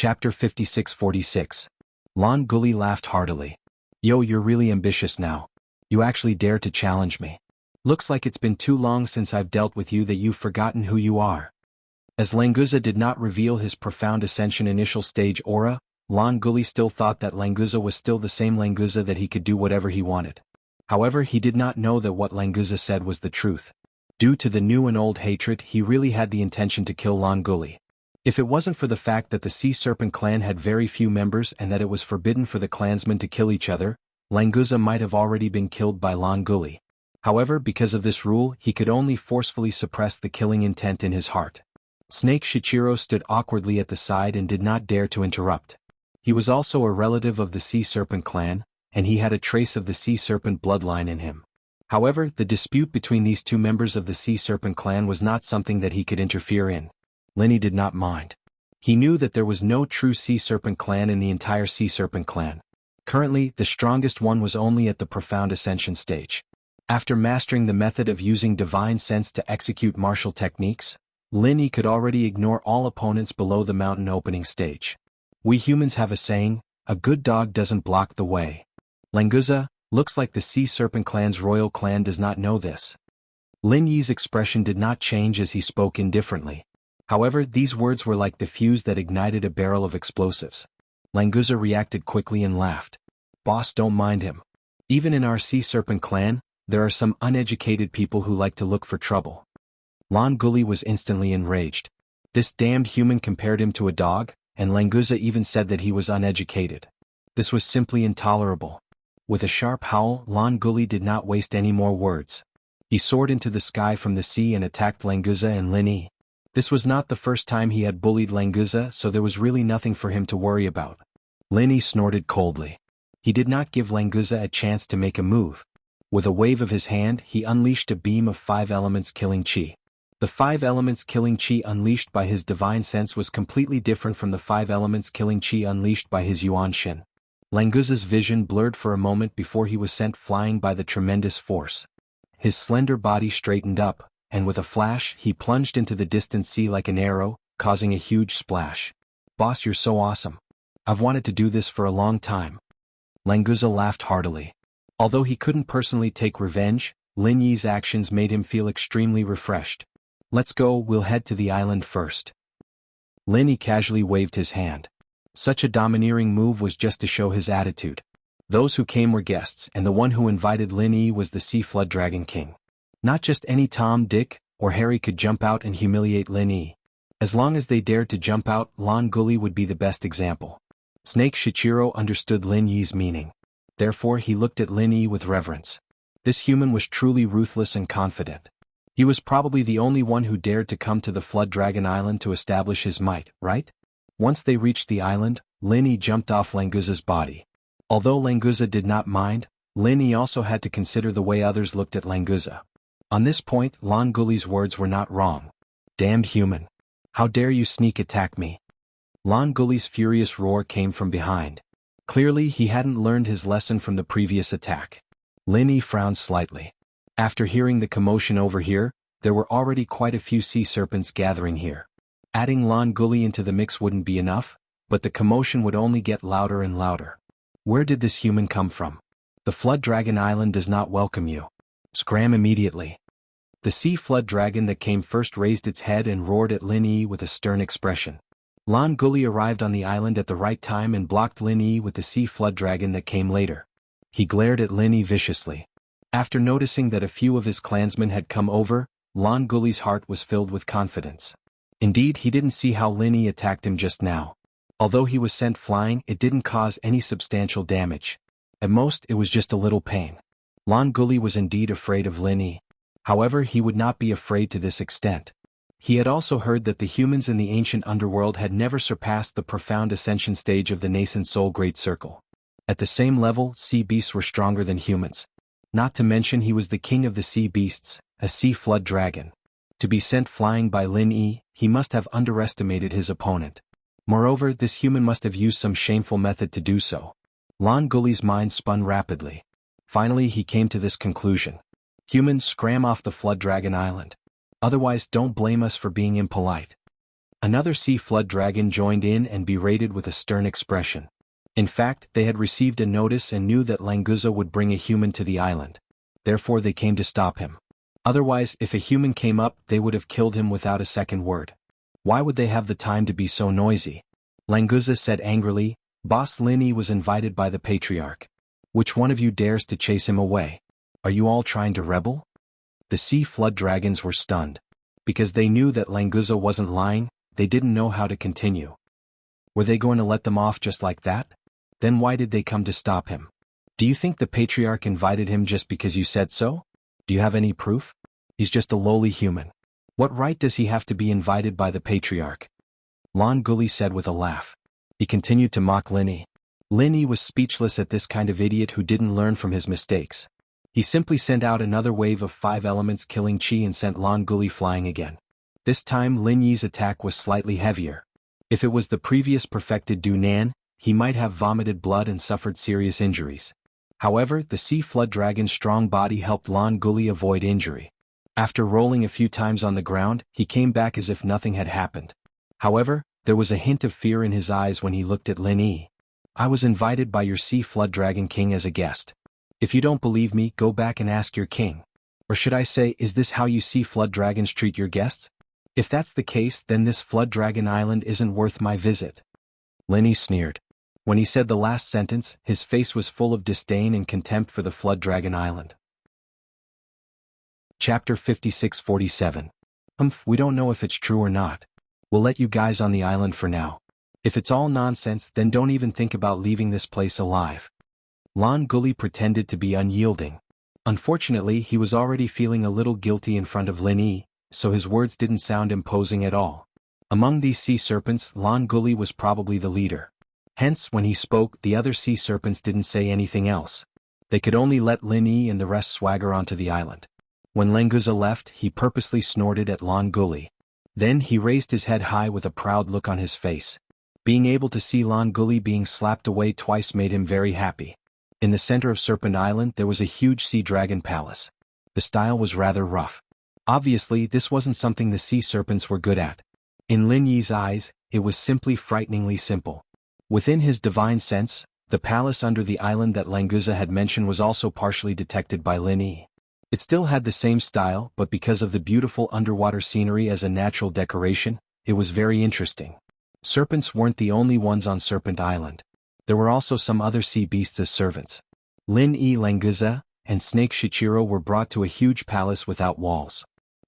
Chapter 56-46. Lon Gully laughed heartily. Yo, you're really ambitious now. You actually dare to challenge me. Looks like it's been too long since I've dealt with you that you've forgotten who you are. As Languza did not reveal his profound ascension initial stage aura, Lon Gully still thought that Languza was still the same Languza, that he could do whatever he wanted. However, he did not know that what Languza said was the truth. Due to the new and old hatred, he really had the intention to kill Lon Gully. If it wasn't for the fact that the Sea Serpent clan had very few members and that it was forbidden for the clansmen to kill each other, Languza might have already been killed by Lon Gully. However, because of this rule, he could only forcefully suppress the killing intent in his heart. Snake Shichiro stood awkwardly at the side and did not dare to interrupt. He was also a relative of the Sea Serpent clan, and he had a trace of the Sea Serpent bloodline in him. However, the dispute between these two members of the Sea Serpent clan was not something that he could interfere in. Linny did not mind. He knew that there was no true Sea Serpent clan in the entire Sea Serpent clan. Currently, the strongest one was only at the profound ascension stage. After mastering the method of using divine sense to execute martial techniques, Linny could already ignore all opponents below the mountain opening stage. We humans have a saying, a good dog doesn't block the way. Languza, looks like the Sea Serpent clan's royal clan does not know this. Lin Yi's expression did not change as he spoke indifferently. However, these words were like the fuse that ignited a barrel of explosives. Languza reacted quickly and laughed. Boss, don't mind him. Even in our Sea Serpent clan, there are some uneducated people who like to look for trouble. Lon Gully was instantly enraged. This damned human compared him to a dog, and Languza even said that he was uneducated. This was simply intolerable. With a sharp howl, Lon Gully did not waste any more words. He soared into the sky from the sea and attacked Languza and Lin Yi. This was not the first time he had bullied Languza, so there was really nothing for him to worry about. Lin Yi snorted coldly. He did not give Languza a chance to make a move. With a wave of his hand, he unleashed a beam of 5 elements killing chi. The 5 elements killing chi unleashed by his divine sense was completely different from the 5 elements killing chi unleashed by his Yuan Shin. Languza's vision blurred for a moment before he was sent flying by the tremendous force. His slender body straightened up, and with a flash, he plunged into the distant sea like an arrow, causing a huge splash. Boss, you're so awesome. I've wanted to do this for a long time. Languza laughed heartily. Although he couldn't personally take revenge, Lin Yi's actions made him feel extremely refreshed. Let's go, we'll head to the island first. Lin Yi casually waved his hand. Such a domineering move was just to show his attitude. Those who came were guests, and the one who invited Lin Yi was the Sea Flood Dragon King. Not just any Tom, Dick, or Harry could jump out and humiliate Lin Yi. As long as they dared to jump out, Lon Gully would be the best example. Snake Shichiro understood Lin Yi's meaning. Therefore he looked at Lin Yi with reverence. This human was truly ruthless and confident. He was probably the only one who dared to come to the Flood Dragon Island to establish his might, right? Once they reached the island, Lin Yi jumped off Languza's body. Although Languza did not mind, Lin Yi also had to consider the way others looked at Languza. On this point, Lon Gully's words were not wrong. Damned human. How dare you sneak attack me? Lon Gully's furious roar came from behind. Clearly, he hadn't learned his lesson from the previous attack. Lin Yi frowned slightly. After hearing the commotion over here, there were already quite a few sea serpents gathering here. Adding Lon Gully into the mix wouldn't be enough, but the commotion would only get louder and louder. Where did this human come from? The Flood Dragon Island does not welcome you. Scram immediately. The Sea Flood Dragon that came first raised its head and roared at Lin Yi with a stern expression. Lon Gully arrived on the island at the right time and blocked Lin Yi with the Sea Flood Dragon that came later. He glared at Lin Yi viciously. After noticing that a few of his clansmen had come over, Lon Gully's heart was filled with confidence. Indeed, he didn't see how Lin Yi attacked him just now. Although he was sent flying, it didn't cause any substantial damage. At most, it was just a little pain. Lon Gully was indeed afraid of Lin Yi. However, he would not be afraid to this extent. He had also heard that the humans in the ancient underworld had never surpassed the profound ascension stage of the nascent soul great circle. At the same level, sea beasts were stronger than humans. Not to mention he was the king of the sea beasts, a sea flood dragon. To be sent flying by Lin Yi, he must have underestimated his opponent. Moreover, this human must have used some shameful method to do so. Lon Gully's mind spun rapidly. Finally, he came to this conclusion. Humans, scram off the Flood Dragon Island. Otherwise, don't blame us for being impolite. Another sea flood dragon joined in and berated with a stern expression. In fact, they had received a notice and knew that Languza would bring a human to the island. Therefore they came to stop him. Otherwise, if a human came up, they would have killed him without a second word. Why would they have the time to be so noisy? Languza said angrily, Boss Linny was invited by the patriarch. Which one of you dares to chase him away? Are you all trying to rebel? The sea flood dragons were stunned. Because they knew that Languza wasn't lying, they didn't know how to continue. Were they going to let them off just like that? Then why did they come to stop him? Do you think the patriarch invited him just because you said so? Do you have any proof? He's just a lowly human. What right does he have to be invited by the patriarch? Lon Gully said with a laugh. He continued to mock Linny. Linny was speechless at this kind of idiot who didn't learn from his mistakes. He simply sent out another wave of 5 elements killing Chi and sent Lon Gully flying again. This time Lin Yi's attack was slightly heavier. If it was the previous perfected Du Nan, he might have vomited blood and suffered serious injuries. However, the sea flood dragon's strong body helped Lon Gully avoid injury. After rolling a few times on the ground, he came back as if nothing had happened. However, there was a hint of fear in his eyes when he looked at Lin Yi. I was invited by your sea flood dragon king as a guest. If you don't believe me, go back and ask your king. Or should I say, is this how you sea flood dragons treat your guests? If that's the case, then this flood dragon island isn't worth my visit. Lin Yi sneered. When he said the last sentence, his face was full of disdain and contempt for the flood dragon island. Chapter 56-47. We don't know if it's true or not. We'll let you guys on the island for now. If it's all nonsense, then don't even think about leaving this place alive. Lon Gully pretended to be unyielding. Unfortunately, he was already feeling a little guilty in front of Lin Yi, so his words didn't sound imposing at all. Among these sea serpents, Lon Gully was probably the leader. Hence, when he spoke, the other sea serpents didn't say anything else. They could only let Lin Yi and the rest swagger onto the island. When Languza left, he purposely snorted at Lon Gully. Then he raised his head high with a proud look on his face. Being able to see Lon Gully being slapped away twice made him very happy. In the center of Serpent Island there was a huge sea dragon palace. The style was rather rough. Obviously, this wasn't something the sea serpents were good at. In Lin Yi's eyes, it was simply frighteningly simple. Within his divine sense, the palace under the island that Languza had mentioned was also partially detected by Lin Yi. It still had the same style, but because of the beautiful underwater scenery as a natural decoration, it was very interesting. Serpents weren't the only ones on Serpent Island. There were also some other sea beasts as servants. Lin Yi, Languza, and Snake Shichiro were brought to a huge palace without walls.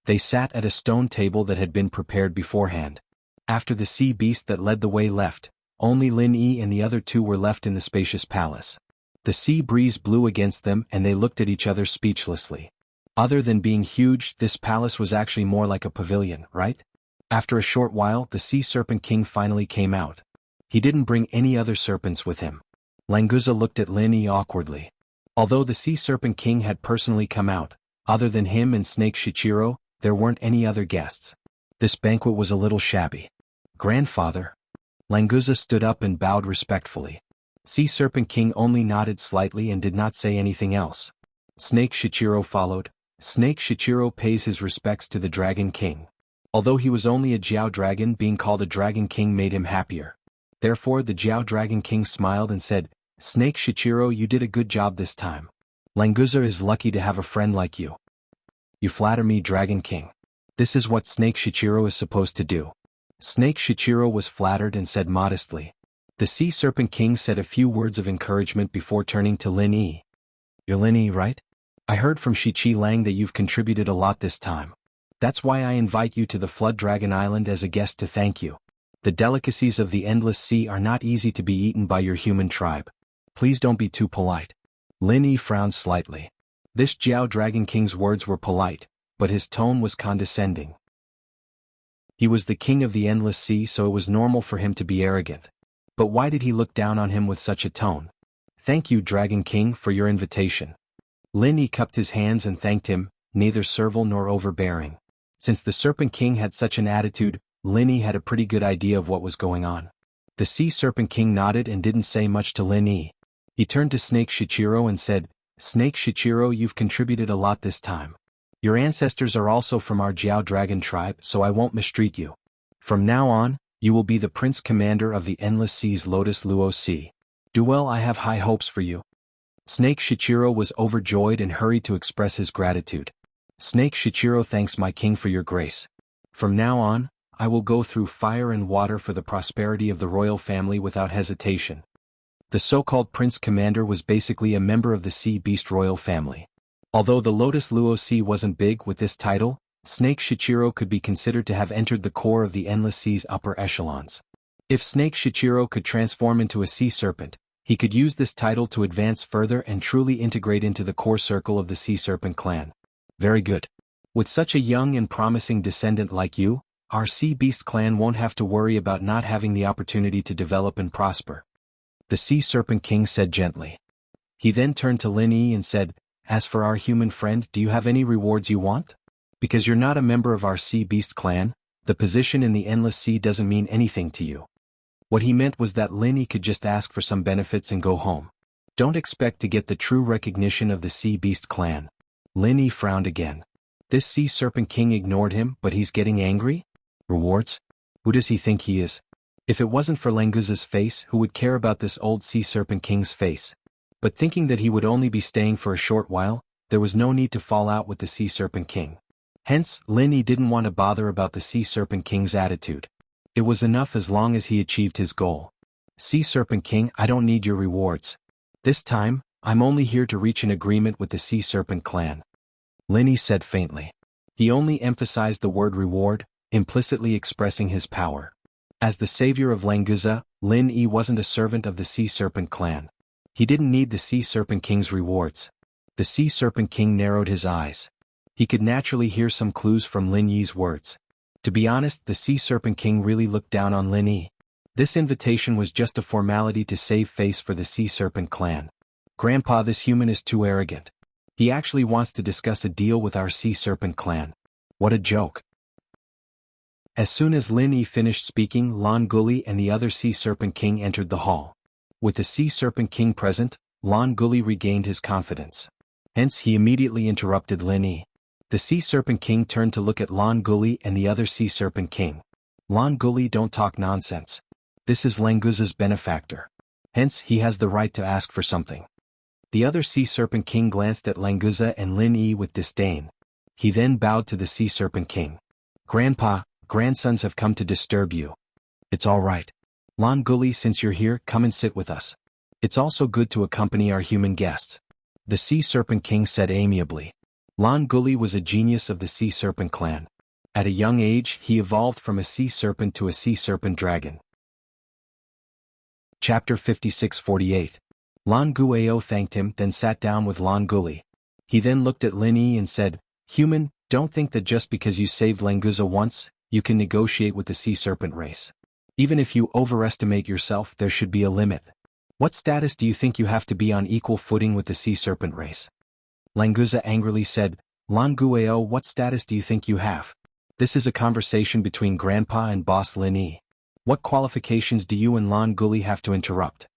They sat at a stone table that had been prepared beforehand. After the sea beast that led the way left, only Lin Yi and the other 2 were left in the spacious palace. The sea breeze blew against them and they looked at each other speechlessly. Other than being huge, this palace was actually more like a pavilion, right? After a short while, the Sea Serpent King finally came out. He didn't bring any other serpents with him. Languza looked at Lin Yi awkwardly. Although the Sea Serpent King had personally come out, other than him and Snake Shichiro, there weren't any other guests. This banquet was a little shabby. Grandfather. Languza stood up and bowed respectfully. Sea Serpent King only nodded slightly and did not say anything else. Snake Shichiro followed. Snake Shichiro pays his respects to the Dragon King. Although he was only a Jiao Dragon, being called a Dragon King made him happier. Therefore the Jiao Dragon King smiled and said, Snake Shichiro, you did a good job this time. Languza is lucky to have a friend like you. You flatter me, Dragon King. This is what Snake Shichiro is supposed to do. Snake Shichiro was flattered and said modestly. The Sea Serpent King said a few words of encouragement before turning to Lin Yi. You're Lin Yi, right? I heard from Shichi Lang that you've contributed a lot this time. That's why I invite you to the Flood Dragon Island as a guest to thank you. The delicacies of the Endless Sea are not easy to be eaten by your human tribe. Please don't be too polite. Lin Yi frowned slightly. This Jiao Dragon King's words were polite, but his tone was condescending. He was the king of the Endless Sea, so it was normal for him to be arrogant. But why did he look down on him with such a tone? Thank you, Dragon King, for your invitation. Lin Yi cupped his hands and thanked him, neither servile nor overbearing. Since the Serpent King had such an attitude, Lin Yi had a pretty good idea of what was going on. The Sea Serpent King nodded and didn't say much to Lin Yi. He turned to Snake Shichiro and said, Snake Shichiro, you've contributed a lot this time. Your ancestors are also from our Jiao Dragon tribe, so I won't mistreat you. From now on, you will be the Prince Commander of the Endless Sea's Lotus Luo Sea. Do well, I have high hopes for you. Snake Shichiro was overjoyed and hurried to express his gratitude. Snake Shichiro thanks my king for your grace. From now on, I will go through fire and water for the prosperity of the royal family without hesitation. The so-called Prince Commander was basically a member of the Sea Beast royal family. Although the Lotus Luo Sea wasn't big with this title, Snake Shichiro could be considered to have entered the core of the Endless Sea's upper echelons. If Snake Shichiro could transform into a sea serpent, he could use this title to advance further and truly integrate into the core circle of the Sea Serpent clan. Very good. With such a young and promising descendant like you, our Sea Beast clan won't have to worry about not having the opportunity to develop and prosper. The Sea Serpent King said gently. He then turned to Lin Yi and said, as for our human friend, do you have any rewards you want? Because you're not a member of our Sea Beast clan, the position in the Endless Sea doesn't mean anything to you. What he meant was that Lin Yi could just ask for some benefits and go home. Don't expect to get the true recognition of the Sea Beast clan. Lin Yi frowned again. This Sea Serpent King ignored him, but he's getting angry? Rewards? Who does he think he is? If it wasn't for Languza's face, who would care about this old Sea Serpent King's face? But thinking that he would only be staying for a short while, there was no need to fall out with the Sea Serpent King. Hence, Lin Yi didn't want to bother about the Sea Serpent King's attitude. It was enough as long as he achieved his goal. Sea Serpent King, I don't need your rewards. This time, I'm only here to reach an agreement with the Sea Serpent clan. Lin Yi said faintly. He only emphasized the word reward, implicitly expressing his power. As the savior of Languza, Lin Yi wasn't a servant of the Sea Serpent clan. He didn't need the Sea Serpent King's rewards. The Sea Serpent King narrowed his eyes. He could naturally hear some clues from Lin Yi's words. To be honest, the Sea Serpent King really looked down on Lin Yi. This invitation was just a formality to save face for the Sea Serpent clan. Grandpa, this human is too arrogant. He actually wants to discuss a deal with our Sea Serpent clan. What a joke. As soon as Lin Yi finished speaking, Lan Guli and the other Sea Serpent King entered the hall. With the Sea Serpent King present, Lan Guli regained his confidence. Hence he immediately interrupted Lin Yi. The Sea Serpent King turned to look at Lan Guli and the other Sea Serpent King. Lan Guli, don't talk nonsense. This is Languza's benefactor. Hence he has the right to ask for something. The other Sea Serpent King glanced at Languza and Lin Yi with disdain. He then bowed to the Sea Serpent King. Grandpa, grandsons have come to disturb you. It's all right. Lan Guli, since you're here, come and sit with us. It's also good to accompany our human guests. The Sea Serpent King said amiably. Lan Guli was a genius of the Sea Serpent clan. At a young age, he evolved from a sea serpent to a sea serpent dragon. Chapter 56-48. Lan Guao thanked him, then sat down with Lan Guli. He then looked at Lin Yi and said, Human, don't think that just because you saved Languza once, you can negotiate with the sea serpent race. Even if you overestimate yourself, there should be a limit. What status do you think you have to be on equal footing with the sea serpent race? Languza angrily said, Lan Guao, what status do you think you have? This is a conversation between Grandpa and Boss Lin Yi. What qualifications do you and Lan Guli have to interrupt?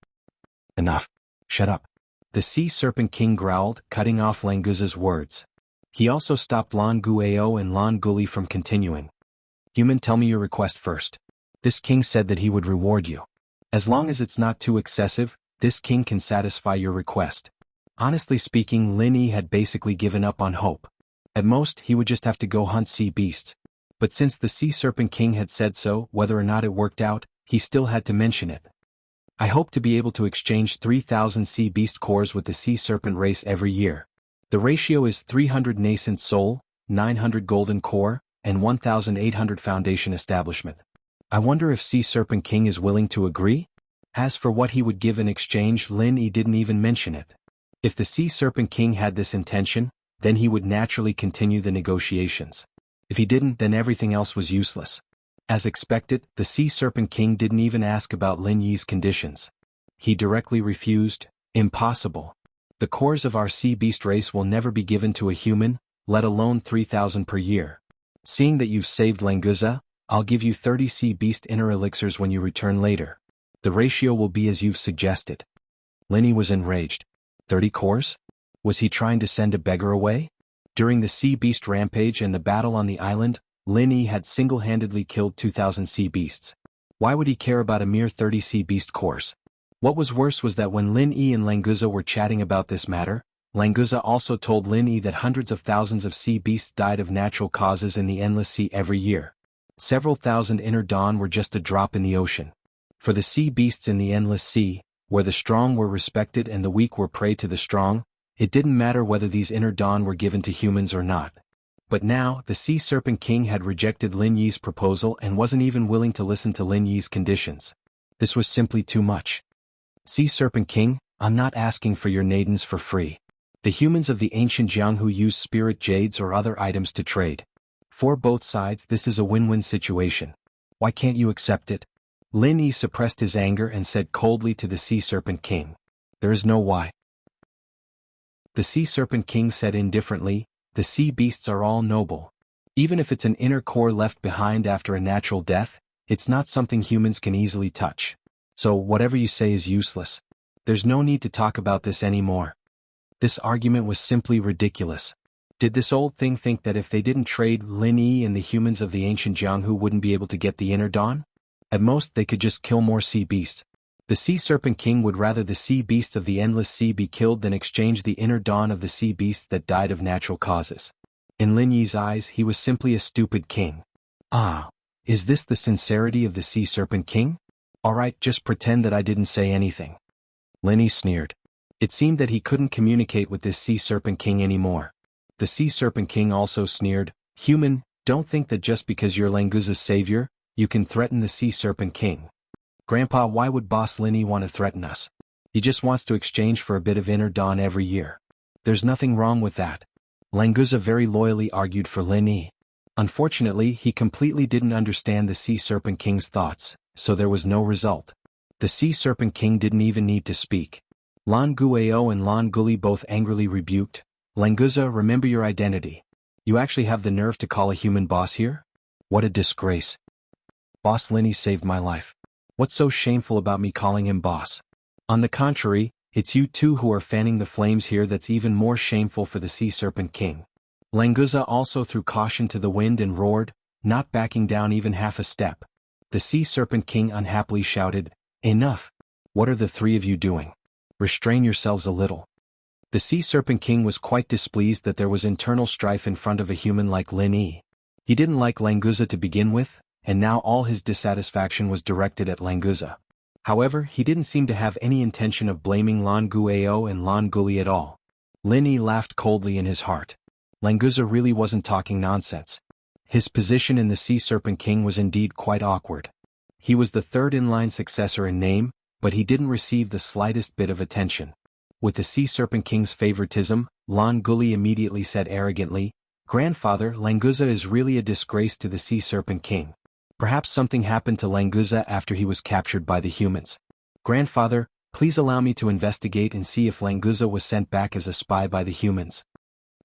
Enough. Shut up. The Sea Serpent King growled, cutting off Languza's words. He also stopped Lan Guao and Lan Guli from continuing. Human, tell me your request first. This king said that he would reward you. As long as it's not too excessive, this king can satisfy your request. Honestly speaking, Lin Yi had basically given up on hope. At most, he would just have to go hunt sea beasts. But since the Sea Serpent King had said so, whether or not it worked out, he still had to mention it. I hope to be able to exchange 3,000 sea beast cores with the sea serpent race every year. The ratio is 300 nascent soul, 900 golden core, and 1,800 foundation establishment. I wonder if Sea Serpent King is willing to agree? As for what he would give in exchange, Lin Yi didn't even mention it. If the Sea Serpent King had this intention, then he would naturally continue the negotiations. If he didn't, then everything else was useless. As expected, the Sea Serpent King didn't even ask about Lin Yi's conditions. He directly refused. Impossible. The cores of our sea beast race will never be given to a human, let alone 3,000 per year. Seeing that you've saved Languza, I'll give you 30 sea beast inner elixirs when you return later. The ratio will be as you've suggested. Lin Yi was enraged. 30 cores? Was he trying to send a beggar away? During the sea beast rampage and the battle on the island, Lin Yi had single-handedly killed 2,000 sea beasts. Why would he care about a mere 30 sea beast cores? What was worse was that when Lin Yi and Languza were chatting about this matter, Languza also told Lin Yi that hundreds of thousands of sea beasts died of natural causes in the Endless Sea every year. Several thousand Inner Dawn were just a drop in the ocean. For the sea beasts in the Endless Sea, where the strong were respected and the weak were prey to the strong, it didn't matter whether these Inner Dawn were given to humans or not. But now, the Sea Serpent King had rejected Lin Yi's proposal and wasn't even willing to listen to Lin Yi's conditions. This was simply too much. Sea Serpent King, I'm not asking for your nadens for free. The humans of the ancient Jianghu use spirit jades or other items to trade. For both sides, this is a win-win situation. Why can't you accept it? Lin Yi suppressed his anger and said coldly to the Sea Serpent King. There is no why. The Sea Serpent King said indifferently, the sea beasts are all noble. Even if it's an inner core left behind after a natural death, it's not something humans can easily touch. So whatever you say is useless. There's no need to talk about this anymore. This argument was simply ridiculous. Did this old thing think that if they didn't trade, Lin Yi and the humans of the ancient Jianghu wouldn't be able to get the Inner Dawn? At most they could just kill more sea beasts. The Sea Serpent King would rather the sea beasts of the Endless Sea be killed than exchange the Inner Dawn of the sea beasts that died of natural causes. In Lin Yi's eyes he was simply a stupid king. Ah, is this the sincerity of the Sea Serpent King? Alright, just pretend that I didn't say anything. Lin Yi sneered. It seemed that he couldn't communicate with this Sea Serpent King anymore. The Sea Serpent King also sneered, Human, don't think that just because you're Languza's savior, you can threaten the Sea Serpent King. Grandpa, why would Boss Lin Yi want to threaten us? He just wants to exchange for a bit of Inner Dawn every year. There's nothing wrong with that. Languza very loyally argued for Lin Yi. Unfortunately, he completely didn't understand the Sea Serpent King's thoughts, so there was no result. The Sea Serpent King didn't even need to speak. Lan Guao and Lan Guli both angrily rebuked, Languza, remember your identity. You actually have the nerve to call a human boss here? What a disgrace. Boss Lin Yi saved my life. What's so shameful about me calling him boss? On the contrary, it's you two who are fanning the flames here that's even more shameful for the Sea Serpent King. Languza also threw caution to the wind and roared, not backing down even half a step. The Sea Serpent King unhappily shouted, Enough! What are the three of you doing? Restrain yourselves a little. The Sea Serpent King was quite displeased that there was internal strife in front of a human like Lin Yi. He didn't like Languza to begin with, and now all his dissatisfaction was directed at Languza. However, he didn't seem to have any intention of blaming Lan Guao and Lan Guli at all. Lin Yi laughed coldly in his heart. Languza really wasn't talking nonsense. His position in the Sea Serpent King was indeed quite awkward. He was the third-in-line successor in name, but he didn't receive the slightest bit of attention. With the Sea Serpent King's favoritism, Lan Guli immediately said arrogantly, Grandfather, Languza is really a disgrace to the Sea Serpent King. Perhaps something happened to Languza after he was captured by the humans. Grandfather, please allow me to investigate and see if Languza was sent back as a spy by the humans.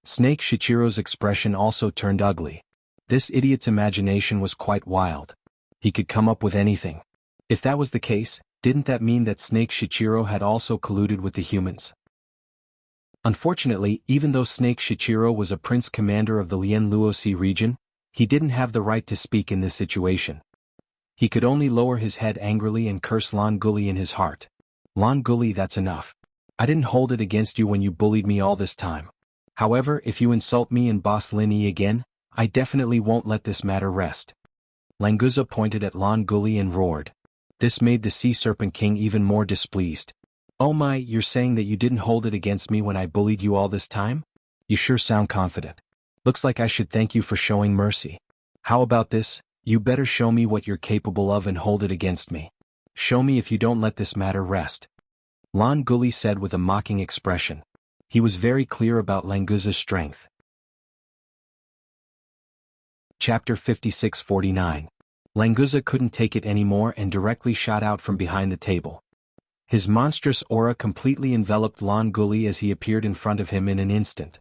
Snake Shichiro's expression also turned ugly. This idiot's imagination was quite wild. He could come up with anything. If that was the case, didn't that mean that Snake Shichiro had also colluded with the humans? Unfortunately, even though Snake Shichiro was a prince commander of the Lian Luosi region, he didn't have the right to speak in this situation. He could only lower his head angrily and curse Lan Guli in his heart. Lan Guli, that's enough. I didn't hold it against you when you bullied me all this time. However, if you insult me and Boss Lin Yi again, I definitely won't let this matter rest. Languza pointed at Lan Guli and roared. This made the Sea Serpent King even more displeased. Oh my, you're saying that you didn't hold it against me when I bullied you all this time? You sure sound confident. Looks like I should thank you for showing mercy. How about this? You better show me what you're capable of and hold it against me. Show me if you don't let this matter rest. Lan Guli said with a mocking expression. He was very clear about Languza's strength. Chapter 56-49. Languza couldn't take it anymore and directly shot out from behind the table. His monstrous aura completely enveloped Lan Guli as he appeared in front of him in an instant.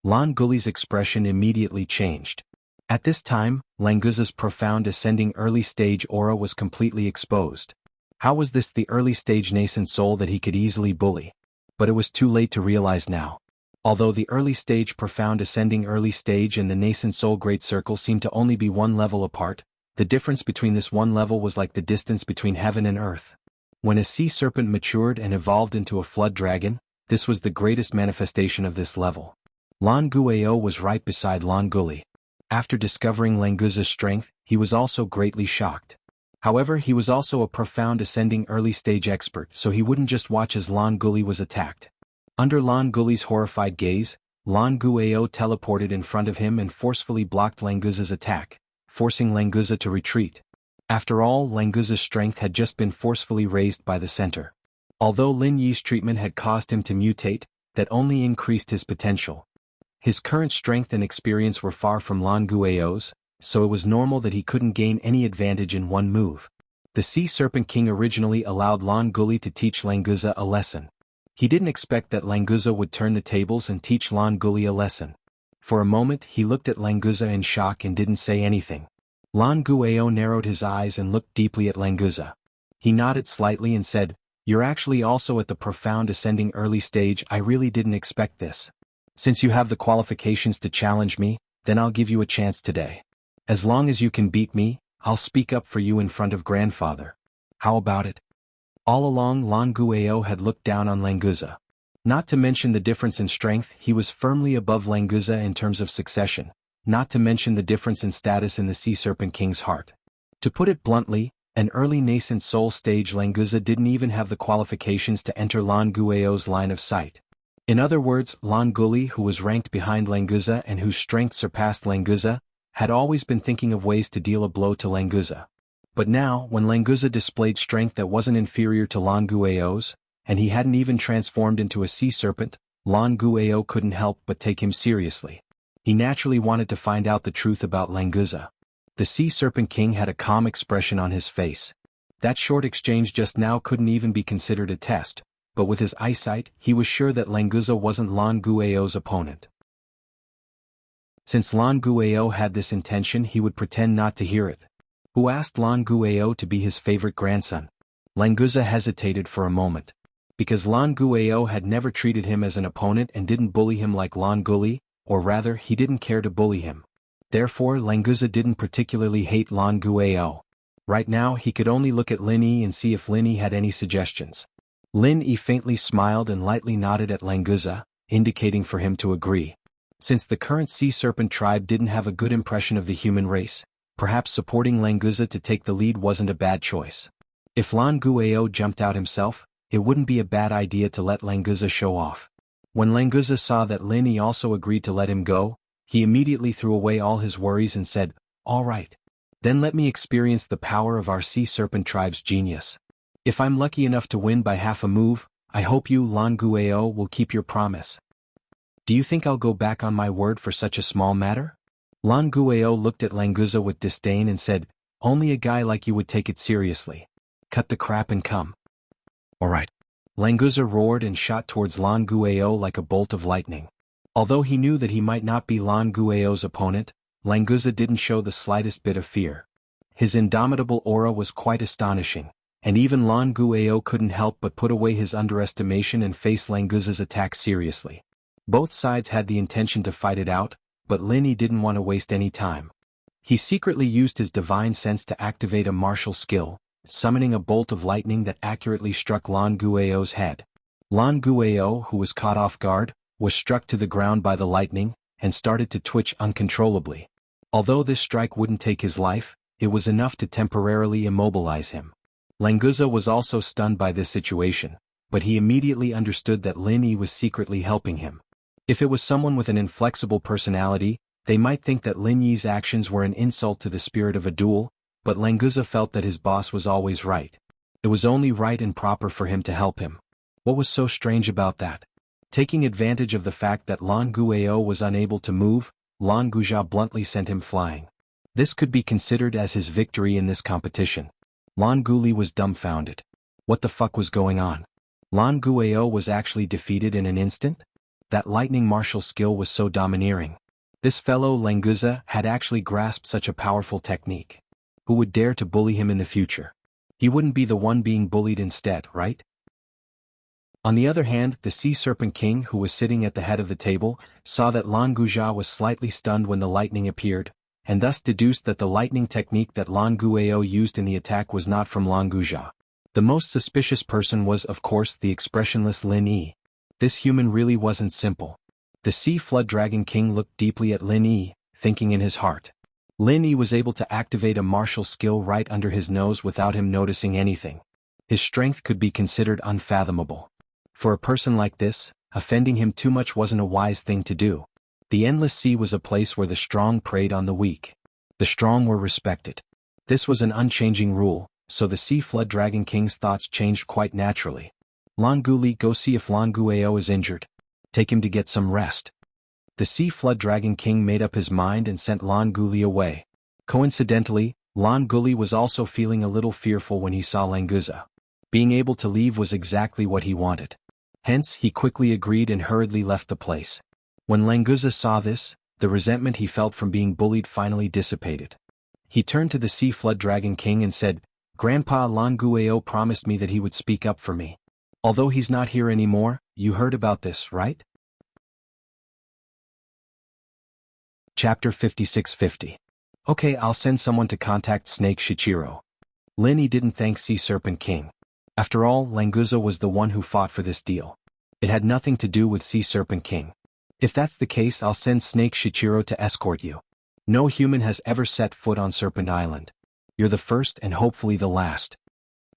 Lan Guli's expression immediately changed. At this time, Languza's profound ascending early-stage aura was completely exposed. How was this the early-stage nascent soul that he could easily bully? But it was too late to realize now. Although the early stage profound ascending early stage and the nascent soul great circle seemed to only be one level apart, the difference between this one level was like the distance between heaven and earth. When a sea serpent matured and evolved into a flood dragon, this was the greatest manifestation of this level. Lan Guao was right beside Lan Guli. After discovering Languza's strength, he was also greatly shocked. However, he was also a profound ascending early stage expert, so he wouldn't just watch as Lan Guli was attacked. Under Lan Guli's horrified gaze, Lan Guao teleported in front of him and forcefully blocked Languza's attack, forcing Languza to retreat. After all, Languza's strength had just been forcefully raised by the center. Although Lin Yi's treatment had caused him to mutate, that only increased his potential. His current strength and experience were far from Lan Guao's, so it was normal that he couldn't gain any advantage in one move. The Sea Serpent King originally allowed Lan Guli to teach Languza a lesson. He didn't expect that Languza would turn the tables and teach Lan Guli a lesson. For a moment he looked at Languza in shock and didn't say anything. Lan Guao narrowed his eyes and looked deeply at Languza. He nodded slightly and said, "You're actually also at the profound ascending early stage. I really didn't expect this. Since you have the qualifications to challenge me, then I'll give you a chance today. As long as you can beat me, I'll speak up for you in front of grandfather. How about it?" All along Lan Guao had looked down on Languza. Not to mention the difference in strength, he was firmly above Languza in terms of succession, not to mention the difference in status in the Sea Serpent King's heart. To put it bluntly, an early nascent soul stage Languza didn't even have the qualifications to enter Lan Guao's line of sight. In other words, Lan Guli, who was ranked behind Languza and whose strength surpassed Languza, had always been thinking of ways to deal a blow to Languza. But now, when Languza displayed strength that wasn't inferior to Lan Guao's, and he hadn't even transformed into a sea serpent, Lan Guao couldn't help but take him seriously. He naturally wanted to find out the truth about Languza. The Sea Serpent King had a calm expression on his face. That short exchange just now couldn't even be considered a test, but with his eyesight, he was sure that Languza wasn't Lan Guao's opponent. Since Lan Guao had this intention, he would pretend not to hear it. Who asked Lan Guao to be his favorite grandson? Languza hesitated for a moment. Because Lan Guao had never treated him as an opponent and didn't bully him like Lan Guli, or rather, he didn't care to bully him. Therefore, Languza didn't particularly hate Lan Guao. Right now, he could only look at Lin Yi and see if Lin Yi had any suggestions. Lin Yi faintly smiled and lightly nodded at Languza, indicating for him to agree. Since the current Sea Serpent tribe didn't have a good impression of the human race, perhaps supporting Languza to take the lead wasn't a bad choice. If Lan Guao jumped out himself, it wouldn't be a bad idea to let Languza show off. When Languza saw that Lin Yi also agreed to let him go, he immediately threw away all his worries and said, "All right. Then let me experience the power of our Sea Serpent tribe's genius. If I'm lucky enough to win by half a move, I hope you, Lan Guao, will keep your promise. Do you think I'll go back on my word for such a small matter?" Lan Guao looked at Languza with disdain and said, "Only a guy like you would take it seriously. Cut the crap and come." "All right." Languza roared and shot towards Lan Guao like a bolt of lightning. Although he knew that he might not be Lan Guao's opponent, Languza didn't show the slightest bit of fear. His indomitable aura was quite astonishing, and even Lan Guao couldn't help but put away his underestimation and face Languza's attack seriously. Both sides had the intention to fight it out, but Lin Yi didn't want to waste any time. He secretly used his divine sense to activate a martial skill, summoning a bolt of lightning that accurately struck Lan Guao's head. Lan Guao, who was caught off guard, was struck to the ground by the lightning, and started to twitch uncontrollably. Although this strike wouldn't take his life, it was enough to temporarily immobilize him. Languza was also stunned by this situation, but he immediately understood that Lin Yi was secretly helping him. If it was someone with an inflexible personality, they might think that Lin Yi's actions were an insult to the spirit of a duel, but Languza felt that his boss was always right. It was only right and proper for him to help him. What was so strange about that? Taking advantage of the fact that Lan Guao was unable to move, Lan Guja bluntly sent him flying. This could be considered as his victory in this competition. Lan Guli was dumbfounded. What the fuck was going on? Lan Guao was actually defeated in an instant? That lightning martial skill was so domineering. This fellow Languza had actually grasped such a powerful technique. Who would dare to bully him in the future? He wouldn't be the one being bullied instead, right? On the other hand, the Sea Serpent King, who was sitting at the head of the table, saw that Lan Guja was slightly stunned when the lightning appeared, and thus deduced that the lightning technique that Lan Gueo used in the attack was not from Lan Guja. The most suspicious person was, of course, the expressionless Lin Yi. This human really wasn't simple. The Sea Flood Dragon King looked deeply at Lin Yi, thinking in his heart. Lin Yi was able to activate a martial skill right under his nose without him noticing anything. His strength could be considered unfathomable. For a person like this, offending him too much wasn't a wise thing to do. The Endless Sea was a place where the strong preyed on the weak. The strong were respected. This was an unchanging rule, so the Sea Flood Dragon King's thoughts changed quite naturally. Lan Guli, go see if Lan Gueo is injured. Take him to get some rest. The Sea Flood Dragon King made up his mind and sent Lan Guli away. Coincidentally, Lan Guli was also feeling a little fearful when he saw Languza. Being able to leave was exactly what he wanted. Hence, he quickly agreed and hurriedly left the place. When Languza saw this, the resentment he felt from being bullied finally dissipated. He turned to the Sea Flood Dragon King and said, "Grandpa Lan Gueo promised me that he would speak up for me. Although he's not here anymore, you heard about this, right?" Chapter 5650. Okay, I'll send someone to contact Snake Shichiro. Lin Yi didn't thank Sea Serpent King. After all, Languza was the one who fought for this deal. It had nothing to do with Sea Serpent King. If that's the case, I'll send Snake Shichiro to escort you. No human has ever set foot on Serpent Island. You're the first and hopefully the last.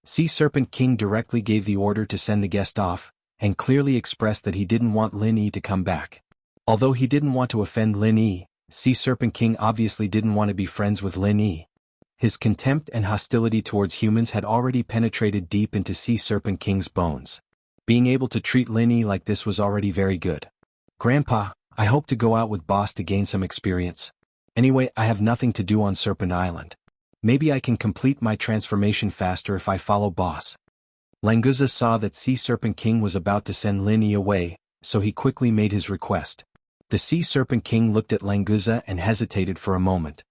Sea Serpent King directly gave the order to send the guest off, and clearly expressed that he didn't want Lin Yi to come back. Although he didn't want to offend Lin Yi, Sea Serpent King obviously didn't want to be friends with Lin Yi. His contempt and hostility towards humans had already penetrated deep into Sea Serpent King's bones. Being able to treat Lin Yi like this was already very good. "Grandpa, I hope to go out with Boss to gain some experience. Anyway, I have nothing to do on Serpent Island. Maybe I can complete my transformation faster if I follow Boss." Languza saw that Sea Serpent King was about to send Lin Yi away, so he quickly made his request. The Sea Serpent King looked at Languza and hesitated for a moment.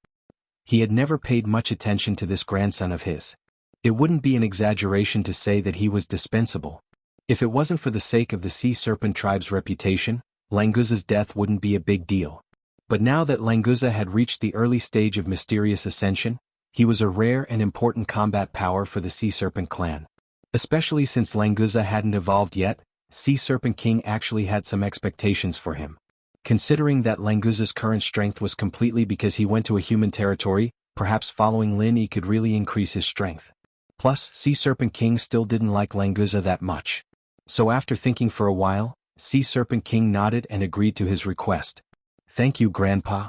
He had never paid much attention to this grandson of his. It wouldn't be an exaggeration to say that he was dispensable. If it wasn't for the sake of the Sea Serpent tribe's reputation, Languza's death wouldn't be a big deal. But now that Languza had reached the early stage of mysterious ascension, he was a rare and important combat power for the Sea Serpent clan. Especially since Languza hadn't evolved yet, Sea Serpent King actually had some expectations for him. Considering that Languza's current strength was completely because he went to a human territory, perhaps following Lin Yi could really increase his strength. Plus, Sea Serpent King still didn't like Languza that much. So after thinking for a while, Sea Serpent King nodded and agreed to his request. "Thank you, Grandpa."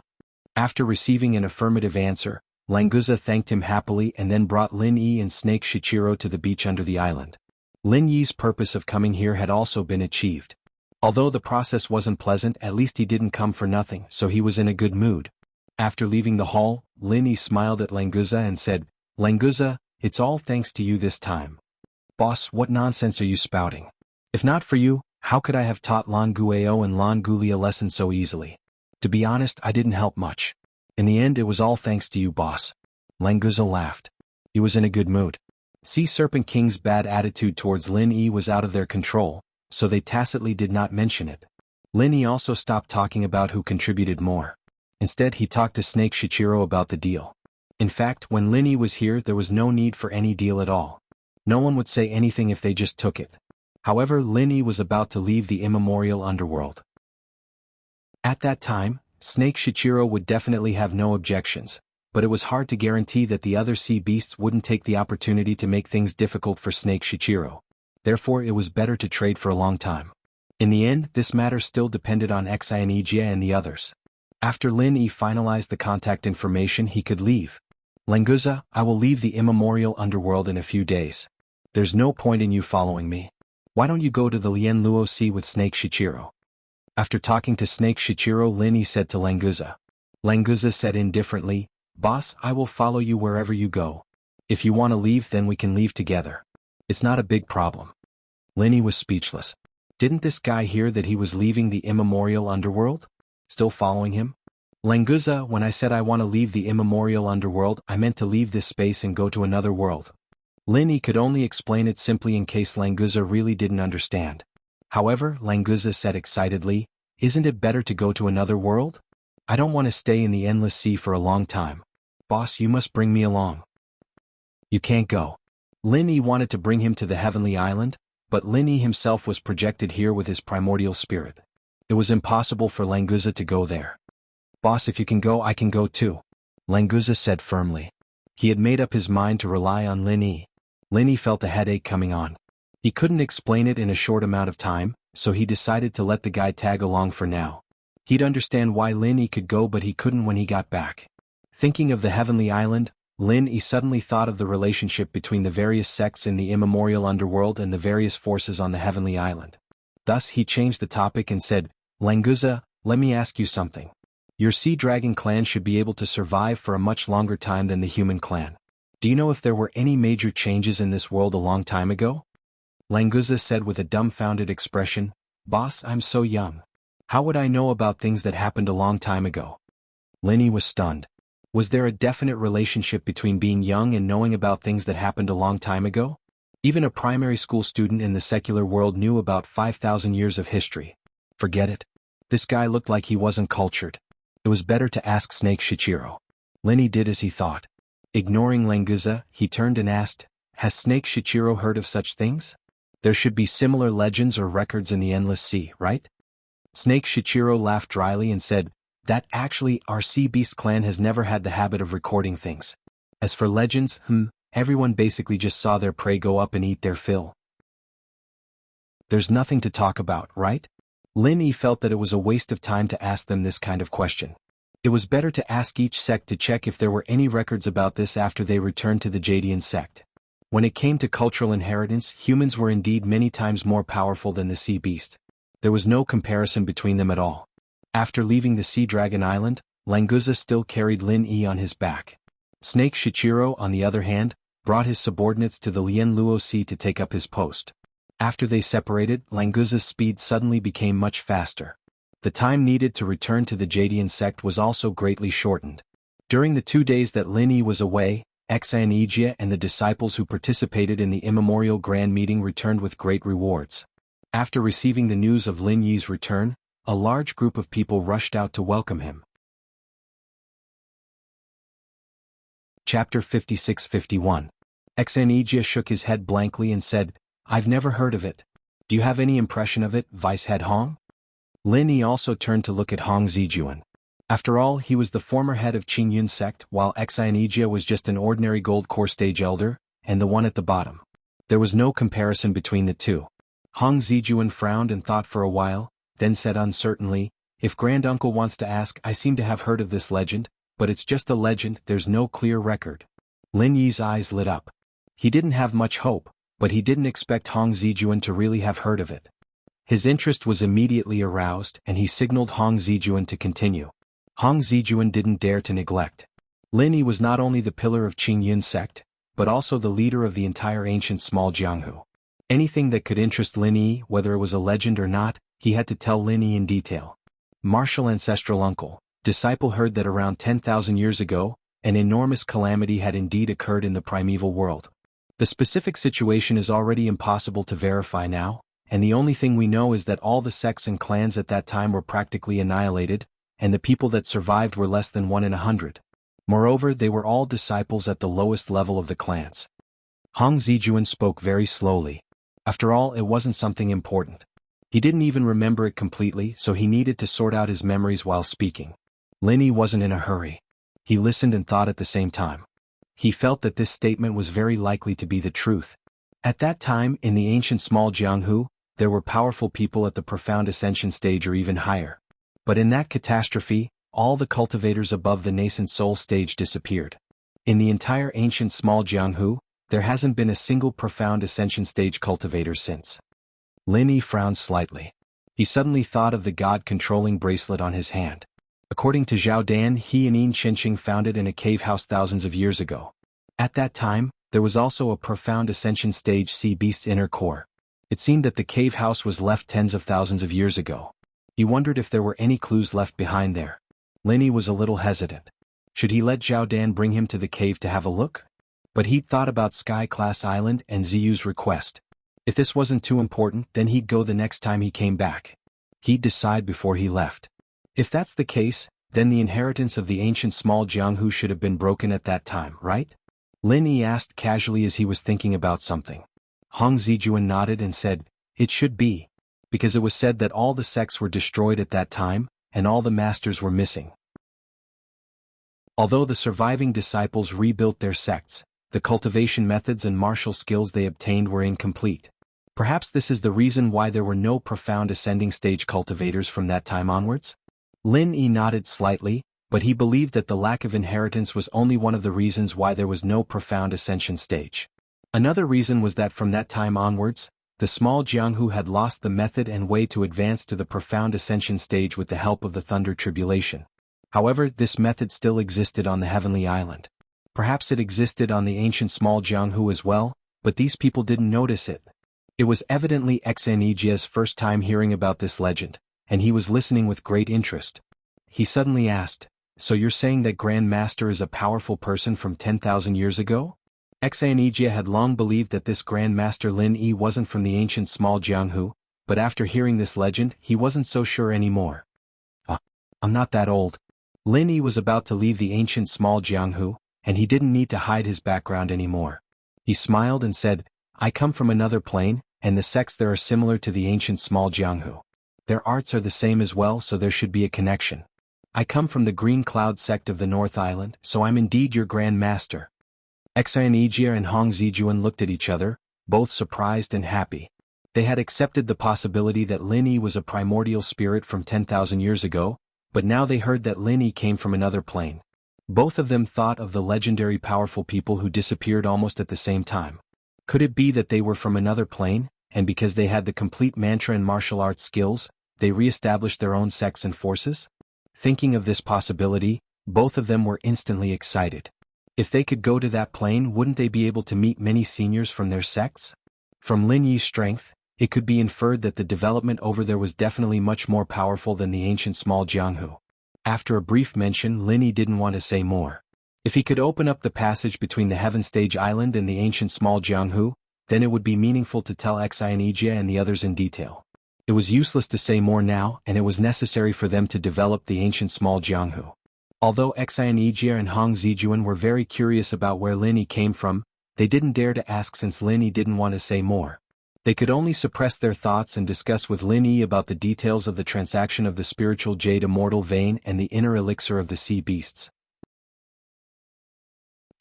After receiving an affirmative answer, Languza thanked him happily and then brought Lin Yi and Snake Shichiro to the beach under the island. Lin Yi's purpose of coming here had also been achieved. Although the process wasn't pleasant, at least he didn't come for nothing, so he was in a good mood. After leaving the hall, Lin Yi smiled at Languza and said, "Languza, it's all thanks to you this time." "Boss, what nonsense are you spouting? If not for you, how could I have taught Lan Gueo and Lan Guli a lesson so easily? To be honest, I didn't help much. In the end, it was all thanks to you, boss." Languza laughed. He was in a good mood. Sea Serpent King's bad attitude towards Lin Yi was out of their control, so they tacitly did not mention it. Lin Yi also stopped talking about who contributed more. Instead, he talked to Snake Shichiro about the deal. In fact, when Lin Yi was here, there was no need for any deal at all. No one would say anything if they just took it. However, Lin Yi was about to leave the immemorial underworld. At that time, Snake Shichiro would definitely have no objections, but it was hard to guarantee that the other sea beasts wouldn't take the opportunity to make things difficult for Snake Shichiro. Therefore, it was better to trade for a long time. In the end, this matter still depended on Xianijia and the others. After Lin Yi finalized the contact information, he could leave. "Languza, I will leave the immemorial underworld in a few days. There's no point in you following me. Why don't you go to the Lianluo Sea with Snake Shichiro?" After talking to Snake Shichiro, Lin Yi said to Languza. Languza said indifferently, "Boss, I will follow you wherever you go. If you want to leave, then we can leave together. It's not a big problem." Lin Yi was speechless. Didn't this guy hear that he was leaving the immemorial underworld? Still following him? "Languza, when I said I want to leave the immemorial underworld, I meant to leave this space and go to another world." Lin Yi could only explain it simply in case Languza really didn't understand. However, Languza said excitedly, isn't it better to go to another world? I don't want to stay in the endless sea for a long time. Boss, you must bring me along. You can't go. Lin Yi wanted to bring him to the heavenly island, but Lin Yi himself was projected here with his primordial spirit. It was impossible for Languza to go there. Boss, if you can go, I can go too, Languza said firmly. He had made up his mind to rely on Lin Yi. Lin Yi felt a headache coming on. He couldn't explain it in a short amount of time, so he decided to let the guy tag along for now. He'd understand why Lin Yi could go, but he couldn't when he got back. Thinking of the heavenly island, Lin Yi suddenly thought of the relationship between the various sects in the immemorial underworld and the various forces on the heavenly island. Thus he changed the topic and said, Languza, let me ask you something. Your sea dragon clan should be able to survive for a much longer time than the human clan. Do you know if there were any major changes in this world a long time ago? Languza said with a dumbfounded expression, Boss, I'm so young. How would I know about things that happened a long time ago? Lin Yi was stunned. Was there a definite relationship between being young and knowing about things that happened a long time ago? Even a primary school student in the secular world knew about 5,000 years of history. Forget it. This guy looked like he wasn't cultured. It was better to ask Snake Shichiro. Lin Yi did as he thought. Ignoring Languza, he turned and asked, Has Snake Shichiro heard of such things? There should be similar legends or records in the endless sea, right? Snake Shichiro laughed dryly and said, That actually, our sea beast clan has never had the habit of recording things. As for legends, everyone basically just saw their prey go up and eat their fill. There's nothing to talk about, right? Lin Yi felt that it was a waste of time to ask them this kind of question. It was better to ask each sect to check if there were any records about this after they returned to the Jadian sect. When it came to cultural inheritance, humans were indeed many times more powerful than the sea beast. There was no comparison between them at all. After leaving the Sea Dragon Island, Languza still carried Lin Yi on his back. Snake Shichiro, on the other hand, brought his subordinates to the Lian Luo Sea to take up his post. After they separated, Languza's speed suddenly became much faster. The time needed to return to the Jadian sect was also greatly shortened. During the 2 days that Lin Yi was away, Exa and the disciples who participated in the immemorial grand meeting returned with great rewards. After receiving the news of Lin Yi's return, a large group of people rushed out to welcome him. Chapter 56-51. Exa shook his head blankly and said, I've never heard of it. Do you have any impression of it, Vice Head Hong? Lin Yi also turned to look at Hong Zijuan. After all, he was the former head of Qingyun sect, while Exa was just an ordinary gold core stage elder, and the one at the bottom. There was no comparison between the two. Hong Zijuan frowned and thought for a while, then said uncertainly, If Grand Uncle wants to ask, I seem to have heard of this legend, but it's just a legend, there's no clear record. Lin Yi's eyes lit up. He didn't have much hope, but he didn't expect Hong Zijuan to really have heard of it. His interest was immediately aroused, and he signaled Hong Zijuan to continue. Hong Zijuan didn't dare to neglect. Lin Yi was not only the pillar of Qingyun sect, but also the leader of the entire ancient small Jianghu. Anything that could interest Lin Yi, whether it was a legend or not, he had to tell Lin Yi in detail. Martial ancestral uncle, disciple heard that around 10,000 years ago, an enormous calamity had indeed occurred in the primeval world. The specific situation is already impossible to verify now, and the only thing we know is that all the sects and clans at that time were practically annihilated, and the people that survived were less than 1 in 100. Moreover, they were all disciples at the lowest level of the clans. Hong Zijuan spoke very slowly. After all, it wasn't something important. He didn't even remember it completely, so he needed to sort out his memories while speaking. Lin Yi wasn't in a hurry. He listened and thought at the same time. He felt that this statement was very likely to be the truth. At that time, in the ancient small Jianghu, there were powerful people at the profound ascension stage or even higher. But in that catastrophe, all the cultivators above the nascent soul stage disappeared. In the entire ancient small Jianghu, there hasn't been a single profound ascension stage cultivator since. Lin Yi frowned slightly. He suddenly thought of the god-controlling bracelet on his hand. According to Zhao Dan, he and Enchanting found it in a cave house thousands of years ago. At that time, there was also a profound ascension stage sea beast's inner core. It seemed that the cave house was left tens of thousands of years ago. He wondered if there were any clues left behind there. Lin Yi was a little hesitant. Should he let Zhao Dan bring him to the cave to have a look? But he'd thought about Sky Class Island and Ziyu's request. If this wasn't too important, then he'd go the next time he came back. He'd decide before he left. If that's the case, then the inheritance of the ancient small Jianghu should have been broken at that time, right? Lin Yi asked casually as he was thinking about something. Hong Zijuan nodded and said, "It should be. Because it was said that all the sects were destroyed at that time, and all the masters were missing. Although the surviving disciples rebuilt their sects, the cultivation methods and martial skills they obtained were incomplete. Perhaps this is the reason why there were no profound ascending stage cultivators from that time onwards?" Lin Yi nodded slightly, but he believed that the lack of inheritance was only one of the reasons why there was no profound ascension stage. Another reason was that from that time onwards, the small Jianghu had lost the method and way to advance to the profound ascension stage with the help of the Thunder Tribulation. However, this method still existed on the Heavenly Island. Perhaps it existed on the ancient small Jianghu as well, but these people didn't notice it. It was evidently Xianjia's first time hearing about this legend, and he was listening with great interest. He suddenly asked, "So you're saying that Grand Master is a powerful person from 10,000 years ago?" Xianjia had long believed that this Grand Master Lin Yi wasn't from the ancient small Jianghu, but after hearing this legend, he wasn't so sure anymore. I'm not that old." Lin Yi was about to leave the ancient small Jianghu, and he didn't need to hide his background anymore. He smiled and said, "I come from another plane, and the sects there are similar to the ancient small Jianghu. Their arts are the same as well, so there should be a connection. I come from the Green Cloud sect of the North Island, so I'm indeed your Grand Master." Xianjia and Hong Zijuan looked at each other, both surprised and happy. They had accepted the possibility that Lin Yi was a primordial spirit from 10,000 years ago, but now they heard that Lin Yi came from another plane. Both of them thought of the legendary powerful people who disappeared almost at the same time. Could it be that they were from another plane, and because they had the complete mantra and martial arts skills, they re-established their own sects and forces? Thinking of this possibility, both of them were instantly excited. If they could go to that plane, wouldn't they be able to meet many seniors from their sects? From Lin Yi's strength, it could be inferred that the development over there was definitely much more powerful than the ancient small Jianghu. After a brief mention, Lin Yi didn't want to say more. If he could open up the passage between the Heaven Stage Island and the ancient small Jianghu, then it would be meaningful to tell Xianjia and the others in detail. It was useless to say more now, and it was necessary for them to develop the ancient small Jianghu. Although Xianjia and Hong Zijuan were very curious about where Lin Yi came from, they didn't dare to ask since Lin Yi didn't want to say more. They could only suppress their thoughts and discuss with Lin Yi about the details of the transaction of the spiritual jade immortal vein and the inner elixir of the sea beasts.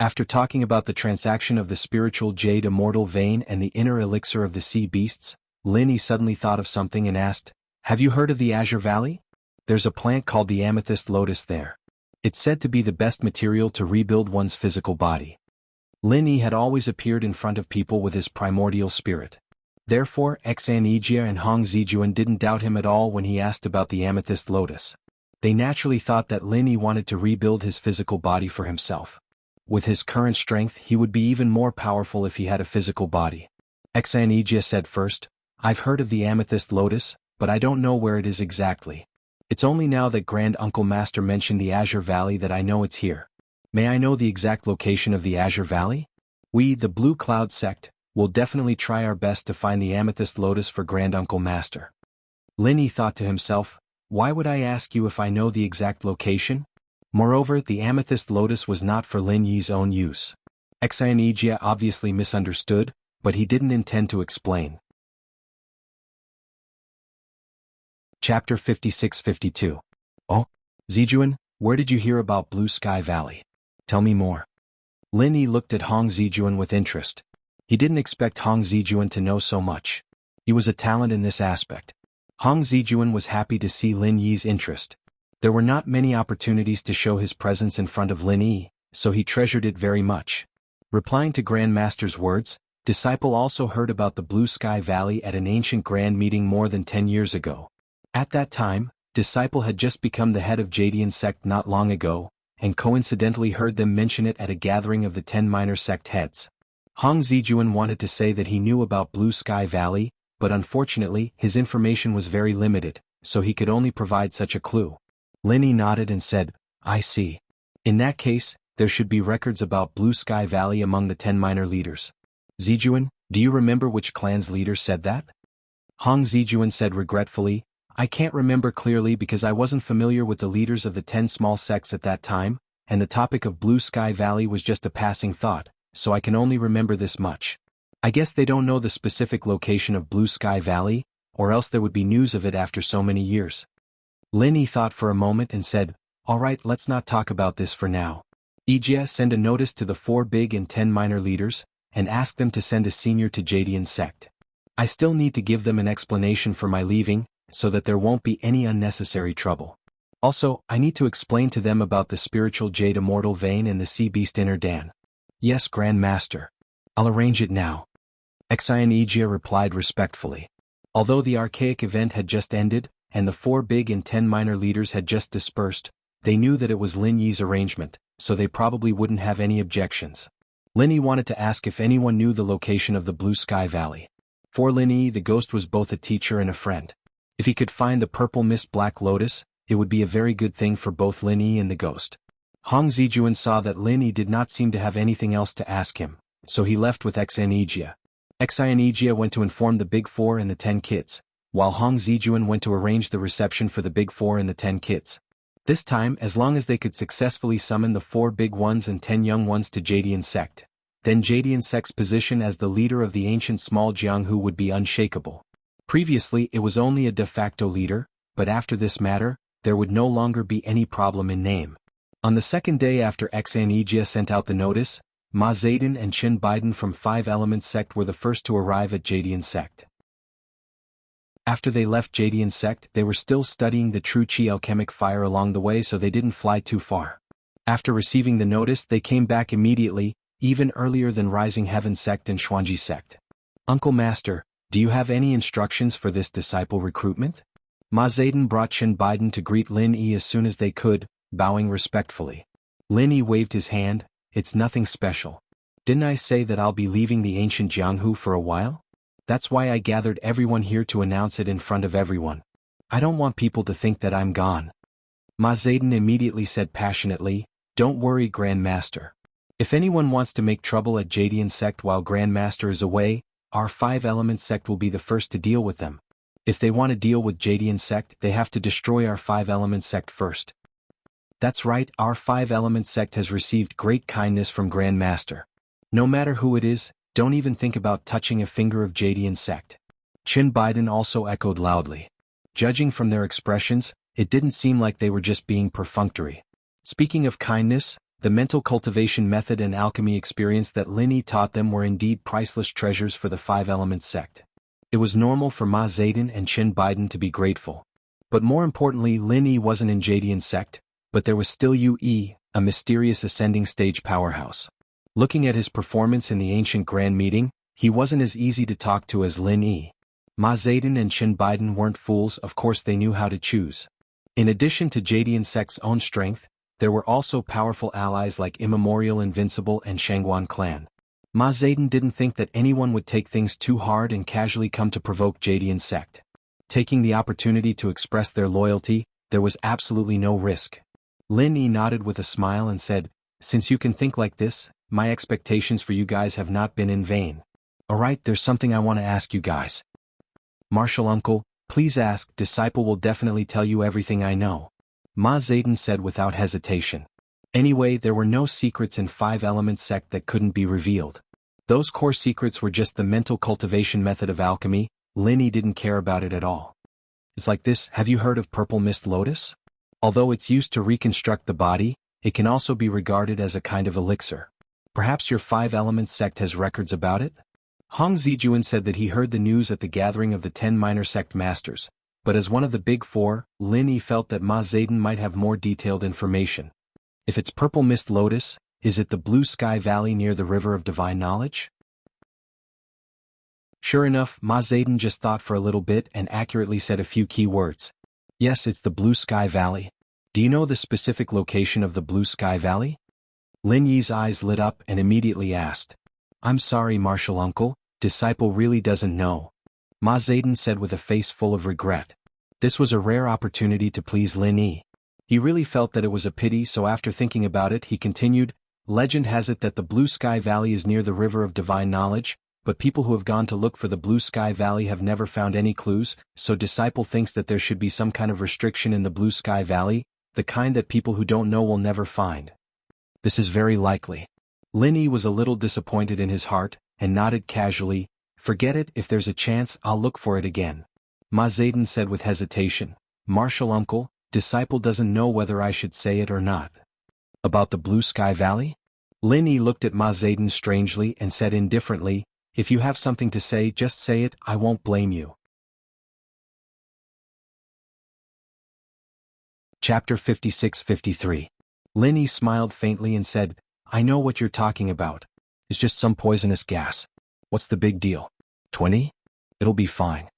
After talking about the transaction of the spiritual jade immortal vein and the inner elixir of the sea beasts, Lin Yi suddenly thought of something and asked, "Have you heard of the Azure Valley? There's a plant called the amethyst lotus there. It's said to be the best material to rebuild one's physical body." Lin Yi had always appeared in front of people with his primordial spirit. Therefore, Xianjia and Hong Zijuan didn't doubt him at all when he asked about the amethyst lotus. They naturally thought that Lin Yi wanted to rebuild his physical body for himself. With his current strength, he would be even more powerful if he had a physical body. Xianjia said first, "I've heard of the amethyst lotus, but I don't know where it is exactly. It's only now that Grand Uncle Master mentioned the Azure Valley that I know it's here. May I know the exact location of the Azure Valley? We, the Blue Cloud sect, will definitely try our best to find the amethyst lotus for Grand Uncle Master." Lin Yi thought to himself, "Why would I ask you if I know the exact location?" Moreover, the amethyst lotus was not for Lin Yi's own use. Xianjia obviously misunderstood, but he didn't intend to explain. Chapter 56-52. "Oh, Zijuan, where did you hear about Blue Sky Valley? Tell me more." Lin Yi looked at Hong Zijuan with interest. He didn't expect Hong Zijuan to know so much. He was a talent in this aspect. Hong Zijuan was happy to see Lin Yi's interest. There were not many opportunities to show his presence in front of Lin Yi, so he treasured it very much. Replying to Grand Master's words, Disciple also heard about the Blue Sky Valley at an ancient grand meeting more than 10 years ago. At that time, Disciple had just become the head of Jadian sect not long ago, and coincidentally heard them mention it at a gathering of the 10 minor sect heads. Hong Zijuan wanted to say that he knew about Blue Sky Valley, but unfortunately his information was very limited, so he could only provide such a clue. Lin Yi nodded and said, "I see. In that case, there should be records about Blue Sky Valley among the 10 minor leaders. Zijuan, Do you remember which clan's leader said that? Hong Zijuan said regretfully, I can't remember clearly because I wasn't familiar with the leaders of the 10 small sects at that time, and the topic of Blue Sky Valley was just a passing thought, so I can only remember this much. I guess they don't know the specific location of Blue Sky Valley, or else there would be news of it after so many years. Lin Yi thought for a moment and said, Alright, let's not talk about this for now. Ijia, send a notice to the 4 big and 10 minor leaders, and ask them to send a senior to Jadian sect. I still need to give them an explanation for my leaving, so that there won't be any unnecessary trouble. Also, I need to explain to them about the spiritual Jade Immortal Vein and the Sea Beast Inner Dan. Yes, Grand Master. I'll arrange it now. Xian Ijia replied respectfully. Although the archaic event had just ended, and the 4 big and 10 minor leaders had just dispersed, they knew that it was Lin Yi's arrangement, so they probably wouldn't have any objections. Lin Yi wanted to ask if anyone knew the location of the Blue Sky Valley. For Lin Yi, the ghost was both a teacher and a friend. If he could find the purple mist Black Lotus, it would be a very good thing for both Lin Yi and the ghost. Hong Zijuan saw that Lin Yi did not seem to have anything else to ask him, so he left with Xian Ijia. Xian Ijia went to inform the Big 4 and the 10 kids, while Hong Zijuan went to arrange the reception for the Big 4 and the 10 kids. This time, as long as they could successfully summon the 4 big ones and 10 young ones to Jadian sect, then Jadian sect's position as the leader of the ancient small Jianghu would be unshakable. Previously it was only a de facto leader, but after this matter, there would no longer be any problem in name. On the second day after Xian Ijia sent out the notice, Ma Zedong and Qin Biden from 5 Elements sect were the first to arrive at Jadian sect. After they left Jadian sect, they were still studying the true Qi alchemic fire along the way, so they didn't fly too far. After receiving the notice, they came back immediately, even earlier than Rising Heaven sect and Xuanji sect. Uncle Master, do you have any instructions for this disciple recruitment? Ma Zedong brought Qin Biden to greet Lin Yi as soon as they could, bowing respectfully. Lin Yi waved his hand, it's nothing special. Didn't I say that I'll be leaving the ancient Jianghu for a while? That's why I gathered everyone here to announce it in front of everyone. I don't want people to think that I'm gone. Ma Zedong immediately said passionately, Don't worry, Grand Master. If anyone wants to make trouble at Jadian sect while Grand Master is away, our 5 Elements sect will be the first to deal with them. If they want to deal with Jadian sect, they have to destroy our 5 Elements sect first. That's right, our 5 Elements sect has received great kindness from Grand Master. No matter who it is, don't even think about touching a finger of Jadian sect. Qin Biden also echoed loudly. Judging from their expressions, it didn't seem like they were just being perfunctory. Speaking of kindness, the mental cultivation method and alchemy experience that Lin Yi taught them were indeed priceless treasures for the 5 Elements sect. It was normal for Ma Zedong and Qin Biden to be grateful. But more importantly, Lin Yi wasn't in Jadian sect, but there was still Yu Yi, a mysterious ascending stage powerhouse. Looking at his performance in the ancient grand meeting, he wasn't as easy to talk to as Lin Yi. Ma Zedong and Qin Biden weren't fools, of course they knew how to choose. In addition to Jadian sect's own strength, there were also powerful allies like Immemorial Invincible and Shangguan clan. Ma Zedong didn't think that anyone would take things too hard and casually come to provoke Jadian sect. Taking the opportunity to express their loyalty, there was absolutely no risk. Lin Yi nodded with a smile and said, Since you can think like this, my expectations for you guys have not been in vain. Alright, there's something I want to ask you guys. Martial Uncle, please ask, Disciple will definitely tell you everything I know. Ma Zedong said without hesitation. Anyway, there were no secrets in 5 Elements sect that couldn't be revealed. Those core secrets were just the mental cultivation method of alchemy. Lin Yi didn't care about it at all. It's like this, have you heard of Purple Mist Lotus? Although it's used to reconstruct the body, it can also be regarded as a kind of elixir. Perhaps your 5 Elements sect has records about it? Hong Zijuan said that he heard the news at the gathering of the 10 minor sect masters, but as one of the Big 4, Lin Yi felt that Ma Zedong might have more detailed information. If it's Purple Mist Lotus, is it the Blue Sky Valley near the River of Divine Knowledge? Sure enough, Ma Zedong just thought for a little bit and accurately said a few key words. Yes, it's the Blue Sky Valley. Do you know the specific location of the Blue Sky Valley? Lin Yi's eyes lit up and immediately asked. I'm sorry, Martial Uncle, Disciple really doesn't know. Ma Zedong said with a face full of regret. This was a rare opportunity to please Lin Yi. He really felt that it was a pity, so after thinking about it he continued, Legend has it that the Blue Sky Valley is near the River of Divine Knowledge, but people who have gone to look for the Blue Sky Valley have never found any clues, so Disciple thinks that there should be some kind of restriction in the Blue Sky Valley, the kind that people who don't know will never find. This is very likely. Lin Yi was a little disappointed in his heart, and nodded casually. Forget it, if there's a chance, I'll look for it again. Ma Zedong said with hesitation. Martial uncle, Disciple doesn't know whether I should say it or not. About the Blue Sky Valley? Lin Yi looked at Ma Zedong strangely and said indifferently, if you have something to say, just say it, I won't blame you. Chapter 56-53. Lin Yi smiled faintly and said, I know what you're talking about. It's just some poisonous gas. What's the big deal? 20? It'll be fine.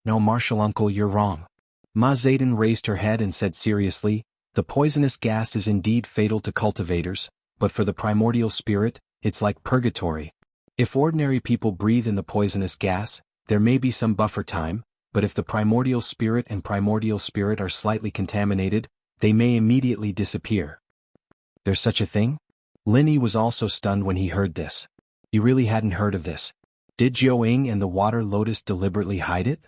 No, Martial uncle, you're wrong. Ma Zedong raised her head and said seriously, the poisonous gas is indeed fatal to cultivators, but for the primordial spirit, it's like purgatory. If ordinary people breathe in the poisonous gas, there may be some buffer time, but if the primordial spirit and primordial spirit are slightly contaminated, they may immediately disappear. There's such a thing? Lin Yi was also stunned when he heard this. He really hadn't heard of this. Did Jiao Ying and the water lotus deliberately hide it?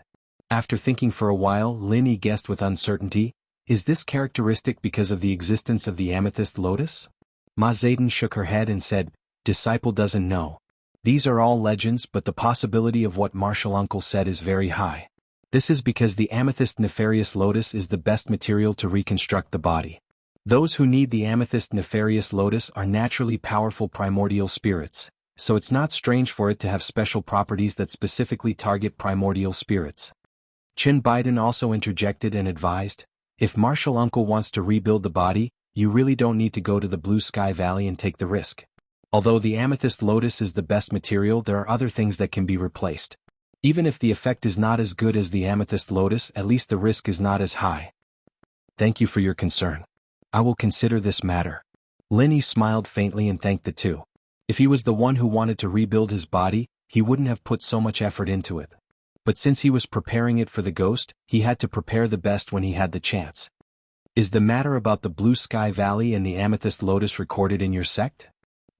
After thinking for a while, Lin Yi guessed with uncertainty, is this characteristic because of the existence of the amethyst lotus? Ma Zedong shook her head and said, Disciple doesn't know. These are all legends, but the possibility of what Martial Uncle said is very high. This is because the amethyst nefarious lotus is the best material to reconstruct the body. Those who need the amethyst nefarious lotus are naturally powerful primordial spirits, so it's not strange for it to have special properties that specifically target primordial spirits. Qin Biden also interjected and advised, if Martial Uncle wants to rebuild the body, you really don't need to go to the Blue Sky Valley and take the risk. Although the amethyst lotus is the best material, there are other things that can be replaced. Even if the effect is not as good as the amethyst lotus, at least the risk is not as high. Thank you for your concern. I will consider this matter. Lin Yi smiled faintly and thanked the two. If he was the one who wanted to rebuild his body, he wouldn't have put so much effort into it. But since he was preparing it for the ghost, he had to prepare the best when he had the chance. Is the matter about the Blue Sky Valley and the amethyst lotus recorded in your sect?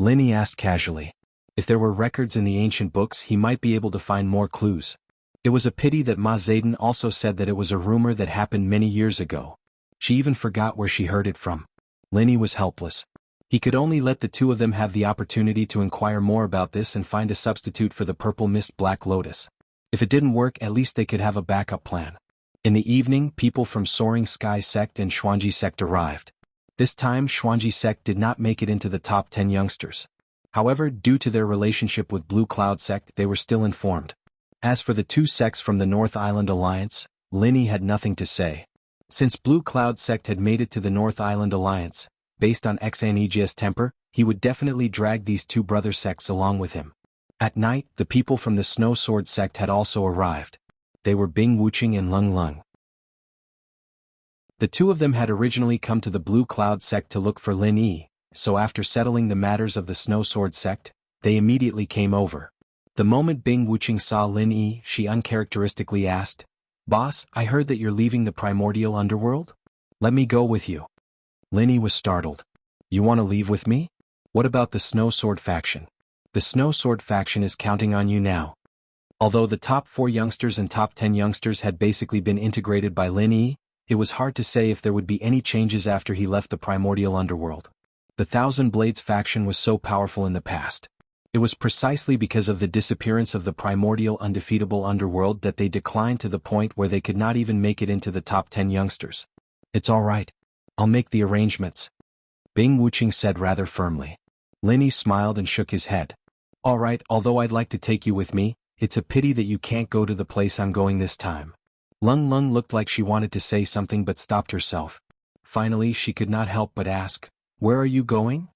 Lin Yi asked casually. If there were records in the ancient books, he might be able to find more clues. It was a pity that Ma Zedong also said that it was a rumor that happened many years ago. She even forgot where she heard it from. Lin Yi was helpless. He could only let the two of them have the opportunity to inquire more about this and find a substitute for the purple mist black lotus. If it didn't work, at least they could have a backup plan. In the evening, people from Soaring Sky Sect and Xuanji Sect arrived. This time, Xuanji Sect did not make it into the top 10 youngsters. However, due to their relationship with Blue Cloud Sect, they were still informed. As for the two sects from the North Island Alliance, Lin Yi had nothing to say. Since Blue Cloud Sect had made it to the North Island Alliance, based on Enchanting's temper, he would definitely drag these two brother sects along with him. At night, the people from the Snow Sword Sect had also arrived. They were Bing Wuqing and Lung Lung. The two of them had originally come to the Blue Cloud Sect to look for Lin Yi, so after settling the matters of the Snow Sword Sect, they immediately came over. The moment Bing Wuqing saw Lin Yi, she uncharacteristically asked, Boss, I heard that you're leaving the primordial underworld? Let me go with you. Lin Yi was startled. You want to leave with me? What about the Snow Sword faction? The Snow Sword faction is counting on you now. Although the top 4 youngsters and top 10 youngsters had basically been integrated by Lin Yi, it was hard to say if there would be any changes after he left the primordial underworld. The Thousand Blades faction was so powerful in the past. It was precisely because of the disappearance of the primordial undefeatable underworld that they declined to the point where they could not even make it into the top 10 youngsters. It's all right. I'll make the arrangements. Bing Wuqing said rather firmly. Lin Yi smiled and shook his head. All right, although I'd like to take you with me, it's a pity that you can't go to the place I'm going this time. Lung Lung looked like she wanted to say something but stopped herself. Finally, she could not help but ask, Where are you going?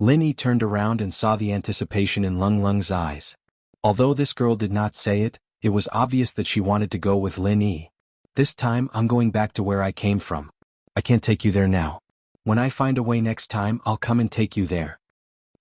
Lin Yi turned around and saw the anticipation in Lung Lung's eyes. Although this girl did not say it, it was obvious that she wanted to go with Lin Yi. This time, I'm going back to where I came from. I can't take you there now. When I find a way next time, I'll come and take you there.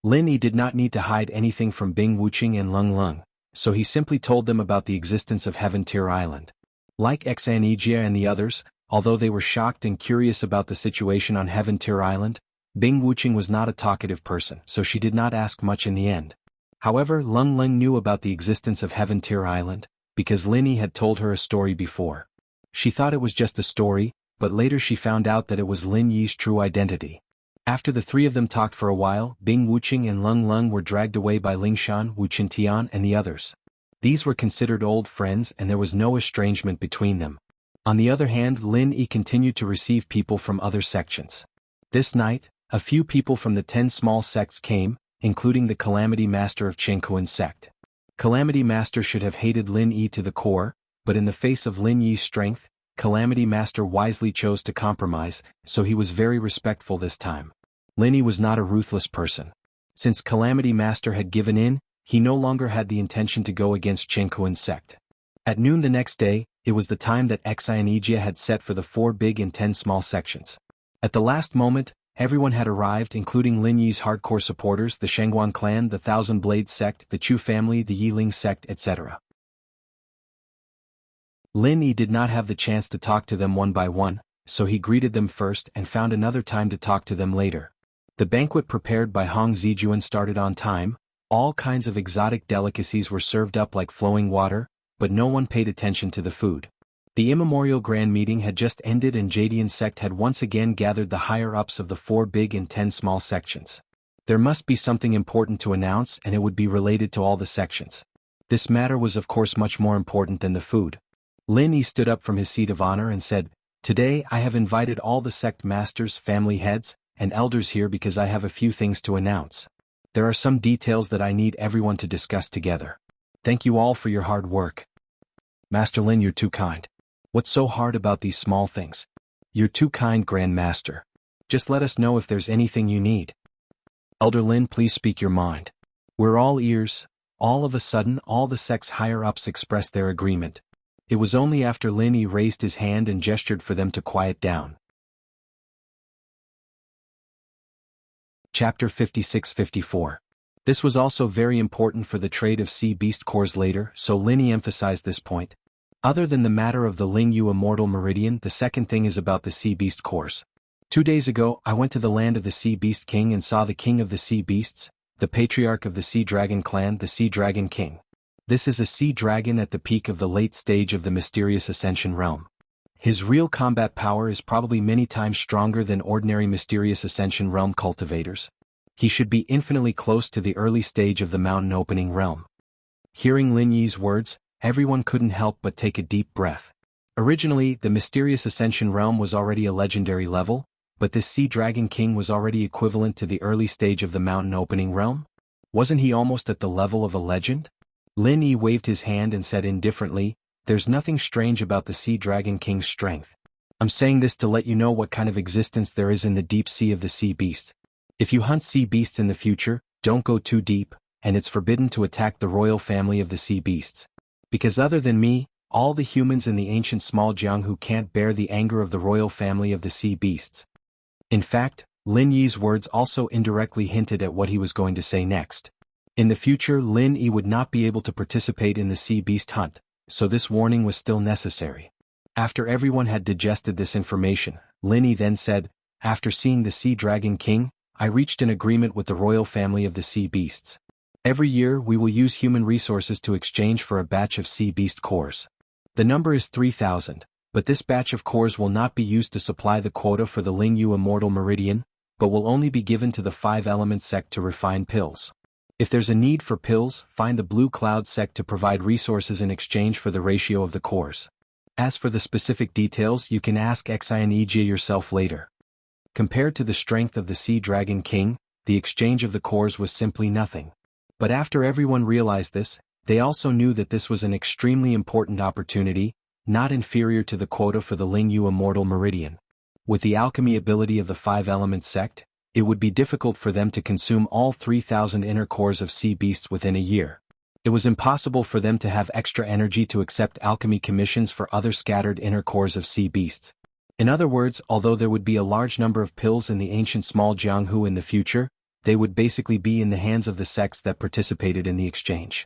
Lin Yi did not need to hide anything from Bing Wuqing and Lung Lung, so he simply told them about the existence of Heaven Tier Island. Like Enchanting and the others, although they were shocked and curious about the situation on Heaven Tier Island, Bing Wuqing was not a talkative person, so she did not ask much in the end. However, Lung Lung knew about the existence of Heaven Tier Island, because Lin Yi had told her a story before. She thought it was just a story, but later she found out that it was Lin Yi's true identity. After the three of them talked for a while, Bing Wuqing and Lung Lung were dragged away by Lingshan, Wu Qintian and the others. These were considered old friends and there was no estrangement between them. On the other hand, Lin Yi continued to receive people from other sections. This night, a few people from the 10 small sects came, including the Calamity Master of Qingkuan sect. Calamity Master should have hated Lin Yi to the core, but in the face of Lin Yi's strength, Calamity Master wisely chose to compromise, so he was very respectful this time. Lin Yi was not a ruthless person. Since Calamity Master had given in, he no longer had the intention to go against Qingkuan sect. At noon the next day, it was the time that Xianijia had set for the 4 big and 10 small sections. At the last moment, everyone had arrived, including Lin Yi's hardcore supporters, the Shengguan clan, the Thousand Blades sect, the Chu family, the Yiling sect, etc. Lin Yi did not have the chance to talk to them one by one, so he greeted them first and found another time to talk to them later. The banquet prepared by Hong Zijuan started on time. All kinds of exotic delicacies were served up like flowing water, but no one paid attention to the food. The immemorial grand meeting had just ended and Jadian sect had once again gathered the higher-ups of the 4 big and 10 small sections. There must be something important to announce and it would be related to all the sections. This matter was of course much more important than the food. Lin Yi stood up from his seat of honor and said, "Today I have invited all the sect masters, family heads, and elders here because I have a few things to announce. There are some details that I need everyone to discuss together. Thank you all for your hard work." "Master Lin, you're too kind. What's so hard about these small things?" "You're too kind, Grand Master. Just let us know if there's anything you need." "Elder Lin, please speak your mind. We're all ears." All of a sudden all the sect's higher-ups expressed their agreement. It was only after Lin Yi raised his hand and gestured for them to quiet down. Chapter 56-54. This was also very important for the trade of sea beast cores later, so Lin Yi emphasized this point. Other than the matter of the Lingyu Immortal Meridian, the second thing is about the sea beast cores. 2 days ago, I went to the land of the Sea Beast King and saw the king of the sea beasts, the patriarch of the Sea Dragon clan, the Sea Dragon King. This is a sea dragon at the peak of the late stage of the mysterious Ascension realm. His real combat power is probably many times stronger than ordinary mysterious Ascension realm cultivators. He should be infinitely close to the early stage of the mountain opening realm. Hearing Lin Yi's words, everyone couldn't help but take a deep breath. Originally, the mysterious Ascension realm was already a legendary level, but this Sea Dragon King was already equivalent to the early stage of the mountain opening realm? Wasn't he almost at the level of a legend? Lin Yi waved his hand and said indifferently, "There's nothing strange about the Sea Dragon King's strength. I'm saying this to let you know what kind of existence there is in the deep sea of the sea beast. If you hunt sea beasts in the future, don't go too deep, and it's forbidden to attack the royal family of the sea beasts. Because other than me, all the humans in the ancient small Jianghu can't bear the anger of the royal family of the sea beasts." In fact, Lin Yi's words also indirectly hinted at what he was going to say next. In the future, Lin Yi would not be able to participate in the sea beast hunt, so this warning was still necessary. After everyone had digested this information, Lin Yi then said, "After seeing the Sea Dragon King, I reached an agreement with the royal family of the sea beasts. Every year we will use human resources to exchange for a batch of sea beast cores. The number is 3,000, but this batch of cores will not be used to supply the quota for the Lingyu Immortal Meridian, but will only be given to the 5-element sect to refine pills. If there's a need for pills, find the Blue Cloud sect to provide resources in exchange for the ratio of the cores. As for the specific details, you can ask Xianijia yourself later." Compared to the strength of the Sea Dragon King, the exchange of the cores was simply nothing. But after everyone realized this, they also knew that this was an extremely important opportunity, not inferior to the quota for the Lingyu Immortal Meridian. With the alchemy ability of the 5-element sect, it would be difficult for them to consume all 3,000 inner cores of sea beasts within a year. It was impossible for them to have extra energy to accept alchemy commissions for other scattered inner cores of sea beasts. In other words, although there would be a large number of pills in the ancient small Jianghu in the future, they would basically be in the hands of the sects that participated in the exchange.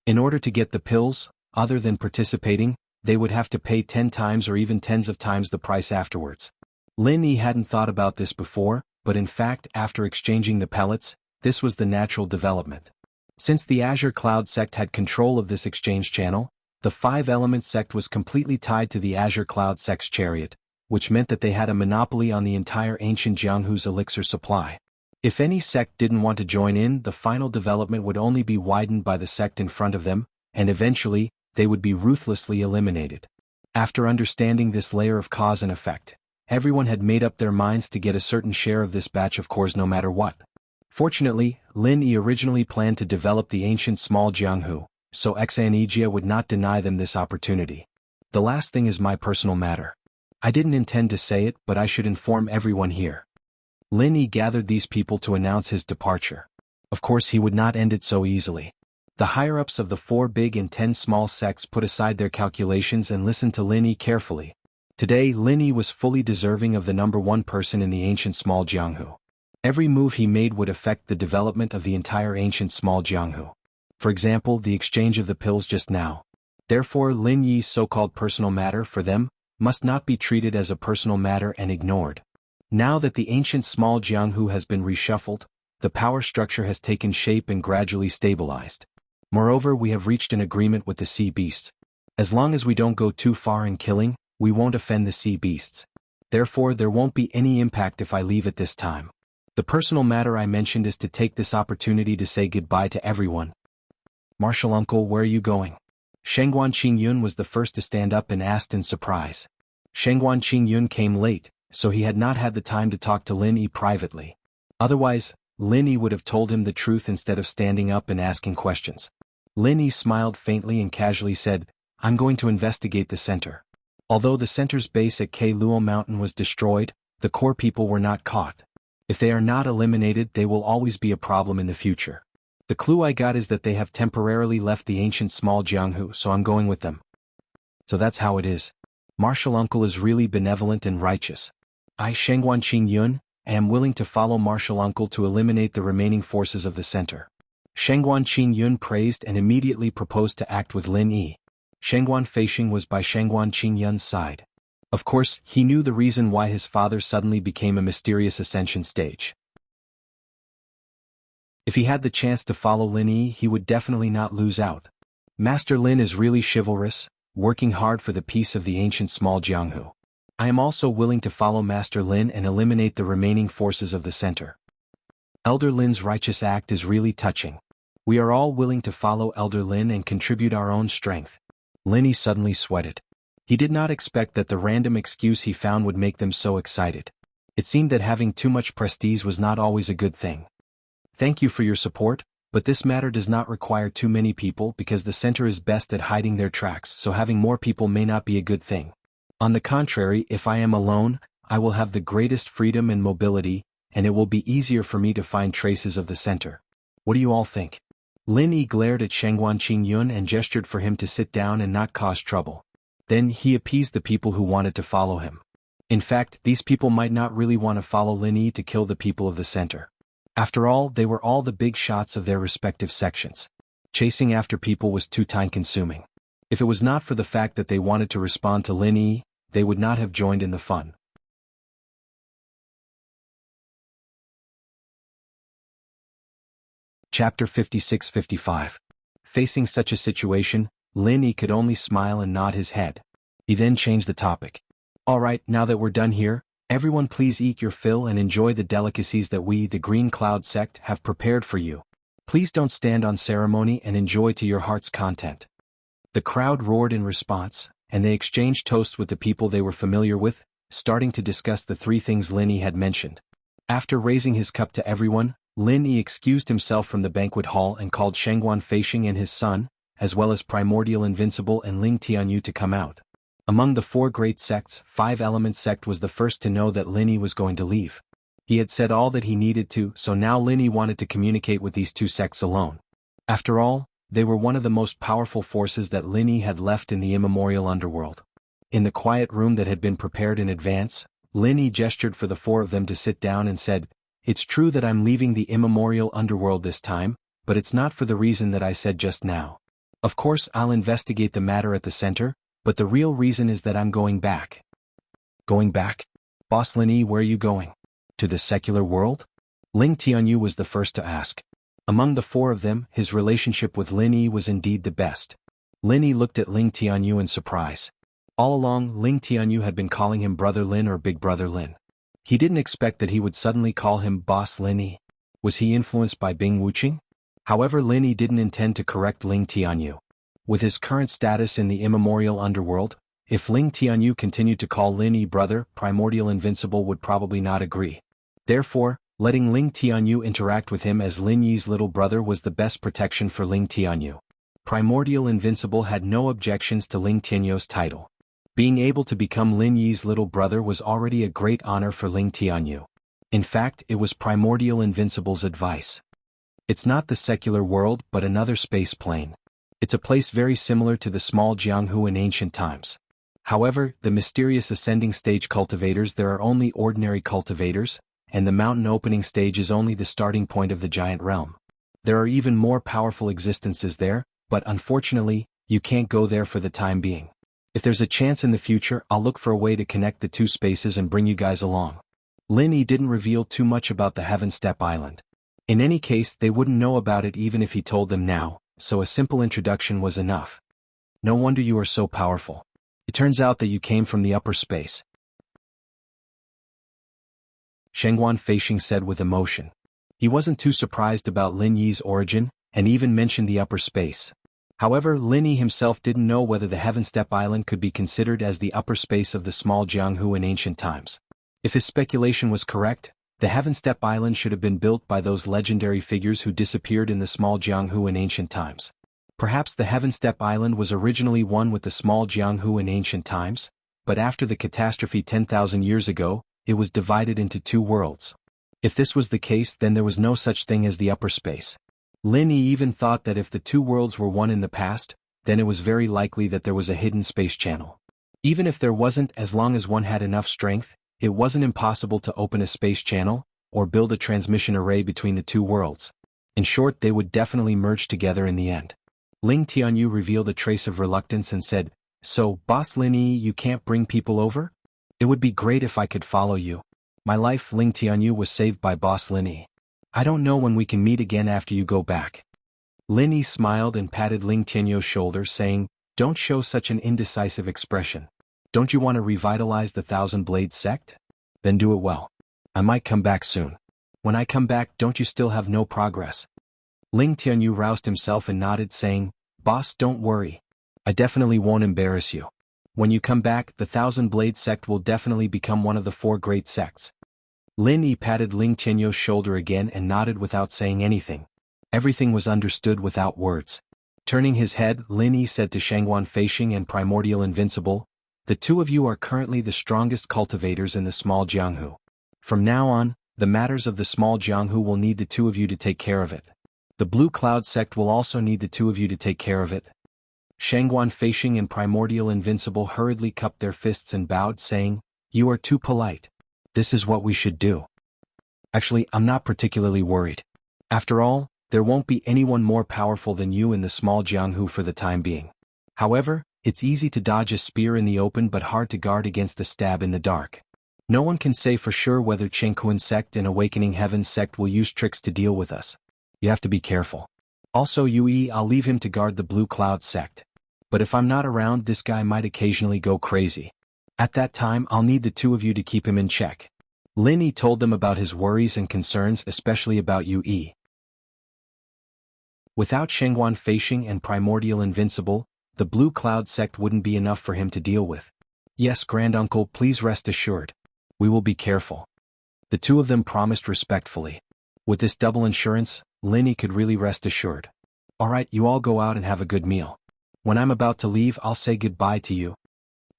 In order to get the pills, other than participating, they would have to pay 10 times or even tens of times the price afterwards. Lin Yi hadn't thought about this before, but in fact after exchanging the pellets, This was the natural development. Since the Azure Cloud sect had control of this exchange channel, the Five Elements sect was completely tied to the Azure Cloud sect's chariot, which meant that they had a monopoly on the entire ancient Jianghu's elixir supply. If any sect didn't want to join in, the final development would only be widened by the sect in front of them, and eventually, they would be ruthlessly eliminated. After understanding this layer of cause and effect, everyone had made up their minds to get a certain share of this batch of cores no matter what. Fortunately, Lin Yi originally planned to develop the ancient small Jianghu, so Exanigia would not deny them this opportunity. The last thing is my personal matter. I didn't intend to say it, but I should inform everyone here. Lin Yi gathered these people to announce his departure. Of course he would not end it so easily. The higher-ups of the 4 big and 10 small sects put aside their calculations and listened to Lin Yi carefully. Today Lin Yi was fully deserving of the number 1 person in the ancient small Jianghu. Every move he made would affect the development of the entire ancient small Jianghu. For example, the exchange of the pills just now. Therefore Lin Yi's so-called personal matter for them must not be treated as a personal matter and ignored. Now that the ancient small Jianghu has been reshuffled, the power structure has taken shape and gradually stabilized. Moreover, we have reached an agreement with the sea beasts. As long as we don't go too far in killing, we won't offend the sea beasts. Therefore, there won't be any impact if I leave at this time. The personal matter I mentioned is to take this opportunity to say goodbye to everyone. Martial uncle, where are you going? Shengguan Qingyun was the first to stand up and asked in surprise. Shengguan Qingyun came late, so he had not had the time to talk to Lin Yi privately. Otherwise, Lin Yi would have told him the truth instead of standing up and asking questions. Lin Yi smiled faintly and casually said, I'm going to investigate the center. Although the center's base at K Luo Mountain was destroyed, the core people were not caught. If they are not eliminated, they will always be a problem in the future. The clue I got is that they have temporarily left the ancient small Jianghu, so I'm going with them. So that's how it is. Martial uncle is really benevolent and righteous. I, Shengguan Qingyun, am willing to follow martial uncle to eliminate the remaining forces of the center. Shengguan Qingyun praised and immediately proposed to act with Lin Yi. Shengguan Feisheng was by Shengguan Qingyun's side. Of course, he knew the reason why his father suddenly became a mysterious ascension stage. If he had the chance to follow Lin Yi, he would definitely not lose out. Master Lin is really chivalrous, working hard for the peace of the ancient small Jianghu. I am also willing to follow Master Lin and eliminate the remaining forces of the center. Elder Lin's righteous act is really touching. We are all willing to follow Elder Lin and contribute our own strength. Lin Yi suddenly sweated. He did not expect that the random excuse he found would make them so excited. It seemed that having too much prestige was not always a good thing. Thank you for your support, but this matter does not require too many people because the center is best at hiding their tracks, so having more people may not be a good thing. On the contrary, if I am alone, I will have the greatest freedom and mobility, and it will be easier for me to find traces of the center. What do you all think? Lin Yi glared at Shengguan Qingyun and gestured for him to sit down and not cause trouble. Then he appeased the people who wanted to follow him. In fact, these people might not really want to follow Lin Yi to kill the people of the center. After all, they were all the big shots of their respective sections. Chasing after people was too time-consuming. If it was not for the fact that they wanted to respond to Lin Yi, they would not have joined in the fun. Chapter 56-55. Facing such a situation, Lin Yi could only smile and nod his head. He then changed the topic. Alright, now that we're done here, everyone please eat your fill and enjoy the delicacies that we, the Green Cloud sect, have prepared for you. Please don't stand on ceremony and enjoy to your heart's content. The crowd roared in response, and they exchanged toasts with the people they were familiar with, starting to discuss the 3 things Lin Yi had mentioned. After raising his cup to everyone, Lin Yi excused himself from the banquet hall and called Shengguan Feisheng and his son, as well as Primordial Invincible and Ling Tianyu to come out. Among the 4 great sects, 5 Elements sect was the first to know that Lin Yi was going to leave. He had said all that he needed to, so now Lin Yi wanted to communicate with these 2 sects alone. After all, they were one of the most powerful forces that Lin Yi had left in the immemorial underworld. In the quiet room that had been prepared in advance, Lin Yi gestured for the 4 of them to sit down and said, It's true that I'm leaving the immemorial underworld this time, but it's not for the reason that I said just now. Of course I'll investigate the matter at the center, but the real reason is that I'm going back. Going back? Boss Lin Yi, where are you going? To the secular world? Ling Tianyu was the first to ask. Among the four of them, his relationship with Lin Yi was indeed the best. Lin Yi looked at Ling Tianyu in surprise. All along, Ling Tianyu had been calling him Brother Lin or Big Brother Lin. He didn't expect that he would suddenly call him Boss Lin Yi. Was he influenced by Bing Wuqing? However, Lin Yi didn't intend to correct Ling Tianyu. With his current status in the immemorial underworld, if Ling Tianyu continued to call Lin Yi brother, Primordial Invincible would probably not agree. Therefore, letting Ling Tianyu interact with him as Lin Yi's little brother was the best protection for Ling Tianyu. Primordial Invincible had no objections to Ling Tianyu's title. Being able to become Lin Yi's little brother was already a great honor for Ling Tianyu. In fact, it was Primordial Invincible's advice. It's not the secular world but another space plane. It's a place very similar to the small Jianghu in ancient times. However, the mysterious ascending stage cultivators, there are only ordinary cultivators, and the mountain opening stage is only the starting point of the giant realm. There are even more powerful existences there, but unfortunately, you can't go there for the time being. If there's a chance in the future, I'll look for a way to connect the two spaces and bring you guys along. Lin Yi didn't reveal too much about the Heaven Step Island. In any case, they wouldn't know about it even if he told them now, so a simple introduction was enough. No wonder you are so powerful. It turns out that you came from the upper space. Shengguan Feixing said with emotion. He wasn't too surprised about Lin Yi's origin, and even mentioned the upper space. However, Lin Yi himself didn't know whether the Heaven Step Island could be considered as the upper space of the small Jianghu in ancient times. If his speculation was correct, the Heaven Step Island should have been built by those legendary figures who disappeared in the small Jianghu in ancient times. Perhaps the Heaven Step Island was originally one with the small Jianghu in ancient times, but after the catastrophe 10,000 years ago, it was divided into two worlds. If this was the case, then there was no such thing as the upper space. Lin Yi even thought that if the two worlds were one in the past, then it was very likely that there was a hidden space channel. Even if there wasn't, as long as one had enough strength, it wasn't impossible to open a space channel, or build a transmission array between the two worlds. In short, they would definitely merge together in the end. Ling Tianyu revealed a trace of reluctance and said, "So, Boss Lin Yi, you can't bring people over? It would be great if I could follow you. My life, Ling Tianyu, was saved by Boss Lin Yi. I don't know when we can meet again after you go back." Lin Yi smiled and patted Ling Tianyu's shoulder, saying, "Don't show such an indecisive expression. Don't you want to revitalize the Thousand Blades sect? Then do it well. I might come back soon. When I come back, don't you still have no progress?" Ling Tianyu roused himself and nodded, saying, "Boss, don't worry. I definitely won't embarrass you. When you come back, the Thousand Blades sect will definitely become one of the four great sects." Lin Yi patted Ling Tianyu's shoulder again and nodded without saying anything. Everything was understood without words. Turning his head, Lin Yi said to Shengguan Feixing and Primordial Invincible, "The two of you are currently the strongest cultivators in the small Jianghu. From now on, the matters of the small Jianghu will need the two of you to take care of it. The Blue Cloud sect will also need the two of you to take care of it." Shengguan Feixing and Primordial Invincible hurriedly cupped their fists and bowed, saying, "You are too polite. This is what we should do. Actually, I'm not particularly worried. After all, there won't be anyone more powerful than you in the small Jianghu for the time being. However, it's easy to dodge a spear in the open but hard to guard against a stab in the dark. No one can say for sure whether Chengkuan sect and Awakening Heaven sect will use tricks to deal with us. You have to be careful. Also, Yue, I'll leave him to guard the Blue Cloud sect. But if I'm not around, this guy might occasionally go crazy. At that time, I'll need the two of you to keep him in check." Lin Yi told them about his worries and concerns, especially about Yue. Without Shengguan Feixing and Primordial Invincible, the Blue Cloud sect wouldn't be enough for him to deal with. "Yes, Granduncle, please rest assured. We will be careful." The two of them promised respectfully. With this double insurance, Lin Yi could really rest assured. "Alright, you all go out and have a good meal. When I'm about to leave, I'll say goodbye to you,"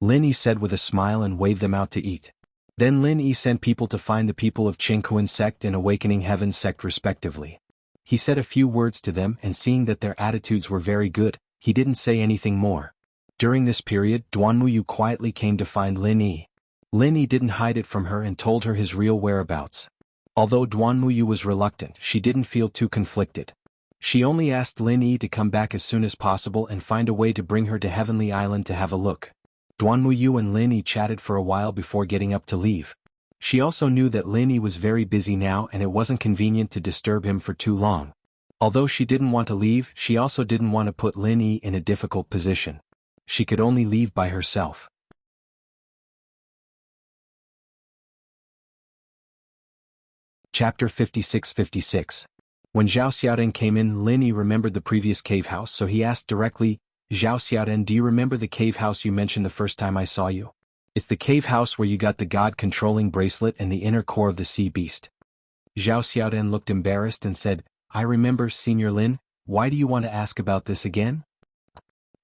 Lin Yi said with a smile and waved them out to eat. Then Lin Yi sent people to find the people of Chengkuan sect and Awakening Heaven sect respectively. He said a few words to them, and seeing that their attitudes were very good, he didn't say anything more. During this period, Duanmuyu quietly came to find Lin Yi. Lin Yi didn't hide it from her and told her his real whereabouts. Although Duanmuyu was reluctant, she didn't feel too conflicted. She only asked Lin Yi to come back as soon as possible and find a way to bring her to Heavenly Island to have a look. Duanmuyu and Lin Yi chatted for a while before getting up to leave. She also knew that Lin Yi was very busy now and it wasn't convenient to disturb him for too long. Although she didn't want to leave, she also didn't want to put Lin Yi in a difficult position. She could only leave by herself. Chapter 56-56. When Zhao Xiaodan came in, Lin Yi remembered the previous cave house, so he asked directly, "Zhao Xiaodan, do you remember the cave house you mentioned the first time I saw you? It's the cave house where you got the god-controlling bracelet and the inner core of the sea beast." Zhao Xiaodan looked embarrassed and said, "I remember, Senior Lin. Why do you want to ask about this again?"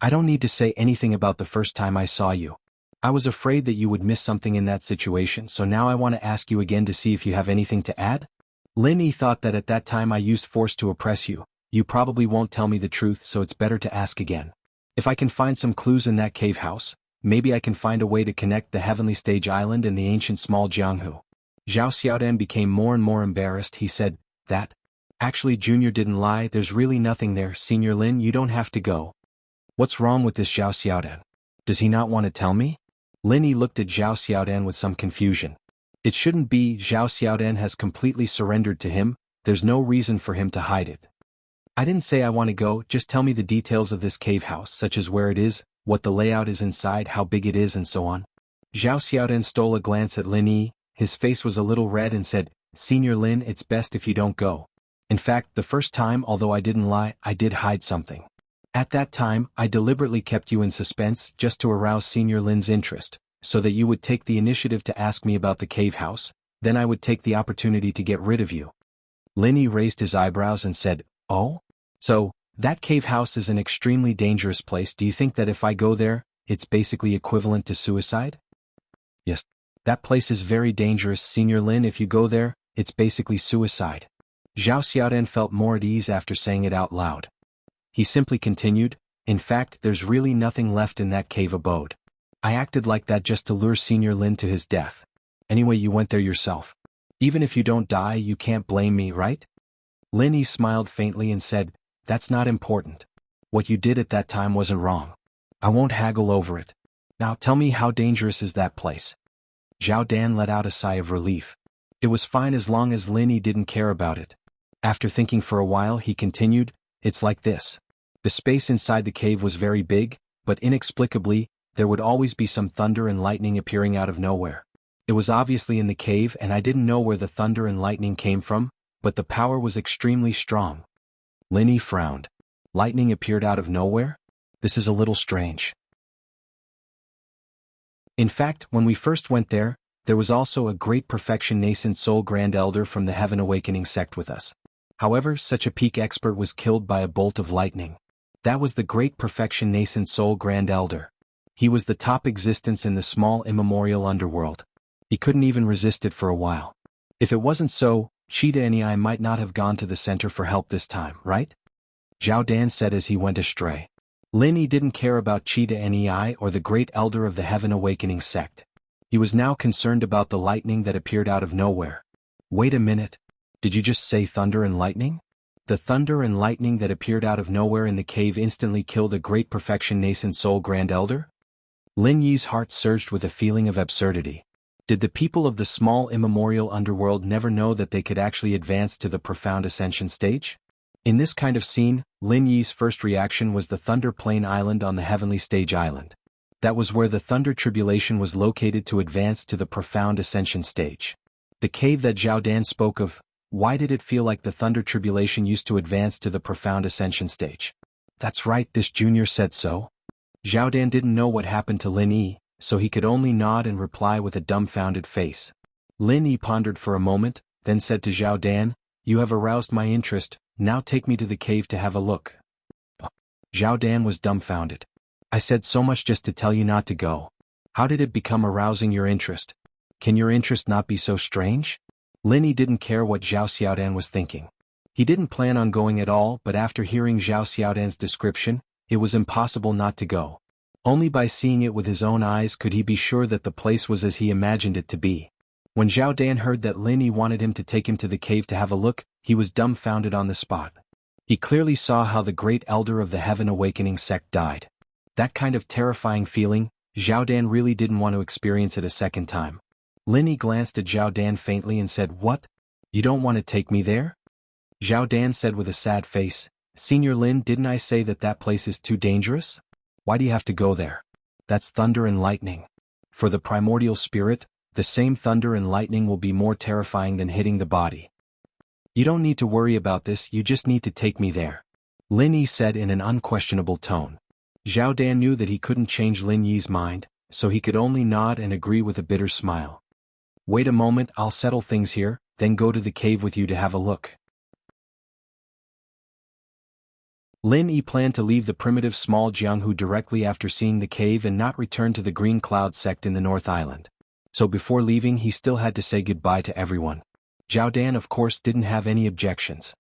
"I don't need to say anything about the first time I saw you. I was afraid that you would miss something in that situation, so now I want to ask you again to see if you have anything to add." Lin Yi thought that at that time I used force to oppress you. You probably won't tell me the truth, so it's better to ask again. If I can find some clues in that cave house, maybe I can find a way to connect the Heavenly Stage Island and the ancient small Jianghu. Zhao Xiaodan became more and more embarrassed. He said, "That? Actually, Junior didn't lie, there's really nothing there. Senior Lin, you don't have to go." "What's wrong with this Zhao Xiaodan? Does he not want to tell me?" Lin Yi looked at Zhao Xiaodan with some confusion. It shouldn't be. Zhao Xiaodan has completely surrendered to him, there's no reason for him to hide it. "I didn't say I want to go, just tell me the details of this cave house, such as where it is, what the layout is inside, how big it is and so on." Zhao Xiaodan stole a glance at Lin Yi, his face was a little red and said, "Senior Lin, it's best if you don't go. In fact, the first time, although I didn't lie, I did hide something. At that time, I deliberately kept you in suspense just to arouse Senior Lin's interest, so that you would take the initiative to ask me about the cave house, then I would take the opportunity to get rid of you." Lin Yi raised his eyebrows and said, "Oh? So, that cave house is an extremely dangerous place. Do you think that if I go there, it's basically equivalent to suicide?" "Yes. That place is very dangerous, Senior Lin. If you go there, it's basically suicide." Zhao Xiaodan felt more at ease after saying it out loud. He simply continued, "In fact, there's really nothing left in that cave abode. I acted like that just to lure Senior Lin to his death. Anyway, you went there yourself. Even if you don't die, you can't blame me, right?" Lin Yi smiled faintly and said, "That's not important. What you did at that time wasn't wrong. I won't haggle over it. Now tell me, how dangerous is that place?" Zhao Dan let out a sigh of relief. It was fine as long as Lin Yi didn't care about it. After thinking for a while, he continued, "It's like this. The space inside the cave was very big, but inexplicably, there would always be some thunder and lightning appearing out of nowhere. It was obviously in the cave and I didn't know where the thunder and lightning came from, but the power was extremely strong." Lin Yi frowned. Lightning appeared out of nowhere? This is a little strange. In fact, when we first went there was also a great perfection nascent soul grand elder from the Heaven Awakening sect with us. However, such a peak expert was killed by a bolt of lightning. That was the great perfection nascent soul grand elder. He was the top existence in the small immemorial underworld. He couldn't even resist it for a while. If it wasn't so, Cheetah and I might not have gone to the center for help this time, right? Zhao Dan said as he went astray. Lin Yi didn't care about Cheetah and I or the great elder of the Heaven Awakening sect. He was now concerned about the lightning that appeared out of nowhere. Wait a minute. Did you just say thunder and lightning? The thunder and lightning that appeared out of nowhere in the cave instantly killed a great perfection nascent soul grand elder? Lin Yi's heart surged with a feeling of absurdity. Did the people of the small immemorial underworld never know that they could actually advance to the profound ascension stage? In this kind of scene, Lin Yi's first reaction was the Thunder Plain Island on the Heavenly Stage Island. That was where the Thunder Tribulation was located to advance to the profound ascension stage. The cave that Zhao Dan spoke of, why did it feel like the Thunder Tribulation used to advance to the profound ascension stage? That's right, this junior said so. Zhao Dan didn't know what happened to Lin Yi, so he could only nod and reply with a dumbfounded face. Lin Yi pondered for a moment, then said to Zhao Dan, "You have aroused my interest, now take me to the cave to have a look." Zhao Dan was dumbfounded. "I said so much just to tell you not to go. How did it become arousing your interest? Can your interest not be so strange?" Lin Yi didn't care what Zhao Xiaodan was thinking. He didn't plan on going at all, but after hearing Zhao Xiaodan's description, it was impossible not to go. Only by seeing it with his own eyes could he be sure that the place was as he imagined it to be. When Zhao Dan heard that Lin Yi wanted him to take him to the cave to have a look, he was dumbfounded on the spot. He clearly saw how the great elder of the Heaven Awakening sect died. That kind of terrifying feeling, Zhao Dan really didn't want to experience it a second time. Lin Yi glanced at Zhao Dan faintly and said, "What? You don't want to take me there?" Zhao Dan said with a sad face, "Senior Lin, didn't I say that that place is too dangerous? Why do you have to go there? That's thunder and lightning. For the primordial spirit, the same thunder and lightning will be more terrifying than hitting the body. You don't need to worry about this, you just need to take me there," Lin Yi said in an unquestionable tone. Zhao Dan knew that he couldn't change Lin Yi's mind, so he could only nod and agree with a bitter smile. "Wait a moment, I'll settle things here, then go to the cave with you to have a look." Lin Yi planned to leave the primitive small Jianghu directly after seeing the cave and not return to the Green Cloud sect in the North Island. So before leaving he still had to say goodbye to everyone. Zhao Dan of course didn't have any objections.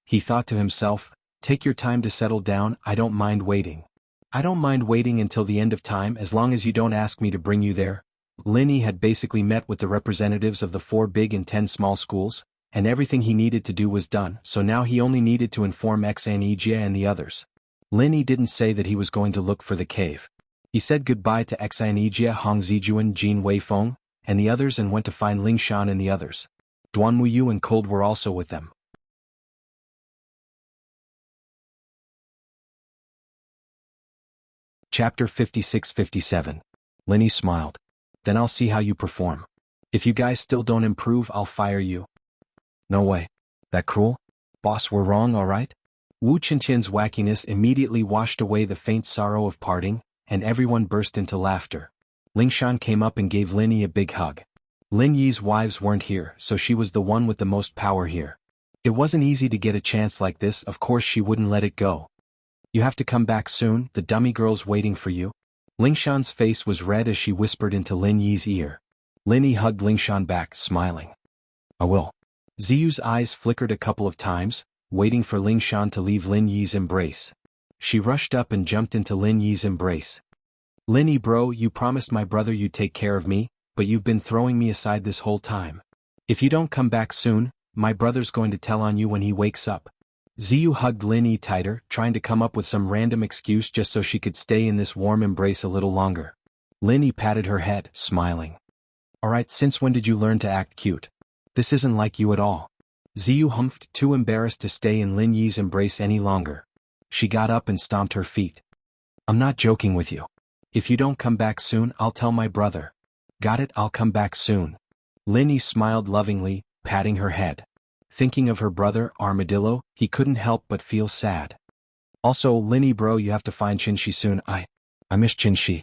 He thought to himself, "Take your time to settle down, I don't mind waiting. I don't mind waiting until the end of time as long as you don't ask me to bring you there." Lin Yi had basically met with the representatives of the 4 big and 10 small schools, and everything he needed to do was done, so now he only needed to inform Enchanting and the others. Lin Yi didn't say that he was going to look for the cave. He said goodbye to Enchanting, Hong Zijuan, Jin Weifeng, and the others and went to find Lingshan and the others. Duan Muyu and Cold were also with them. Chapter 56-57. Lin Yi smiled. "Then I'll see how you perform. If you guys still don't improve, I'll fire you." "No way. That cruel? Boss, we're wrong, alright?" Wu Qinqian's wackiness immediately washed away the faint sorrow of parting, and everyone burst into laughter. Lingshan came up and gave Lin Yi a big hug. Lin Yi's wives weren't here, so she was the one with the most power here. It wasn't easy to get a chance like this, of course she wouldn't let it go. "You have to come back soon, the dummy girl's waiting for you." Lingshan's face was red as she whispered into Lin Yi's ear. Lin Yi hugged Lingshan back, smiling. "I will." Ziyu's eyes flickered a couple of times, waiting for Lingshan to leave Lin Yi's embrace. She rushed up and jumped into Lin Yi's embrace. "Lin Yi bro, you promised my brother you'd take care of me, but you've been throwing me aside this whole time. If you don't come back soon, my brother's going to tell on you when he wakes up." Ziyu hugged Lin Yi tighter, trying to come up with some random excuse just so she could stay in this warm embrace a little longer. Lin Yi patted her head, smiling. "Alright, since when did you learn to act cute? This isn't like you at all." Ziyu humphed, too embarrassed to stay in Lin Yi's embrace any longer. She got up and stomped her feet. "I'm not joking with you. If you don't come back soon, I'll tell my brother." "Got it, I'll come back soon." Lin Yi smiled lovingly, patting her head. Thinking of her brother, Armadillo, he couldn't help but feel sad. "Also, Lin Yi bro, you have to find Qinshi soon. I miss Qinshi,"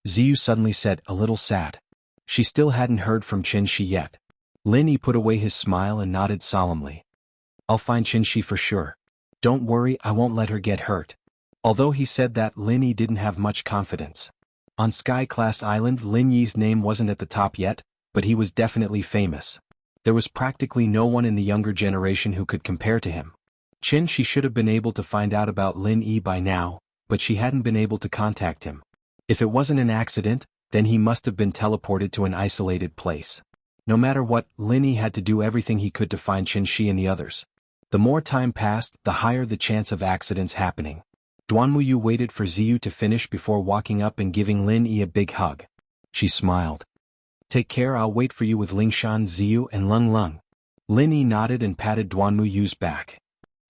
Ziyu suddenly said, a little sad. She still hadn't heard from Qinshi yet. Lin Yi put away his smile and nodded solemnly. "I'll find Qinshi for sure. Don't worry, I won't let her get hurt." Although he said that, Lin Yi didn't have much confidence. On Sky Class Island, Lin Yi's name wasn't at the top yet, but he was definitely famous. There was practically no one in the younger generation who could compare to him. Qinshi should have been able to find out about Lin Yi by now, but she hadn't been able to contact him. If it wasn't an accident, then he must have been teleported to an isolated place. No matter what, Lin Yi had to do everything he could to find Qinshi and the others. The more time passed, the higher the chance of accidents happening. Duanmuyu waited for Ziyu to finish before walking up and giving Lin Yi a big hug. She smiled. "Take care, I'll wait for you with Lingshan, Ziyu and Lung Lung." Lin Yi nodded and patted Duanmuyu's back.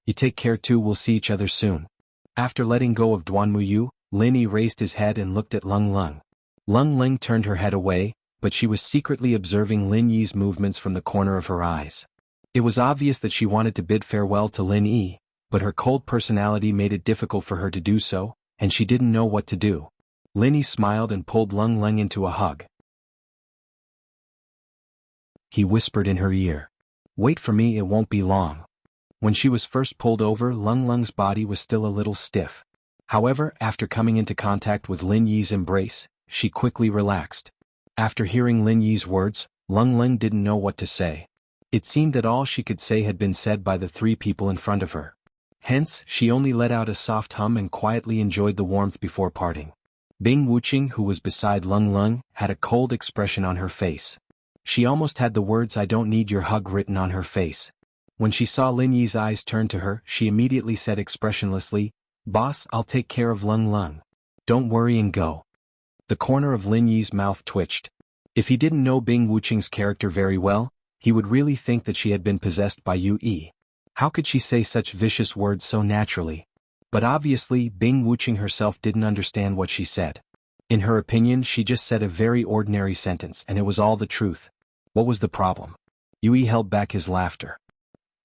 "You take care too, we'll see each other soon." After letting go of Duanmuyu, Lin Yi raised his head and looked at Lung Lung. Lung Lung turned her head away, but she was secretly observing Lin Yi's movements from the corner of her eyes. It was obvious that she wanted to bid farewell to Lin Yi, but her cold personality made it difficult for her to do so, and she didn't know what to do. Lin Yi smiled and pulled Lung Lung into a hug. He whispered in her ear, "Wait for me, it won't be long." When she was first pulled over, Lung Lung's body was still a little stiff. However, after coming into contact with Lin Yi's embrace, she quickly relaxed. After hearing Lin Yi's words, Lung Lung didn't know what to say. It seemed that all she could say had been said by the 3 people in front of her. Hence, she only let out a soft hum and quietly enjoyed the warmth before parting. Bing Wuqing, who was beside Lung Lung, had a cold expression on her face. She almost had the words "I don't need your hug" written on her face. When she saw Lin Yi's eyes turn to her, she immediately said expressionlessly, "Boss, I'll take care of Lung Lung. Don't worry and go." The corner of Lin Yi's mouth twitched. If he didn't know Bing Wuqing's character very well, he would really think that she had been possessed by Yue. How could she say such vicious words so naturally? But obviously Bing Wuqing herself didn't understand what she said. In her opinion, she just said a very ordinary sentence and it was all the truth. What was the problem? Yue held back his laughter.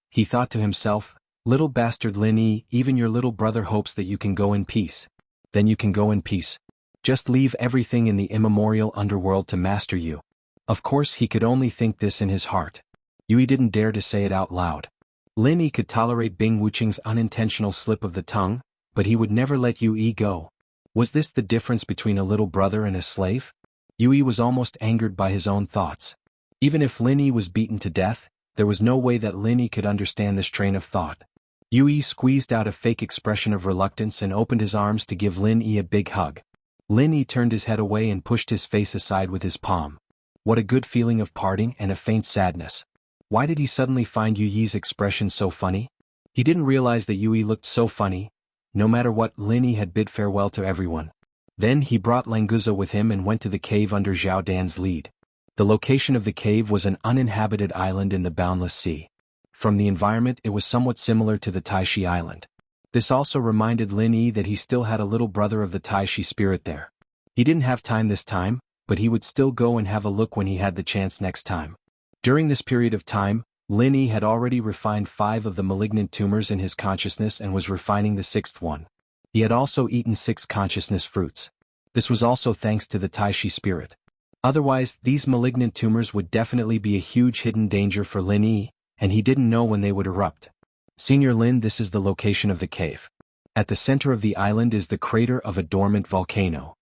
He thought to himself, little bastard Lin Yi, even your little brother hopes that you can go in peace. Then you can go in peace. Just leave everything in the immemorial underworld to master you. Of course he could only think this in his heart. Yue didn't dare to say it out loud. Lin Yi could tolerate Bing Wuqing's unintentional slip of the tongue, but he would never let Yue go. Was this the difference between a little brother and a slave? Yue was almost angered by his own thoughts. Even if Lin Yi was beaten to death, there was no way that Lin Yi could understand this train of thought. Yue squeezed out a fake expression of reluctance and opened his arms to give Lin Yi a big hug. Lin Yi turned his head away and pushed his face aside with his palm. What a good feeling of parting and a faint sadness. Why did he suddenly find Yue's expression so funny? He didn't realize that Yue looked so funny. No matter what, Lin Yi had bid farewell to everyone. Then he brought Languza with him and went to the cave under Zhao Dan's lead. The location of the cave was an uninhabited island in the boundless sea. From the environment it was somewhat similar to the Taishi Island. This also reminded Lin Yi that he still had a little brother of the Taishi spirit there. He didn't have time this time, but he would still go and have a look when he had the chance next time. During this period of time, Lin Yi had already refined 5 of the malignant tumors in his consciousness and was refining the 6th one. He had also eaten 6 consciousness fruits. This was also thanks to the Taishi spirit. Otherwise, these malignant tumors would definitely be a huge hidden danger for Lin Yi, and he didn't know when they would erupt. Senior Lin, this is the location of the cave. At the center of the island is the crater of a dormant volcano.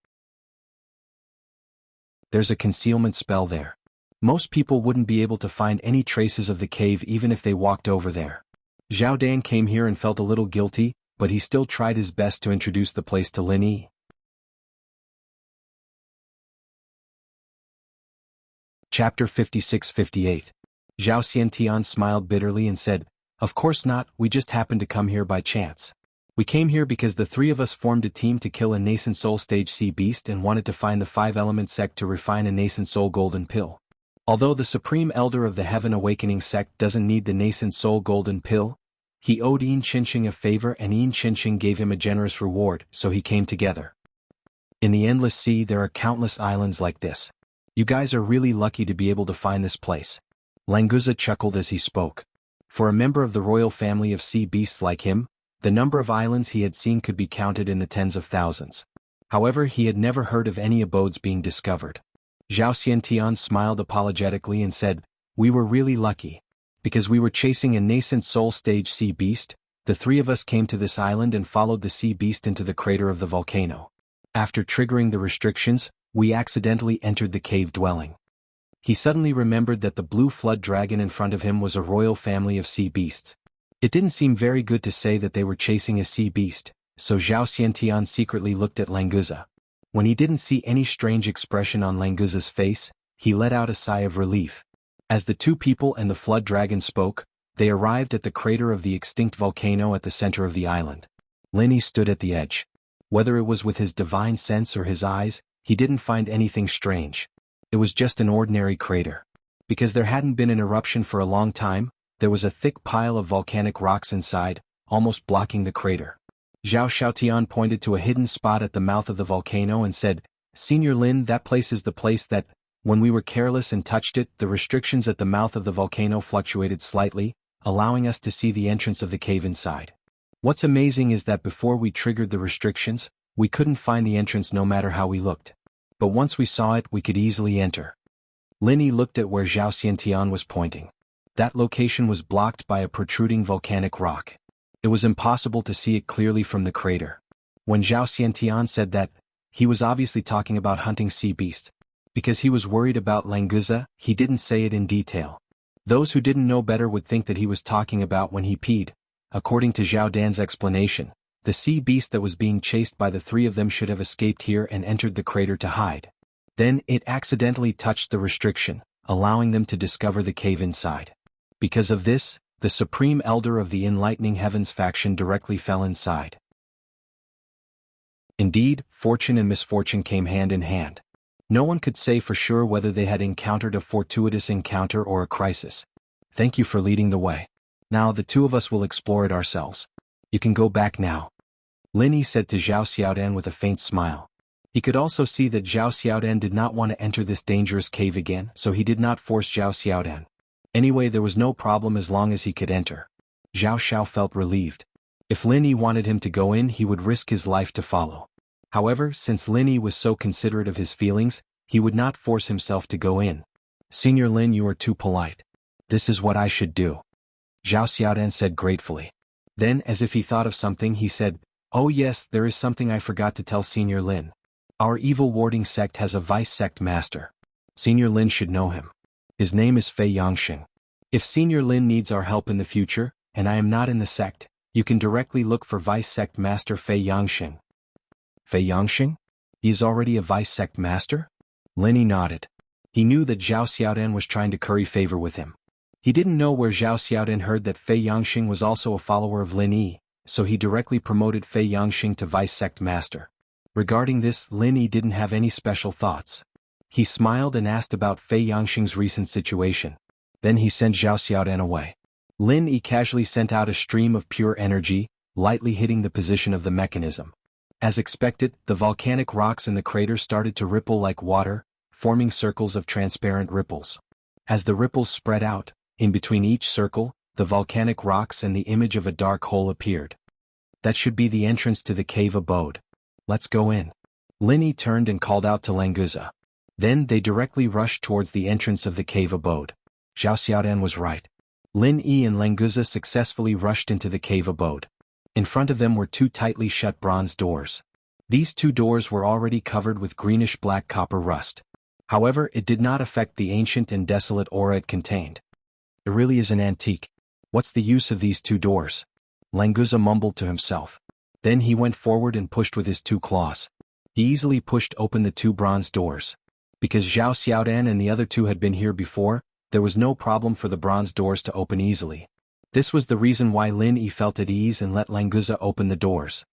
There's a concealment spell there. Most people wouldn't be able to find any traces of the cave even if they walked over there. Zhao Dan came here and felt a little guilty, but he still tried his best to introduce the place to Lin Yi. Chapter 56-58. Zhao Xiantian smiled bitterly and said, "Of course not, we just happened to come here by chance. We came here because the 3 of us formed a team to kill a nascent soul stage sea beast and wanted to find the 5-element sect to refine a nascent soul golden pill. Although the Supreme Elder of the Heaven Awakening sect doesn't need the nascent soul golden pill, he owed Enchanting a favor and Enchanting gave him a generous reward, so he came together. In the endless sea there are countless islands like this. You guys are really lucky to be able to find this place." Languza chuckled as he spoke. For a member of the royal family of sea beasts like him, the number of islands he had seen could be counted in the tens of thousands. However, he had never heard of any abodes being discovered. Zhao Xiantian smiled apologetically and said, "We were really lucky. Because we were chasing a nascent soul stage sea beast, the 3 of us came to this island and followed the sea beast into the crater of the volcano. After triggering the restrictions, we accidentally entered the cave dwelling." He suddenly remembered that the blue flood dragon in front of him was a royal family of sea beasts. It didn't seem very good to say that they were chasing a sea beast, so Zhao Xiantian secretly looked at Languza. When he didn't see any strange expression on Languza's face, he let out a sigh of relief. As the 2 people and the flood dragon spoke, they arrived at the crater of the extinct volcano at the center of the island. Lin Yi stood at the edge. Whether it was with his divine sense or his eyes, he didn't find anything strange. It was just an ordinary crater. Because there hadn't been an eruption for a long time, there was a thick pile of volcanic rocks inside, almost blocking the crater. Zhao Xiaotian pointed to a hidden spot at the mouth of the volcano and said, "Senior Lin, that place is the place that, when we were careless and touched it, the restrictions at the mouth of the volcano fluctuated slightly, allowing us to see the entrance of the cave inside. What's amazing is that before we triggered the restrictions, we couldn't find the entrance no matter how we looked. But once we saw it, we could easily enter." Lin Yi looked at where Zhao Xiantian was pointing. That location was blocked by a protruding volcanic rock. It was impossible to see it clearly from the crater. When Zhao Xiantian said that, he was obviously talking about hunting sea beasts. Because he was worried about Languza, he didn't say it in detail. Those who didn't know better would think that he was talking about when he peed. According to Zhao Dan's explanation, the sea beast that was being chased by the 3 of them should have escaped here and entered the crater to hide. Then it accidentally touched the restriction, allowing them to discover the cave inside. Because of this, the Supreme Elder of the Enlightening Heavens faction directly fell inside. Indeed, fortune and misfortune came hand in hand. No one could say for sure whether they had encountered a fortuitous encounter or a crisis. Thank you for leading the way. Now the two of us will explore it ourselves. You can go back now. Lin Yi said to Zhao Xiaodan with a faint smile. He could also see that Zhao Xiaodan did not want to enter this dangerous cave again, so he did not force Zhao Xiaodan. Anyway, there was no problem as long as he could enter. Zhao Xiao felt relieved. If Lin Yi wanted him to go in, he would risk his life to follow. However, since Lin Yi was so considerate of his feelings, he would not force himself to go in. Senior Lin, you are too polite. This is what I should do. Zhao Xiaodan said gratefully. Then, as if he thought of something, he said, Oh yes, there is something I forgot to tell Senior Lin. Our evil warding sect has a vice sect master. Senior Lin should know him. His name is Fei Yangxing. If Senior Lin needs our help in the future, and I am not in the sect, you can directly look for vice sect master Fei Yangxing. Fei Yangxing? He is already a vice sect master? Lin Yi nodded. He knew that Zhao Xiaodan was trying to curry favor with him. He didn't know where Zhao Xiaodan heard that Fei Yangxing was also a follower of Lin Yi, so he directly promoted Fei Yangxing to vice sect master. Regarding this, Lin Yi didn't have any special thoughts. He smiled and asked about Fei Yangxing's recent situation. Then he sent Zhao Xiaodan away. Lin Yi casually sent out a stream of pure energy, lightly hitting the position of the mechanism. As expected, the volcanic rocks in the crater started to ripple like water, forming circles of transparent ripples. As the ripples spread out, in between each circle, the volcanic rocks and the image of a dark hole appeared. That should be the entrance to the cave abode. Let's go in. Lin Yi turned and called out to Languza. Then they directly rushed towards the entrance of the cave abode. Zhao Xiaodan was right. Lin Yi and Languza successfully rushed into the cave abode. In front of them were two tightly shut bronze doors. These two doors were already covered with greenish-black copper rust. However, it did not affect the ancient and desolate aura it contained. It really is an antique. What's the use of these two doors? Languza mumbled to himself. Then he went forward and pushed with his two claws. He easily pushed open the two bronze doors. Because Zhao Xiaodan and the other two had been here before, there was no problem for the bronze doors to open easily. This was the reason why Lin Yi felt at ease and let Languza open the doors.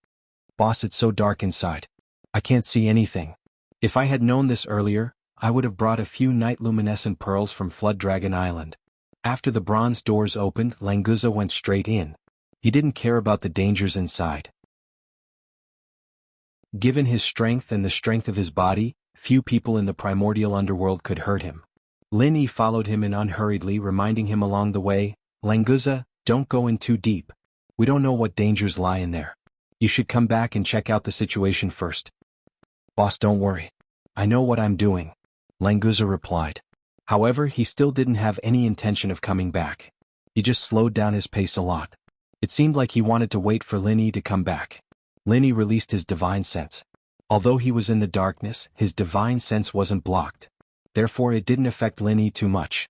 Boss, it's so dark inside. I can't see anything. If I had known this earlier, I would have brought a few night luminescent pearls from Flood Dragon Island. After the bronze doors opened, Languza went straight in. He didn't care about the dangers inside. Given his strength and the strength of his body, few people in the primordial underworld could hurt him. Lin Yi followed him in unhurriedly, reminding him along the way, Languza, don't go in too deep. We don't know what dangers lie in there. You should come back and check out the situation first. Boss, don't worry. I know what I'm doing, Languza replied. However, he still didn't have any intention of coming back. He just slowed down his pace a lot. It seemed like he wanted to wait for Lin Yi to come back. Lin Yi released his divine sense. Although he was in the darkness, his divine sense wasn't blocked. Therefore it didn't affect Lin Yi too much.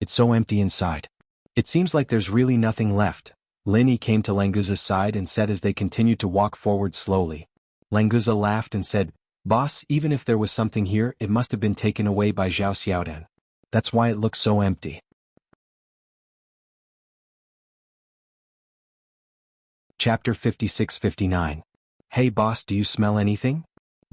It's so empty inside. It seems like there's really nothing left. Lin Yi came to Languza's side and said as they continued to walk forward slowly. Languza laughed and said, Boss, even if there was something here, it must have been taken away by Zhao Xiaodan. That's why it looks so empty. Chapter 56-59. Hey boss, do you smell anything?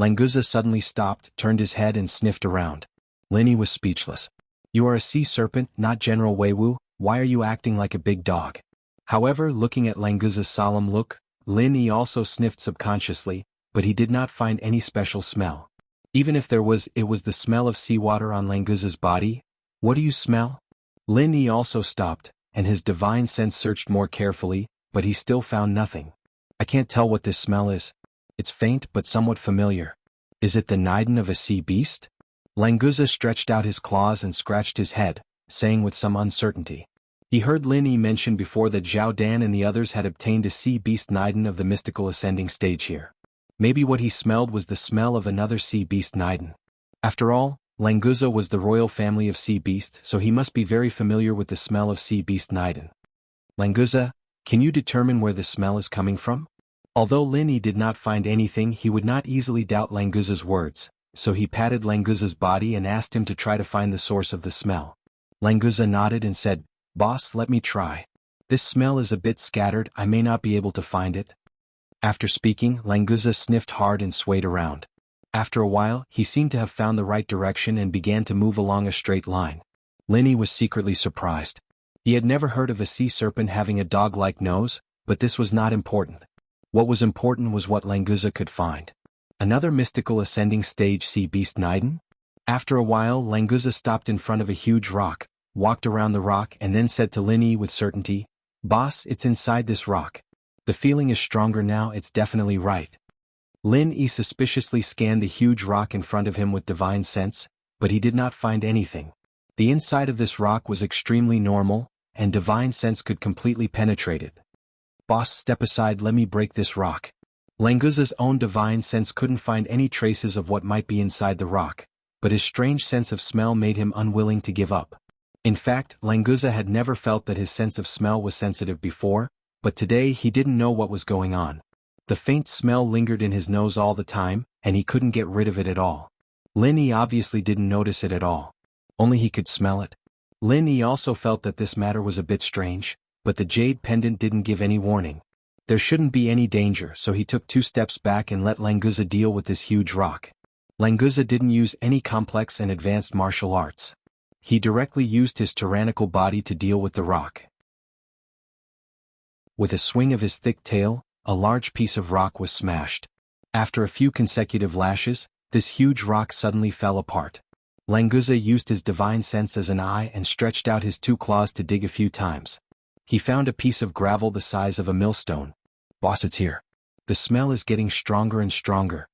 Languza suddenly stopped, turned his head and sniffed around. Lin Yi was speechless. You are a sea serpent, not General Weiwu, why are you acting like a big dog? However, looking at Languza's solemn look, Lin Yi also sniffed subconsciously, but he did not find any special smell. Even if there was, it was the smell of seawater on Languza's body. What do you smell? Lin Yi also stopped, and his divine sense searched more carefully, but he still found nothing. I can't tell what this smell is. It's faint but somewhat familiar. Is it the nidin of a sea beast? Languza stretched out his claws and scratched his head, saying with some uncertainty. He heard Lin Yi mention before that Zhao Dan and the others had obtained a sea beast nidin of the mystical ascending stage here. Maybe what he smelled was the smell of another sea beast nidin. After all, Languza was the royal family of sea beast, so he must be very familiar with the smell of sea beast nidin. Languza, can you determine where the smell is coming from? Although Lin Yi did not find anything, he would not easily doubt Languza's words, so he patted Languza's body and asked him to try to find the source of the smell. Languza nodded and said, Boss, let me try. This smell is a bit scattered, I may not be able to find it. After speaking, Languza sniffed hard and swayed around. After a while, he seemed to have found the right direction and began to move along a straight line. Linny was secretly surprised. He had never heard of a sea serpent having a dog-like nose, but this was not important. What was important was what Languza could find. Another mystical ascending stage sea beast Niden? After a while, Languza stopped in front of a huge rock, walked around the rock and then said to Linny with certainty, "Boss, it's inside this rock. The feeling is stronger now, it's definitely right." Lin-Yi suspiciously scanned the huge rock in front of him with divine sense, but he did not find anything. The inside of this rock was extremely normal, and divine sense could completely penetrate it. "Boss, step aside, let me break this rock." Languza's own divine sense couldn't find any traces of what might be inside the rock, but his strange sense of smell made him unwilling to give up. In fact, Languza had never felt that his sense of smell was sensitive before, but today he didn't know what was going on. The faint smell lingered in his nose all the time, and he couldn't get rid of it at all. Lin-Yi obviously didn't notice it at all. Only he could smell it. Lin-Yi also felt that this matter was a bit strange, but the jade pendant didn't give any warning. There shouldn't be any danger, so he took 2 steps back and let Languza deal with this huge rock. Languza didn't use any complex and advanced martial arts. He directly used his tyrannical body to deal with the rock. With a swing of his thick tail, a large piece of rock was smashed. After a few consecutive lashes, this huge rock suddenly fell apart. Languza used his divine sense as an eye and stretched out his 2 claws to dig a few times. He found a piece of gravel the size of a millstone. "Boss, it's here. The smell is getting stronger and stronger."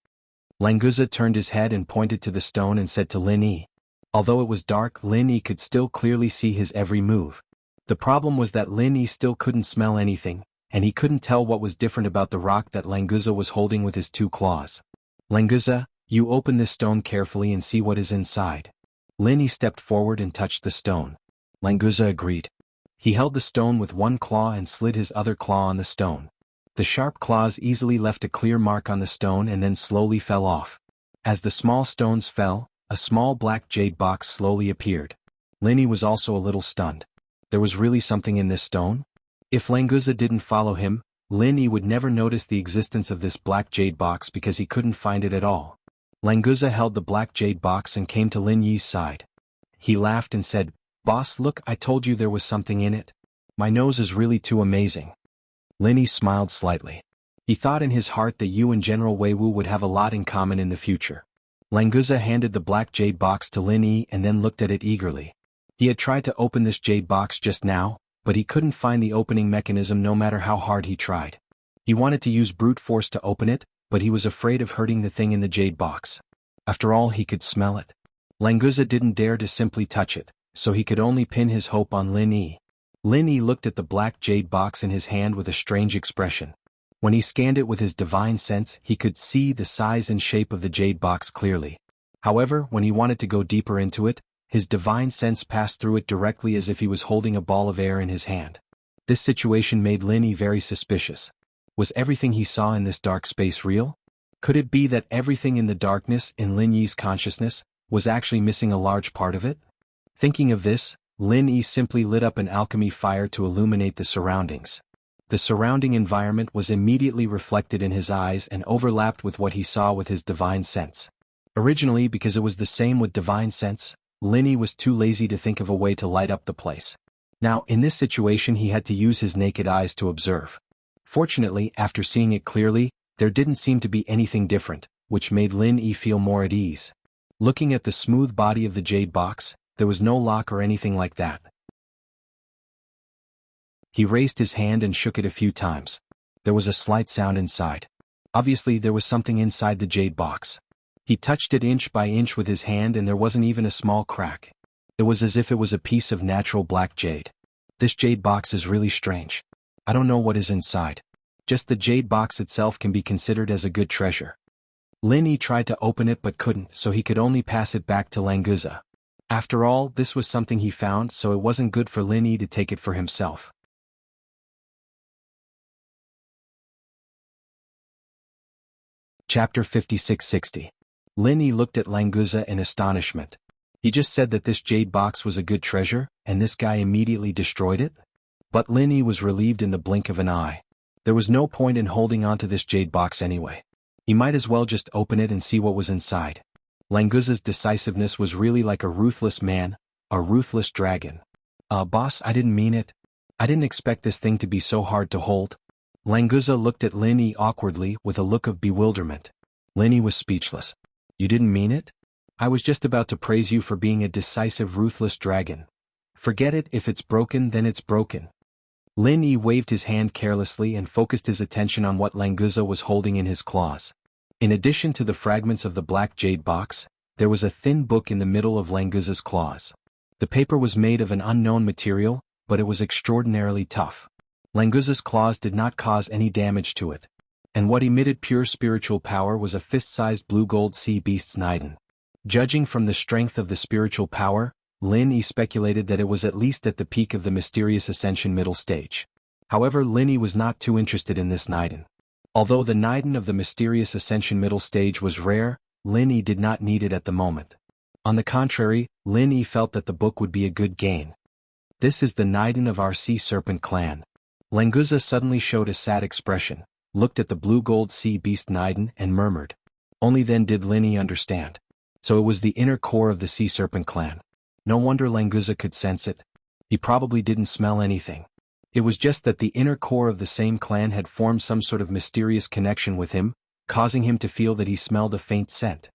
Languza turned his head and pointed to the stone and said to Lin-Yi. Although it was dark, Lin-Yi could still clearly see his every move. The problem was that Lin-Yi still couldn't smell anything, and he couldn't tell what was different about the rock that Languza was holding with his 2 claws. "Languza, you open this stone carefully and see what is inside." Lin-Yi stepped forward and touched the stone. Languza agreed. He held the stone with 1 claw and slid his other claw on the stone. The sharp claws easily left a clear mark on the stone and then slowly fell off. As the small stones fell, a small black jade box slowly appeared. Lin-Yi was also a little stunned. There was really something in this stone? If Languza didn't follow him, Lin-Yi would never notice the existence of this black jade box because he couldn't find it at all. Languza held the black jade box and came to Lin-Yi's side. He laughed and said, "Boss, look, I told you there was something in it. My nose is really too amazing." Lin-Yi smiled slightly. He thought in his heart that you and General Weiwu would have a lot in common in the future. Languza handed the black jade box to Lin-Yi and then looked at it eagerly. He had tried to open this jade box just now, but he couldn't find the opening mechanism no matter how hard he tried. He wanted to use brute force to open it, but he was afraid of hurting the thing in the jade box. After all, he could smell it. Languza didn't dare to simply touch it, so he could only pin his hope on Lin-Yi. Lin-Yi looked at the black jade box in his hand with a strange expression. When he scanned it with his divine sense, he could see the size and shape of the jade box clearly. However, when he wanted to go deeper into it, his divine sense passed through it directly as if he was holding a ball of air in his hand. This situation made Lin-Yi very suspicious. Was everything he saw in this dark space real? Could it be that everything in the darkness in Lin-Yi's consciousness was actually missing a large part of it? Thinking of this, Lin-Yi simply lit up an alchemy fire to illuminate the surroundings. The surrounding environment was immediately reflected in his eyes and overlapped with what he saw with his divine sense. Originally, because it was the same with divine sense, Lin-Yi was too lazy to think of a way to light up the place. Now, in this situation he had to use his naked eyes to observe. Fortunately, after seeing it clearly, there didn't seem to be anything different, which made Lin-Yi feel more at ease. Looking at the smooth body of the jade box, there was no lock or anything like that. He raised his hand and shook it a few times. There was a slight sound inside. Obviously, there was something inside the jade box. He touched it inch by inch with his hand and there wasn't even a small crack. It was as if it was a piece of natural black jade. This jade box is really strange. I don't know what is inside. Just the jade box itself can be considered as a good treasure. Lin-Yi tried to open it but couldn't, so he could only pass it back to Languza. After all, this was something he found, so it wasn't good for Lin-Yi to take it for himself. Chapter 5660. Lin-Yi looked at Languza in astonishment. He just said that this jade box was a good treasure, and this guy immediately destroyed it? But Lin-Yi was relieved in the blink of an eye. There was no point in holding on to this jade box anyway. He might as well just open it and see what was inside. Languza's decisiveness was really like a ruthless man, a ruthless dragon. Boss, I didn't mean it. I didn't expect this thing to be so hard to hold." Languza looked at Lin Yi awkwardly with a look of bewilderment. Lin Yi was speechless. "You didn't mean it? I was just about to praise you for being a decisive, ruthless dragon. Forget it, if it's broken then it's broken." Lin Yi waved his hand carelessly and focused his attention on what Languza was holding in his claws. In addition to the fragments of the black jade box, there was a thin book in the middle of Languza's claws. The paper was made of an unknown material, but it was extraordinarily tough. Languza's claws did not cause any damage to it. And what emitted pure spiritual power was a fist-sized blue-gold sea beast's Niden. Judging from the strength of the spiritual power, Lin Yi speculated that it was at least at the peak of the mysterious ascension middle stage. However, Lin Yi was not too interested in this Niden. Although the Niden of the mysterious ascension middle stage was rare, Lin Yi did not need it at the moment. On the contrary, Lin Yi felt that the book would be a good gain. "This is the Niden of our sea serpent clan." Languza suddenly showed a sad expression, looked at the blue-gold sea beast Niden and murmured. Only then did Lin Yi understand. So it was the inner core of the sea serpent clan. No wonder Languza could sense it. He probably didn't smell anything. It was just that the inner core of the same clan had formed some sort of mysterious connection with him, causing him to feel that he smelled a faint scent.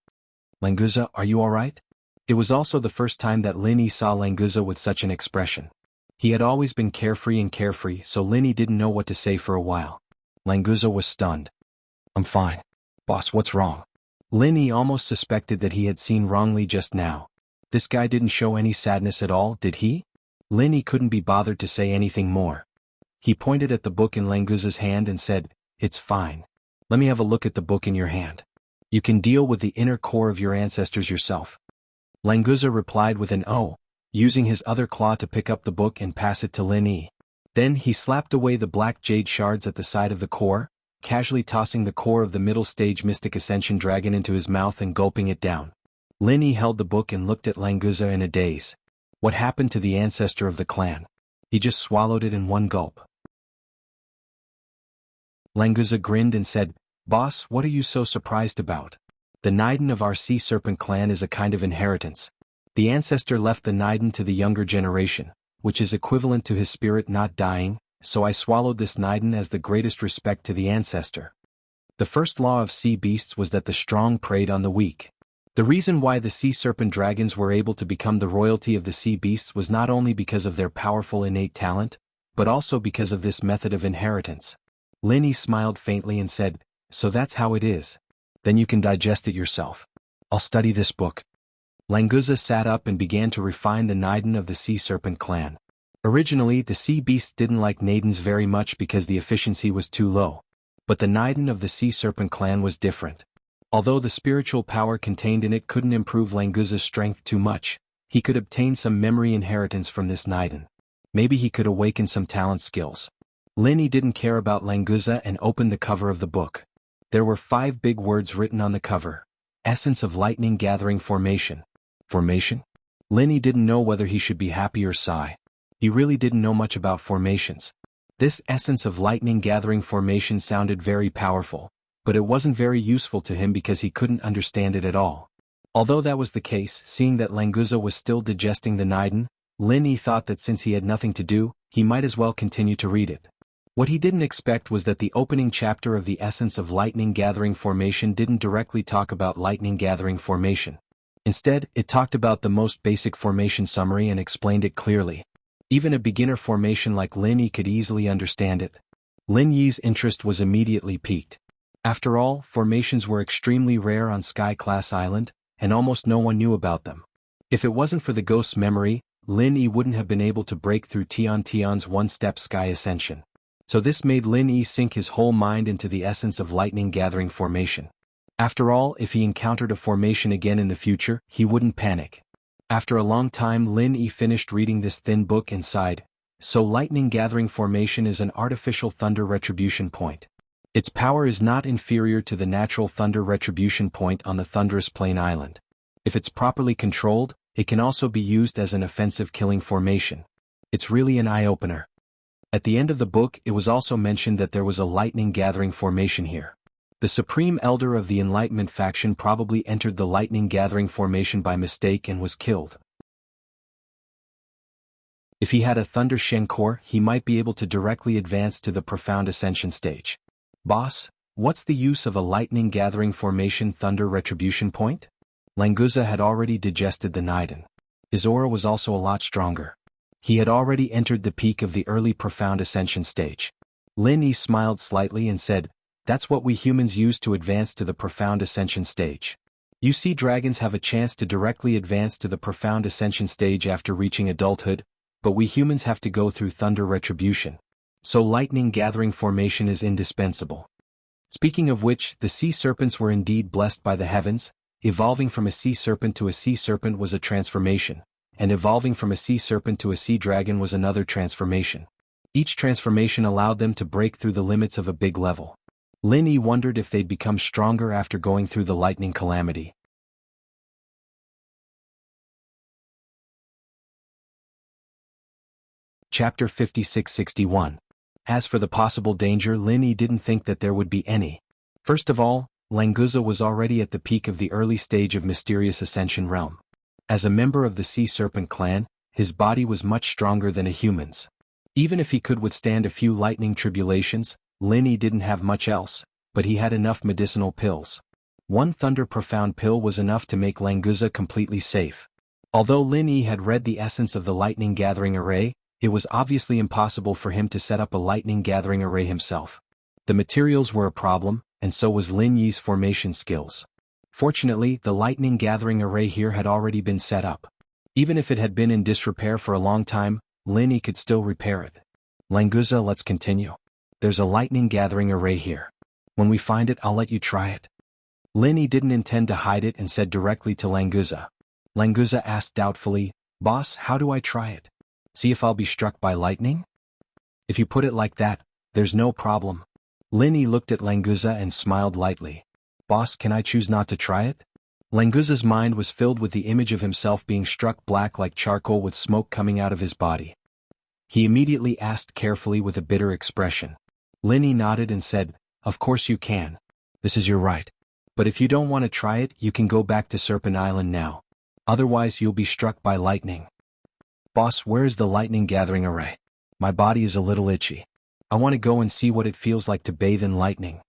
"Languza, are you all right?" It was also the first time that Lin Yi saw Languza with such an expression. He had always been carefree, so Lin Yi didn't know what to say for a while. Languza was stunned. "I'm fine. Boss, what's wrong?" Lin Yi almost suspected that he had seen wrongly just now. This guy didn't show any sadness at all, did he? Lin Yi couldn't be bothered to say anything more. He pointed at the book in Languza's hand and said, "It's fine. Let me have a look at the book in your hand. You can deal with the inner core of your ancestors yourself." Languza replied with an "oh," using his other claw to pick up the book and pass it to Lin Yi. Then he slapped away the black jade shards at the side of the core, casually tossing the core of the middle stage mystic ascension dragon into his mouth and gulping it down. Lin Yi held the book and looked at Languza in a daze. What happened to the ancestor of the clan? He just swallowed it in one gulp. Languza grinned and said, "Boss, what are you so surprised about? The Niden of our sea serpent clan is a kind of inheritance. The ancestor left the Niden to the younger generation, which is equivalent to his spirit not dying, so I swallowed this Niden as the greatest respect to the ancestor." The first law of sea beasts was that the strong preyed on the weak. The reason why the sea serpent dragons were able to become the royalty of the sea beasts was not only because of their powerful innate talent, but also because of this method of inheritance. Lin Yi smiled faintly and said, "So that's how it is. Then you can digest it yourself. I'll study this book." Languza sat up and began to refine the Niden of the sea serpent clan. Originally, the sea beasts didn't like Nidens very much because the efficiency was too low. But the Niden of the sea serpent clan was different. Although the spiritual power contained in it couldn't improve Languza's strength too much, he could obtain some memory inheritance from this Niden. Maybe he could awaken some talent skills. Lin Yi didn't care about Languza and opened the cover of the book. There were 5 big words written on the cover. Essence of lightning gathering formation. Formation? Lin Yi didn't know whether he should be happy or sigh. He really didn't know much about formations. This essence of lightning gathering formation sounded very powerful, but it wasn't very useful to him because he couldn't understand it at all. Although that was the case, seeing that Languza was still digesting the Niden, Lin Yi thought that since he had nothing to do, he might as well continue to read it. What he didn't expect was that the opening chapter of the essence of lightning gathering formation didn't directly talk about lightning gathering formation. Instead, it talked about the most basic formation summary and explained it clearly. Even a beginner formation like Lin Yi could easily understand it. Lin Yi's interest was immediately piqued. After all, formations were extremely rare on Sky-class Island, and almost no one knew about them. If it wasn't for the ghost's memory, Lin Yi wouldn't have been able to break through Tion's one-step sky ascension. So this made Lin Yi sink his whole mind into the essence of lightning gathering formation. After all, if he encountered a formation again in the future, he wouldn't panic. After a long time, Lin Yi finished reading this thin book and sighed. So lightning gathering formation is an artificial thunder retribution point. Its power is not inferior to the natural thunder retribution point on the Thunderous Plain Island. If it's properly controlled, it can also be used as an offensive killing formation. It's really an eye-opener. At the end of the book, it was also mentioned that there was a lightning gathering formation here. The Supreme Elder of the Enlightenment faction probably entered the lightning gathering formation by mistake and was killed. If he had a Thunder Shen core, he might be able to directly advance to the Profound Ascension stage. Boss, what's the use of a lightning gathering formation Thunder Retribution point? Languza had already digested the Niden. His aura was also a lot stronger. He had already entered the peak of the early Profound Ascension stage. Lin Yi smiled slightly and said, "That's what we humans use to advance to the Profound Ascension stage. You see, dragons have a chance to directly advance to the Profound Ascension stage after reaching adulthood, but we humans have to go through Thunder Retribution. So lightning gathering formation is indispensable." Speaking of which, the sea serpents were indeed blessed by the heavens. Evolving from a sea serpent to a sea serpent was a transformation, and evolving from a sea serpent to a sea dragon was another transformation. Each transformation allowed them to break through the limits of a big level. Lin Yi wondered if they'd become stronger after going through the lightning calamity. Chapter 56-61. As for the possible danger, Lin Yi didn't think that there would be any. First of all, Languza was already at the peak of the early stage of Mysterious Ascension Realm. As a member of the Sea Serpent clan, his body was much stronger than a human's. Even if he could withstand a few lightning tribulations, Lin Yi didn't have much else, but he had enough medicinal pills. One Thunder Profound pill was enough to make Languza completely safe. Although Lin Yi had read the essence of the lightning gathering array, it was obviously impossible for him to set up a lightning gathering array himself. The materials were a problem, and so was Lin Yi's formation skills. Fortunately, the lightning gathering array here had already been set up. Even if it had been in disrepair for a long time, Lin Yi could still repair it. Languza, let's continue. There's a lightning gathering array here. When we find it, I'll let you try it. Lin Yi didn't intend to hide it and said directly to Languza. Languza asked doubtfully, "Boss, how do I try it? See if I'll be struck by lightning?" "If you put it like that, there's no problem." Lin Yi looked at Languza and smiled lightly. "Boss, can I choose not to try it?" Languza's mind was filled with the image of himself being struck black like charcoal with smoke coming out of his body. He immediately asked carefully with a bitter expression. Lin Yi nodded and said, "Of course you can. This is your right. But if you don't want to try it, you can go back to Serpent Island now. Otherwise you'll be struck by lightning." "Boss, where is the lightning gathering array? My body is a little itchy. I want to go and see what it feels like to bathe in lightning."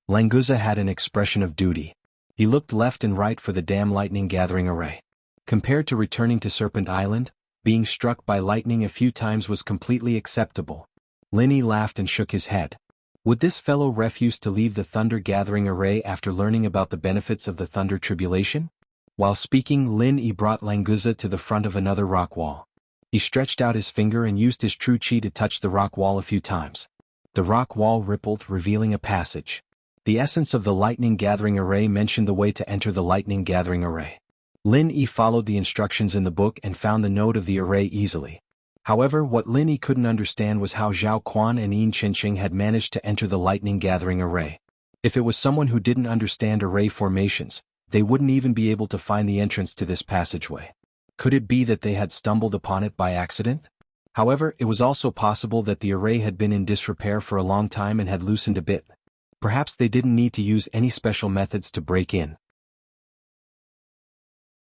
Languza had an expression of duty. He looked left and right for the damn lightning gathering array. Compared to returning to Serpent Island, being struck by lightning a few times was completely acceptable. Lin Yi laughed and shook his head. Would this fellow refuse to leave the Thunder Gathering Array after learning about the benefits of the Thunder Tribulation? While speaking, Lin Yi brought Languza to the front of another rock wall. He stretched out his finger and used his true chi to touch the rock wall a few times. The rock wall rippled, revealing a passage. The essence of the Lightning Gathering Array mentioned the way to enter the Lightning Gathering Array. Lin Yi followed the instructions in the book and found the node of the array easily. However, what Lin Yi couldn't understand was how Zhao Quan and Enchanting had managed to enter the Lightning Gathering Array. If it was someone who didn't understand array formations, they wouldn't even be able to find the entrance to this passageway. Could it be that they had stumbled upon it by accident? However, it was also possible that the array had been in disrepair for a long time and had loosened a bit. Perhaps they didn't need to use any special methods to break in.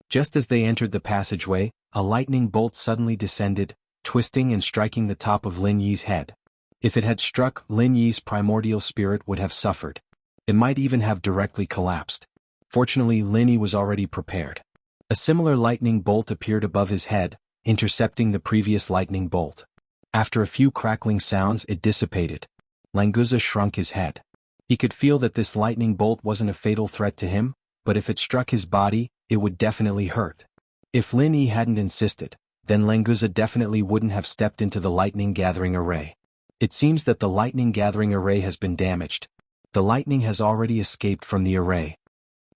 Just as they entered the passageway, a lightning bolt suddenly descended, twisting and striking the top of Lin Yi's head. If it had struck, Lin Yi's primordial spirit would have suffered. It might even have directly collapsed. Fortunately, Lin Yi was already prepared. A similar lightning bolt appeared above his head, intercepting the previous lightning bolt. After a few crackling sounds, it dissipated. Languza shrunk his head. He could feel that this lightning bolt wasn't a fatal threat to him, but if it struck his body, it would definitely hurt. If Lin Yi hadn't insisted, then Languza definitely wouldn't have stepped into the lightning gathering array. It seems that the lightning gathering array has been damaged. The lightning has already escaped from the array.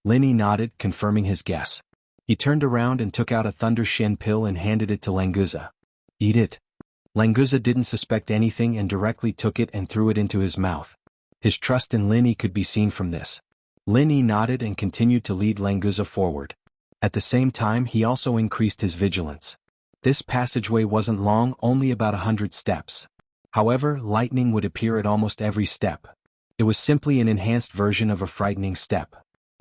Lin Yi nodded, confirming his guess. He turned around and took out a Thunder Shen pill and handed it to Languza. "Eat it." Languza didn't suspect anything and directly took it and threw it into his mouth. His trust in Lin Yi could be seen from this. Lin Yi nodded and continued to lead Languza forward. At the same time, he also increased his vigilance. This passageway wasn't long, only about 100 steps. However, lightning would appear at almost every step. It was simply an enhanced version of a frightening step.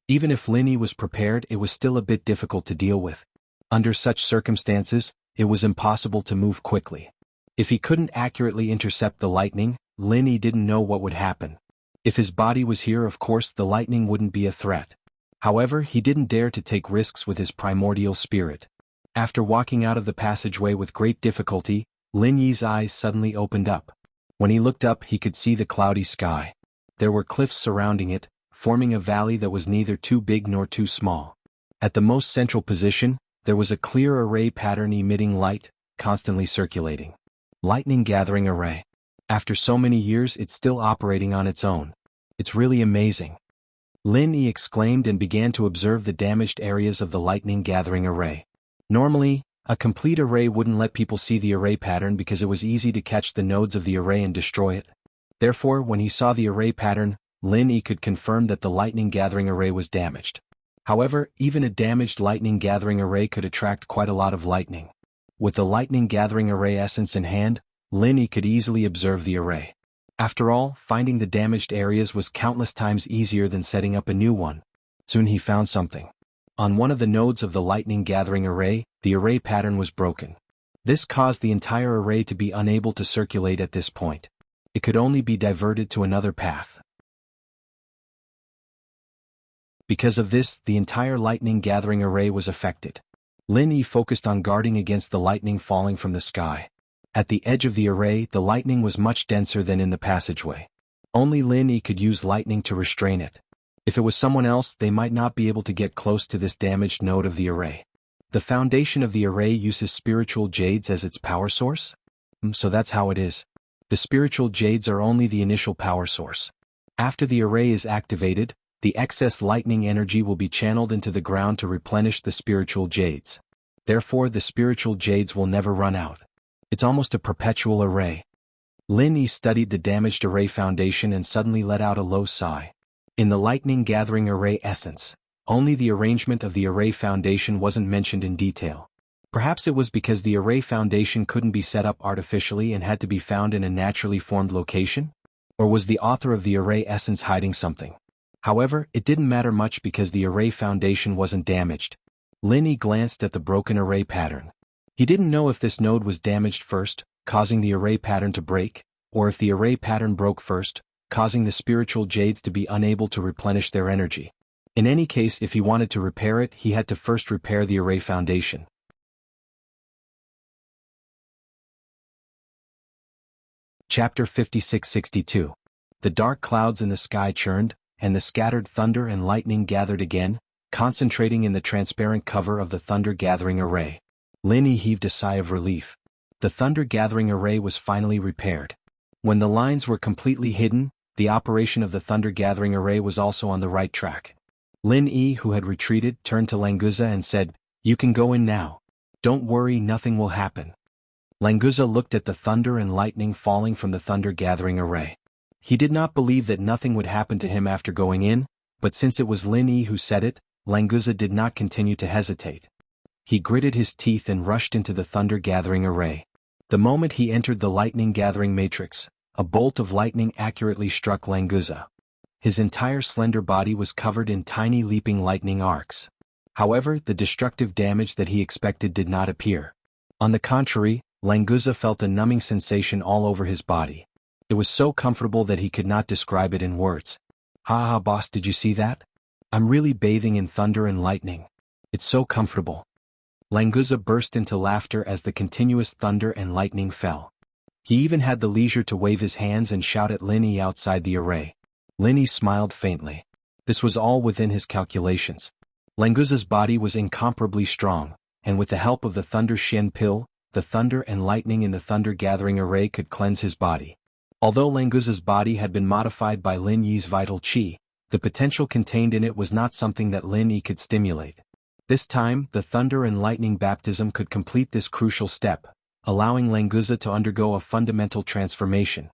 Even if Lin Yi was prepared, it was still a bit difficult to deal with. Under such circumstances, it was impossible to move quickly. If he couldn't accurately intercept the lightning, Lin Yi didn't know what would happen. If his body was here, of course the lightning wouldn't be a threat. However, he didn't dare to take risks with his primordial spirit. After walking out of the passageway with great difficulty, Lin Yi's eyes suddenly opened up. When he looked up, he could see the cloudy sky. There were cliffs surrounding it, forming a valley that was neither too big nor too small. At the most central position, there was a clear array pattern emitting light, constantly circulating. Lightning gathering array. After so many years, it's still operating on its own. It's really amazing. Lin Yi exclaimed and began to observe the damaged areas of the lightning gathering array. Normally, a complete array wouldn't let people see the array pattern because it was easy to catch the nodes of the array and destroy it. Therefore, when he saw the array pattern, Lin Yi could confirm that the lightning gathering array was damaged. However, even a damaged lightning gathering array could attract quite a lot of lightning. With the lightning gathering array essence in hand, Lin Yi could easily observe the array. After all, finding the damaged areas was countless times easier than setting up a new one. Soon he found something. On one of the nodes of the lightning gathering array, the array pattern was broken. This caused the entire array to be unable to circulate at this point. It could only be diverted to another path. Because of this, the entire lightning gathering array was affected. Lin Yi focused on guarding against the lightning falling from the sky. At the edge of the array, the lightning was much denser than in the passageway. Only Lin Yi could use lightning to restrain it. If it was someone else, they might not be able to get close to this damaged node of the array. The foundation of the array uses spiritual jades as its power source? So that's how it is. The spiritual jades are only the initial power source. After the array is activated, the excess lightning energy will be channeled into the ground to replenish the spiritual jades. Therefore, the spiritual jades will never run out. It's almost a perpetual array. Lin Yi studied the damaged array foundation and suddenly let out a low sigh. In the lightning gathering array essence, only the arrangement of the array foundation wasn't mentioned in detail. Perhaps it was because the array foundation couldn't be set up artificially and had to be found in a naturally formed location? Or was the author of the array essence hiding something? However, it didn't matter much because the array foundation wasn't damaged. Lin Yi glanced at the broken array pattern. He didn't know if this node was damaged first, causing the array pattern to break, or if the array pattern broke first, causing the spiritual jades to be unable to replenish their energy. In any case, if he wanted to repair it, he had to first repair the array foundation. Chapter 56-62. The dark clouds in the sky churned, and the scattered thunder and lightning gathered again, concentrating in the transparent cover of the thunder-gathering array. Lin Yi heaved a sigh of relief. The thunder-gathering array was finally repaired. When the lines were completely hidden, the operation of the thunder-gathering array was also on the right track. Lin Yi, who had retreated, turned to Languza and said, "You can go in now. Don't worry, nothing will happen." Languza looked at the thunder and lightning falling from the thunder-gathering array. He did not believe that nothing would happen to him after going in, but since it was Lin Yi who said it, Languza did not continue to hesitate. He gritted his teeth and rushed into the thunder-gathering array. The moment he entered the lightning-gathering matrix, a bolt of lightning accurately struck Languza. His entire slender body was covered in tiny leaping lightning arcs. However, the destructive damage that he expected did not appear. On the contrary, Languza felt a numbing sensation all over his body. It was so comfortable that he could not describe it in words. "Ha ha, boss, did you see that? I'm really bathing in thunder and lightning. It's so comfortable." Languza burst into laughter as the continuous thunder and lightning fell. He even had the leisure to wave his hands and shout at Lin Yi outside the array. Lin Yi smiled faintly. This was all within his calculations. Languza's body was incomparably strong, and with the help of the Thunder Shen pill, the thunder and lightning in the thunder-gathering array could cleanse his body. Although Languza's body had been modified by Lin Yi's vital qi, the potential contained in it was not something that Lin Yi could stimulate. This time, the thunder and lightning baptism could complete this crucial step, allowing Languza to undergo a fundamental transformation.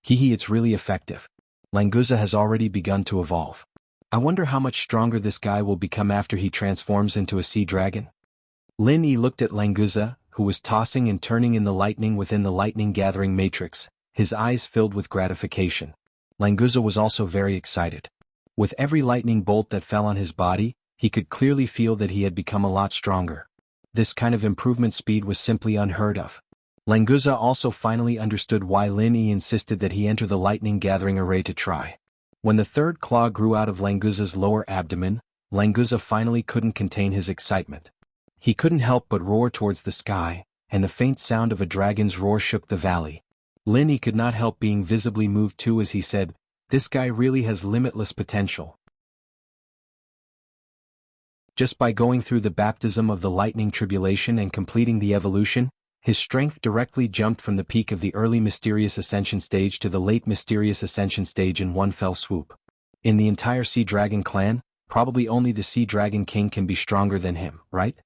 It's really effective. Languza has already begun to evolve. I wonder how much stronger this guy will become after he transforms into a sea dragon. Lin Yi looked at Languza, who was tossing and turning in the lightning within the lightning-gathering matrix, his eyes filled with gratification. Languza was also very excited. With every lightning bolt that fell on his body, he could clearly feel that he had become a lot stronger. This kind of improvement speed was simply unheard of. Languza also finally understood why Lin Yi insisted that he enter the lightning gathering array to try. When the third claw grew out of Languza's lower abdomen, Languza finally couldn't contain his excitement. He couldn't help but roar towards the sky, and the faint sound of a dragon's roar shook the valley. Lin Yi could not help being visibly moved too as he said, "This guy really has limitless potential." Just by going through the baptism of the lightning tribulation and completing the evolution, his strength directly jumped from the peak of the early mysterious ascension stage to the late mysterious ascension stage in one fell swoop. In the entire Sea Dragon clan, probably only the Sea Dragon King can be stronger than him, right?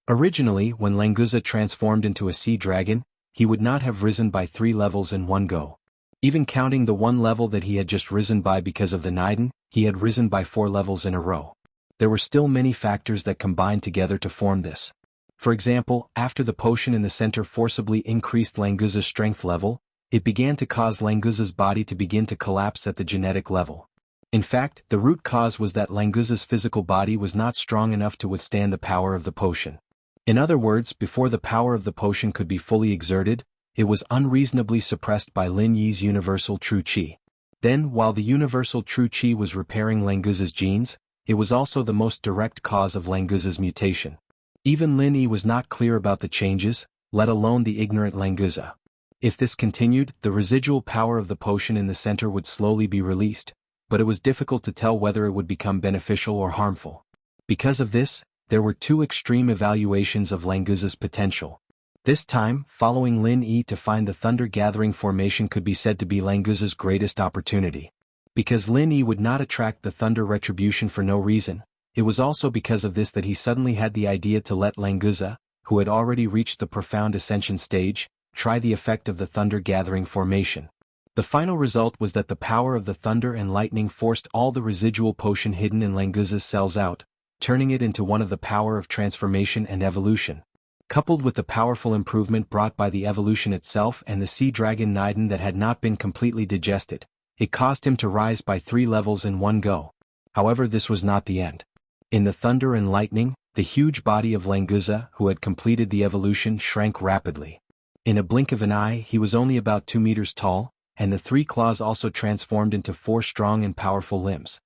Originally, when Languza transformed into a Sea Dragon, he would not have risen by 3 levels in one go. Even counting the 1 level that he had just risen by because of the Niden, he had risen by 4 levels in a row. There were still many factors that combined together to form this. For example, after the potion in the center forcibly increased Languza's strength level, it began to cause Languza's body to begin to collapse at the genetic level. In fact, the root cause was that Languza's physical body was not strong enough to withstand the power of the potion. In other words, before the power of the potion could be fully exerted, it was unreasonably suppressed by Lin Yi's universal true qi. Then, while the universal true qi was repairing Languza's genes, it was also the most direct cause of Languza's mutation. Even Lin Yi was not clear about the changes, let alone the ignorant Languza. If this continued, the residual power of the potion in the center would slowly be released, but it was difficult to tell whether it would become beneficial or harmful. Because of this, there were 2 extreme evaluations of Languza's potential. This time, following Lin Yi to find the Thunder Gathering formation could be said to be Languza's greatest opportunity. Because Lin Yi would not attract the Thunder Retribution for no reason, it was also because of this that he suddenly had the idea to let Languza, who had already reached the profound ascension stage, try the effect of the Thunder Gathering formation. The final result was that the power of the thunder and lightning forced all the residual potion hidden in Languza's cells out, turning it into one of the power of transformation and evolution. Coupled with the powerful improvement brought by the evolution itself and the Sea Dragon Niden that had not been completely digested, it caused him to rise by 3 levels in one go. However, this was not the end. In the thunder and lightning, the huge body of Languza, who had completed the evolution, shrank rapidly. In a blink of an eye, he was only about 2 meters tall, and the 3 claws also transformed into 4 strong and powerful limbs.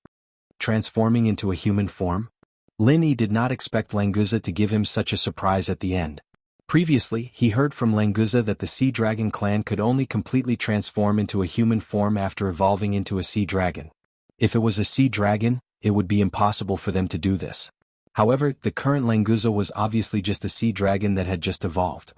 Transforming into a human form? Lin Yi did not expect Languza to give him such a surprise at the end. Previously, he heard from Languza that the Sea Dragon clan could only completely transform into a human form after evolving into a sea dragon. If it was a sea dragon, it would be impossible for them to do this. However, the current Languza was obviously just a sea dragon that had just evolved.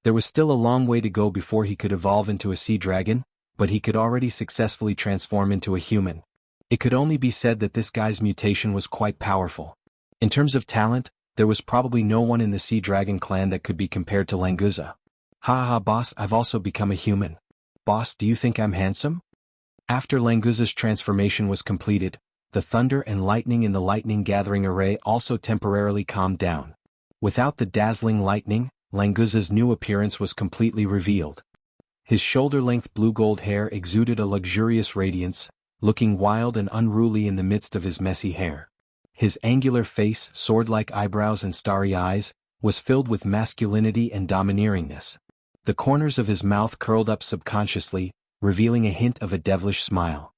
There was still a long way to go before he could evolve into a sea dragon, but he could already successfully transform into a human. It could only be said that this guy's mutation was quite powerful. In terms of talent, there was probably no one in the Sea Dragon clan that could be compared to Languza. "Ha ha boss, I've also become a human. Boss, do you think I'm handsome?" After Languza's transformation was completed, the thunder and lightning in the lightning gathering array also temporarily calmed down. Without the dazzling lightning, Languza's new appearance was completely revealed. His shoulder-length blue-gold hair exuded a luxurious radiance, looking wild and unruly in the midst of his messy hair. His angular face, sword-like eyebrows and starry eyes, was filled with masculinity and domineeringness. The corners of his mouth curled up subconsciously, revealing a hint of a devilish smile.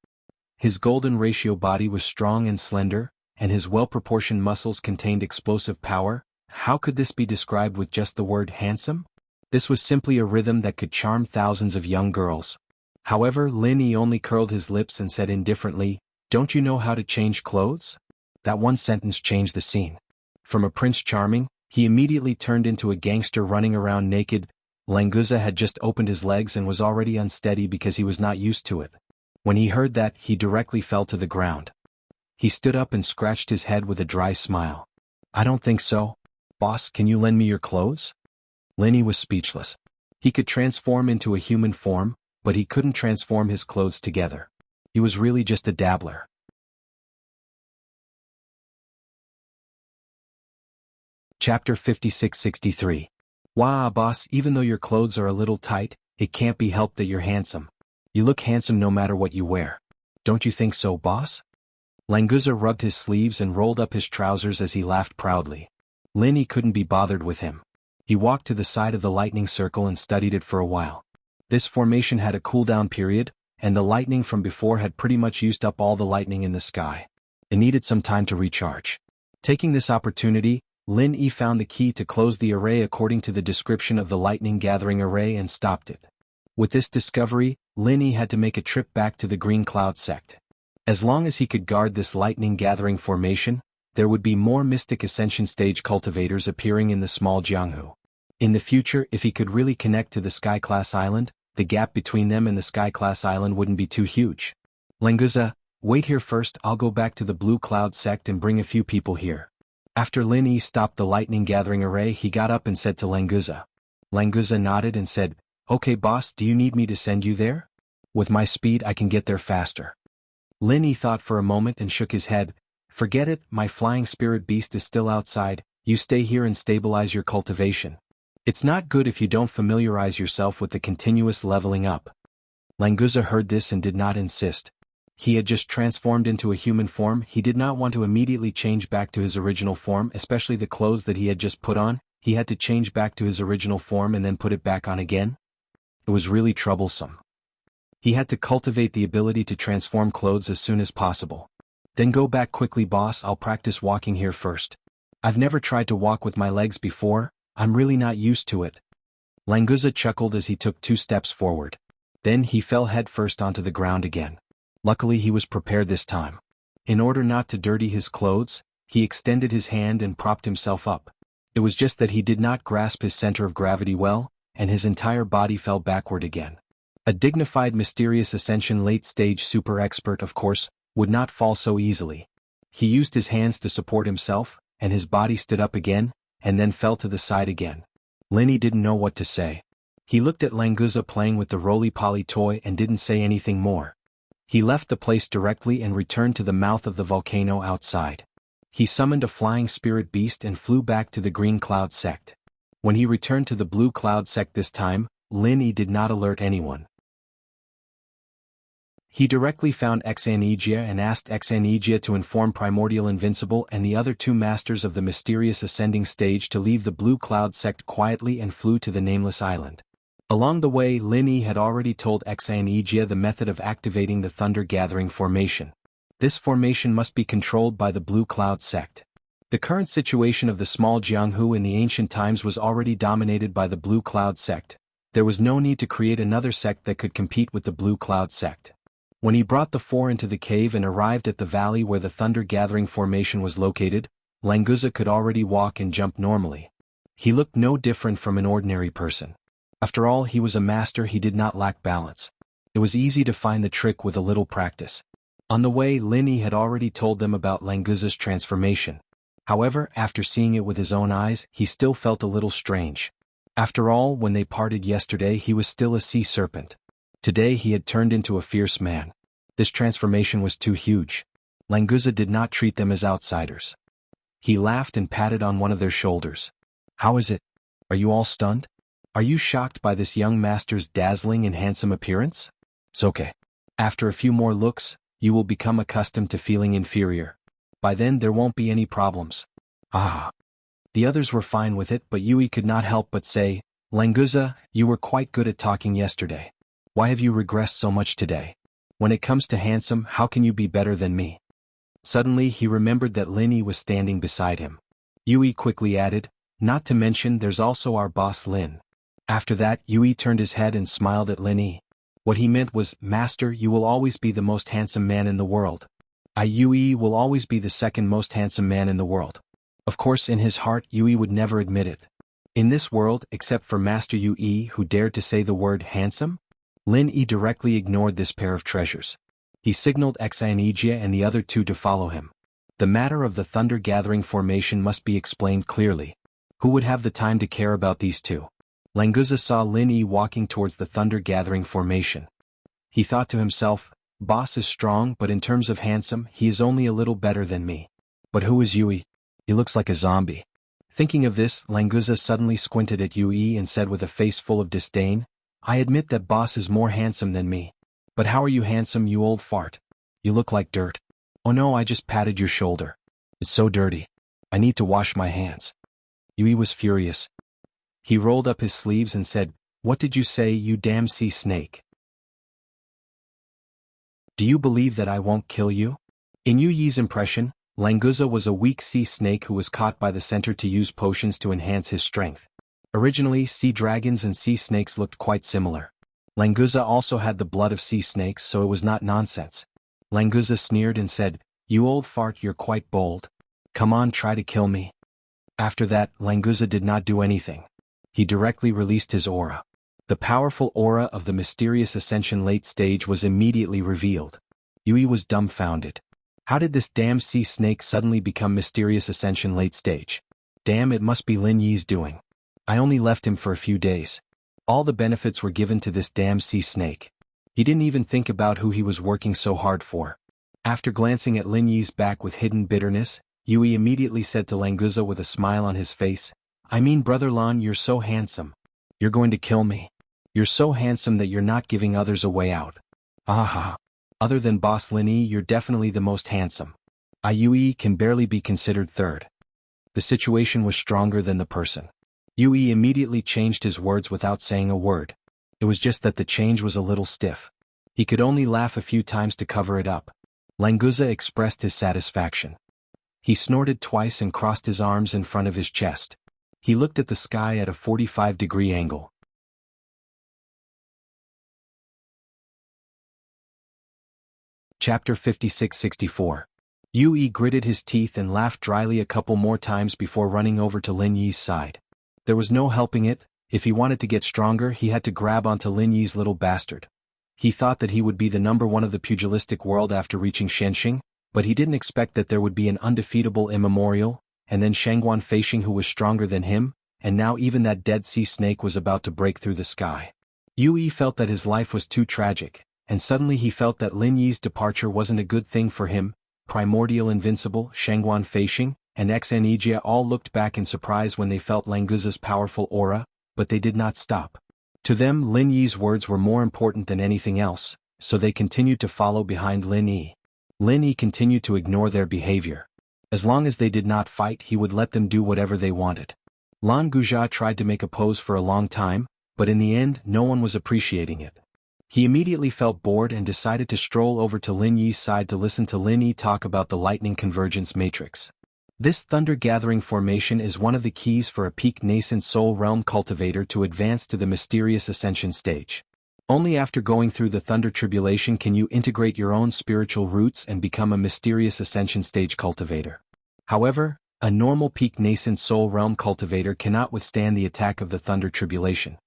His golden ratio body was strong and slender, and his well-proportioned muscles contained explosive power. How could this be described with just the word handsome? This was simply a rhythm that could charm thousands of young girls. However, Lin Yi only curled his lips and said indifferently, "Don't you know how to change clothes?" That one sentence changed the scene. From a Prince Charming, he immediately turned into a gangster running around naked. Languza had just opened his legs and was already unsteady because he was not used to it. When he heard that, he directly fell to the ground. He stood up and scratched his head with a dry smile. "I don't think so. Boss, can you lend me your clothes?" Lin Yi was speechless. He could transform into a human form, but he couldn't transform his clothes together. He was really just a dabbler. Chapter 56-63. "Wah, boss, even though your clothes are a little tight, it can't be helped that you're handsome. You look handsome no matter what you wear. Don't you think so, boss? Languza rubbed his sleeves and rolled up his trousers as he laughed proudly. Linny couldn't be bothered with him. He walked to the side of the lightning circle and studied it for a while. This formation had a cooldown period, and the lightning from before had pretty much used up all the lightning in the sky. It needed some time to recharge. Taking this opportunity, Lin Yi found the key to close the array according to the description of the lightning gathering array and stopped it. With this discovery, Lin Yi had to make a trip back to the Green Cloud sect. As long as he could guard this lightning gathering formation, there would be more Mystic Ascension stage cultivators appearing in the small Jianghu. In the future, if he could really connect to the Sky-class island, the gap between them and the Sky-class island wouldn't be too huge. Languza, wait here first, I'll go back to the Blue Cloud sect and bring a few people here. After Lin Yi stopped the lightning gathering array, he got up and said to Languza. Languza nodded and said, Okay boss, do you need me to send you there? With my speed I can get there faster. Lin Yi thought for a moment and shook his head. Forget it, my flying spirit beast is still outside, you stay here and stabilize your cultivation. It's not good if you don't familiarize yourself with the continuous leveling up. Languza heard this and did not insist. He had just transformed into a human form, he did not want to immediately change back to his original form, especially the clothes that he had just put on. He had to change back to his original form and then put it back on again. It was really troublesome. He had to cultivate the ability to transform clothes as soon as possible. Then go back quickly boss, I'll practice walking here first. I've never tried to walk with my legs before, I'm really not used to it. Languza chuckled as he took 2 steps forward. Then he fell headfirst onto the ground again. Luckily he was prepared this time. In order not to dirty his clothes, he extended his hand and propped himself up. It was just that he did not grasp his center of gravity well, and his entire body fell backward again. A dignified Mysterious Ascension late-stage super expert, of course, would not fall so easily. He used his hands to support himself, and his body stood up again, and then fell to the side again. Lin Yi didn't know what to say. He looked at Languza playing with the roly-poly toy and didn't say anything more. He left the place directly and returned to the mouth of the volcano outside. He summoned a flying spirit beast and flew back to the Green Cloud sect. When he returned to the Blue Cloud sect this time, Lin Yi did not alert anyone. He directly found Exanigia and asked Exanigia to inform Primordial Invincible and the other 2 masters of the Mysterious Ascending stage to leave the Blue Cloud sect quietly and flew to the Nameless Island. Along the way, Lin Yi had already told Exanigia the method of activating the Thunder Gathering formation. This formation must be controlled by the Blue Cloud sect. The current situation of the small Jianghu in the ancient times was already dominated by the Blue Cloud sect. There was no need to create another sect that could compete with the Blue Cloud sect. When he brought the 4 into the cave and arrived at the valley where the Thunder Gathering formation was located, Languza could already walk and jump normally. He looked no different from an ordinary person. After all, he was a master, he did not lack balance. It was easy to find the trick with a little practice. On the way, Lin Yi had already told them about Languza's transformation. However, after seeing it with his own eyes, he still felt a little strange. After all, when they parted yesterday, he was still a sea serpent. Today he had turned into a fierce man. This transformation was too huge. Languza did not treat them as outsiders. He laughed and patted on one of their shoulders. How is it? Are you all stunned? Are you shocked by this young master's dazzling and handsome appearance? It's okay. After a few more looks, you will become accustomed to feeling inferior. By then there won't be any problems. Ah. The others were fine with it, but Yui could not help but say, Languza, you were quite good at talking yesterday. Why have you regressed so much today? When it comes to handsome, how can you be better than me? Suddenly he remembered that Lin Yi was standing beside him. Yui quickly added, not to mention there's also our boss Lin. After that, Yui turned his head and smiled at Lin Yi. What he meant was, Master, you will always be the most handsome man in the world. Yui will always be the second most handsome man in the world. Of course, in his heart, Yui would never admit it. In this world, except for Master Yui who dared to say the word handsome, Lin Yi directly ignored this pair of treasures. He signaled Exanigia and the other 2 to follow him. The matter of the Thunder Gathering formation must be explained clearly. Who would have the time to care about these 2? Languza saw Lin Yi walking towards the Thunder Gathering formation. He thought to himself, boss is strong, but in terms of handsome, he is only a little better than me. But who is Yui? He looks like a zombie. Thinking of this, Languza suddenly squinted at Yui and said with a face full of disdain, I admit that boss is more handsome than me. But how are you handsome, you old fart? You look like dirt. Oh no, I just patted your shoulder. It's so dirty. I need to wash my hands. Yui was furious. He rolled up his sleeves and said, "What did you say, you damn sea snake? Do you believe that I won't kill you?" In Yuyi's impression, Languza was a weak sea snake who was caught by the center to use potions to enhance his strength. Originally, sea dragons and sea snakes looked quite similar. Languza also had the blood of sea snakes, so it was not nonsense. Languza sneered and said, "You old fart, you're quite bold. Come on, try to kill me." After that, Languza did not do anything. He directly released his aura. The powerful aura of the mysterious Ascension late stage was immediately revealed. Yui was dumbfounded. How did this damn sea snake suddenly become mysterious Ascension late stage? Damn, it must be Lin Yi's doing. I only left him for a few days. All the benefits were given to this damn sea snake. He didn't even think about who he was working so hard for. After glancing at Lin Yi's back with hidden bitterness, Yui immediately said to Languza with a smile on his face, "I mean, Brother Lan, you're so handsome. You're going to kill me. You're so handsome that you're not giving others a way out. Aha. Other than Boss Lin Yi, you're definitely the most handsome. Yui can barely be considered third." The situation was stronger than the person. Yui immediately changed his words without saying a word. It was just that the change was a little stiff. He could only laugh a few times to cover it up. Languza expressed his satisfaction. He snorted twice and crossed his arms in front of his chest. He looked at the sky at a 45-degree angle. Chapter 56-64. Yui gritted his teeth and laughed dryly a couple more times before running over to Lin Yi's side. There was no helping it. If he wanted to get stronger, he had to grab onto Lin Yi's little bastard. He thought that he would be the number one of the pugilistic world after reaching Shenxing, but he didn't expect that there would be an undefeatable immemorial, and then Shangguan Feixing who was stronger than him, and now even that dead sea snake was about to break through the sky. Yui felt that his life was too tragic, and suddenly he felt that Lin Yi's departure wasn't a good thing for him. Primordial Invincible, Shangguan Feixing, and Xanijia all looked back in surprise when they felt Languza's powerful aura, but they did not stop. To them, Lin Yi's words were more important than anything else, so they continued to follow behind Lin Yi. Lin Yi continued to ignore their behavior. As long as they did not fight, he would let them do whatever they wanted. Lan Guzha tried to make a pose for a long time, but in the end, no one was appreciating it. He immediately felt bored and decided to stroll over to Lin Yi's side to listen to Lin Yi talk about the lightning convergence matrix. This thunder-gathering formation is one of the keys for a peak nascent soul realm cultivator to advance to the mysterious ascension stage. Only after going through the thunder tribulation can you integrate your own spiritual roots and become a mysterious ascension stage cultivator. However, a normal peak nascent soul realm cultivator cannot withstand the attack of the thunder tribulation.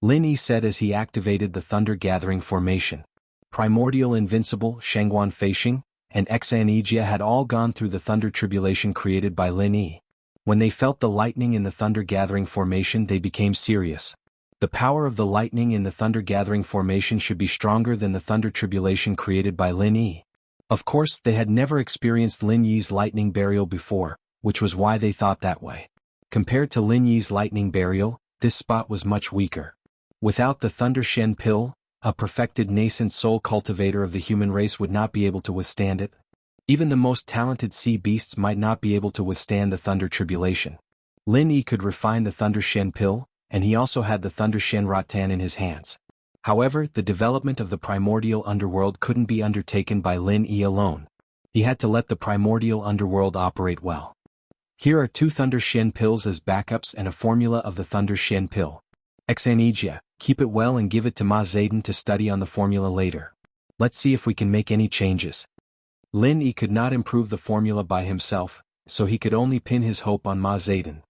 Lin Yi said as he activated the thunder-gathering formation. Primordial Invincible, Shangguan Feixing, and Xanijia had all gone through the thunder tribulation created by Lin Yi. When they felt the lightning in the thunder-gathering formation, they became serious. The power of the lightning in the thunder-gathering formation should be stronger than the thunder tribulation created by Lin Yi. Of course, they had never experienced Lin Yi's lightning burial before, which was why they thought that way. Compared to Lin Yi's lightning burial, this spot was much weaker. Without the Thunder Shen pill, a perfected nascent soul cultivator of the human race would not be able to withstand it. Even the most talented sea beasts might not be able to withstand the thunder tribulation. Lin Yi could refine the Thunder Shen pill, and he also had the Thunder Shen Rattan in his hands. However, the development of the primordial underworld couldn't be undertaken by Lin Yi alone. He had to let the primordial underworld operate well. Here are 2 Thunder Shen pills as backups and a formula of the Thunder Shen pill. Xanijia, keep it well and give it to Ma Zayden to study on the formula later. Let's see if we can make any changes. Lin Yi could not improve the formula by himself, so he could only pin his hope on Ma Zayden.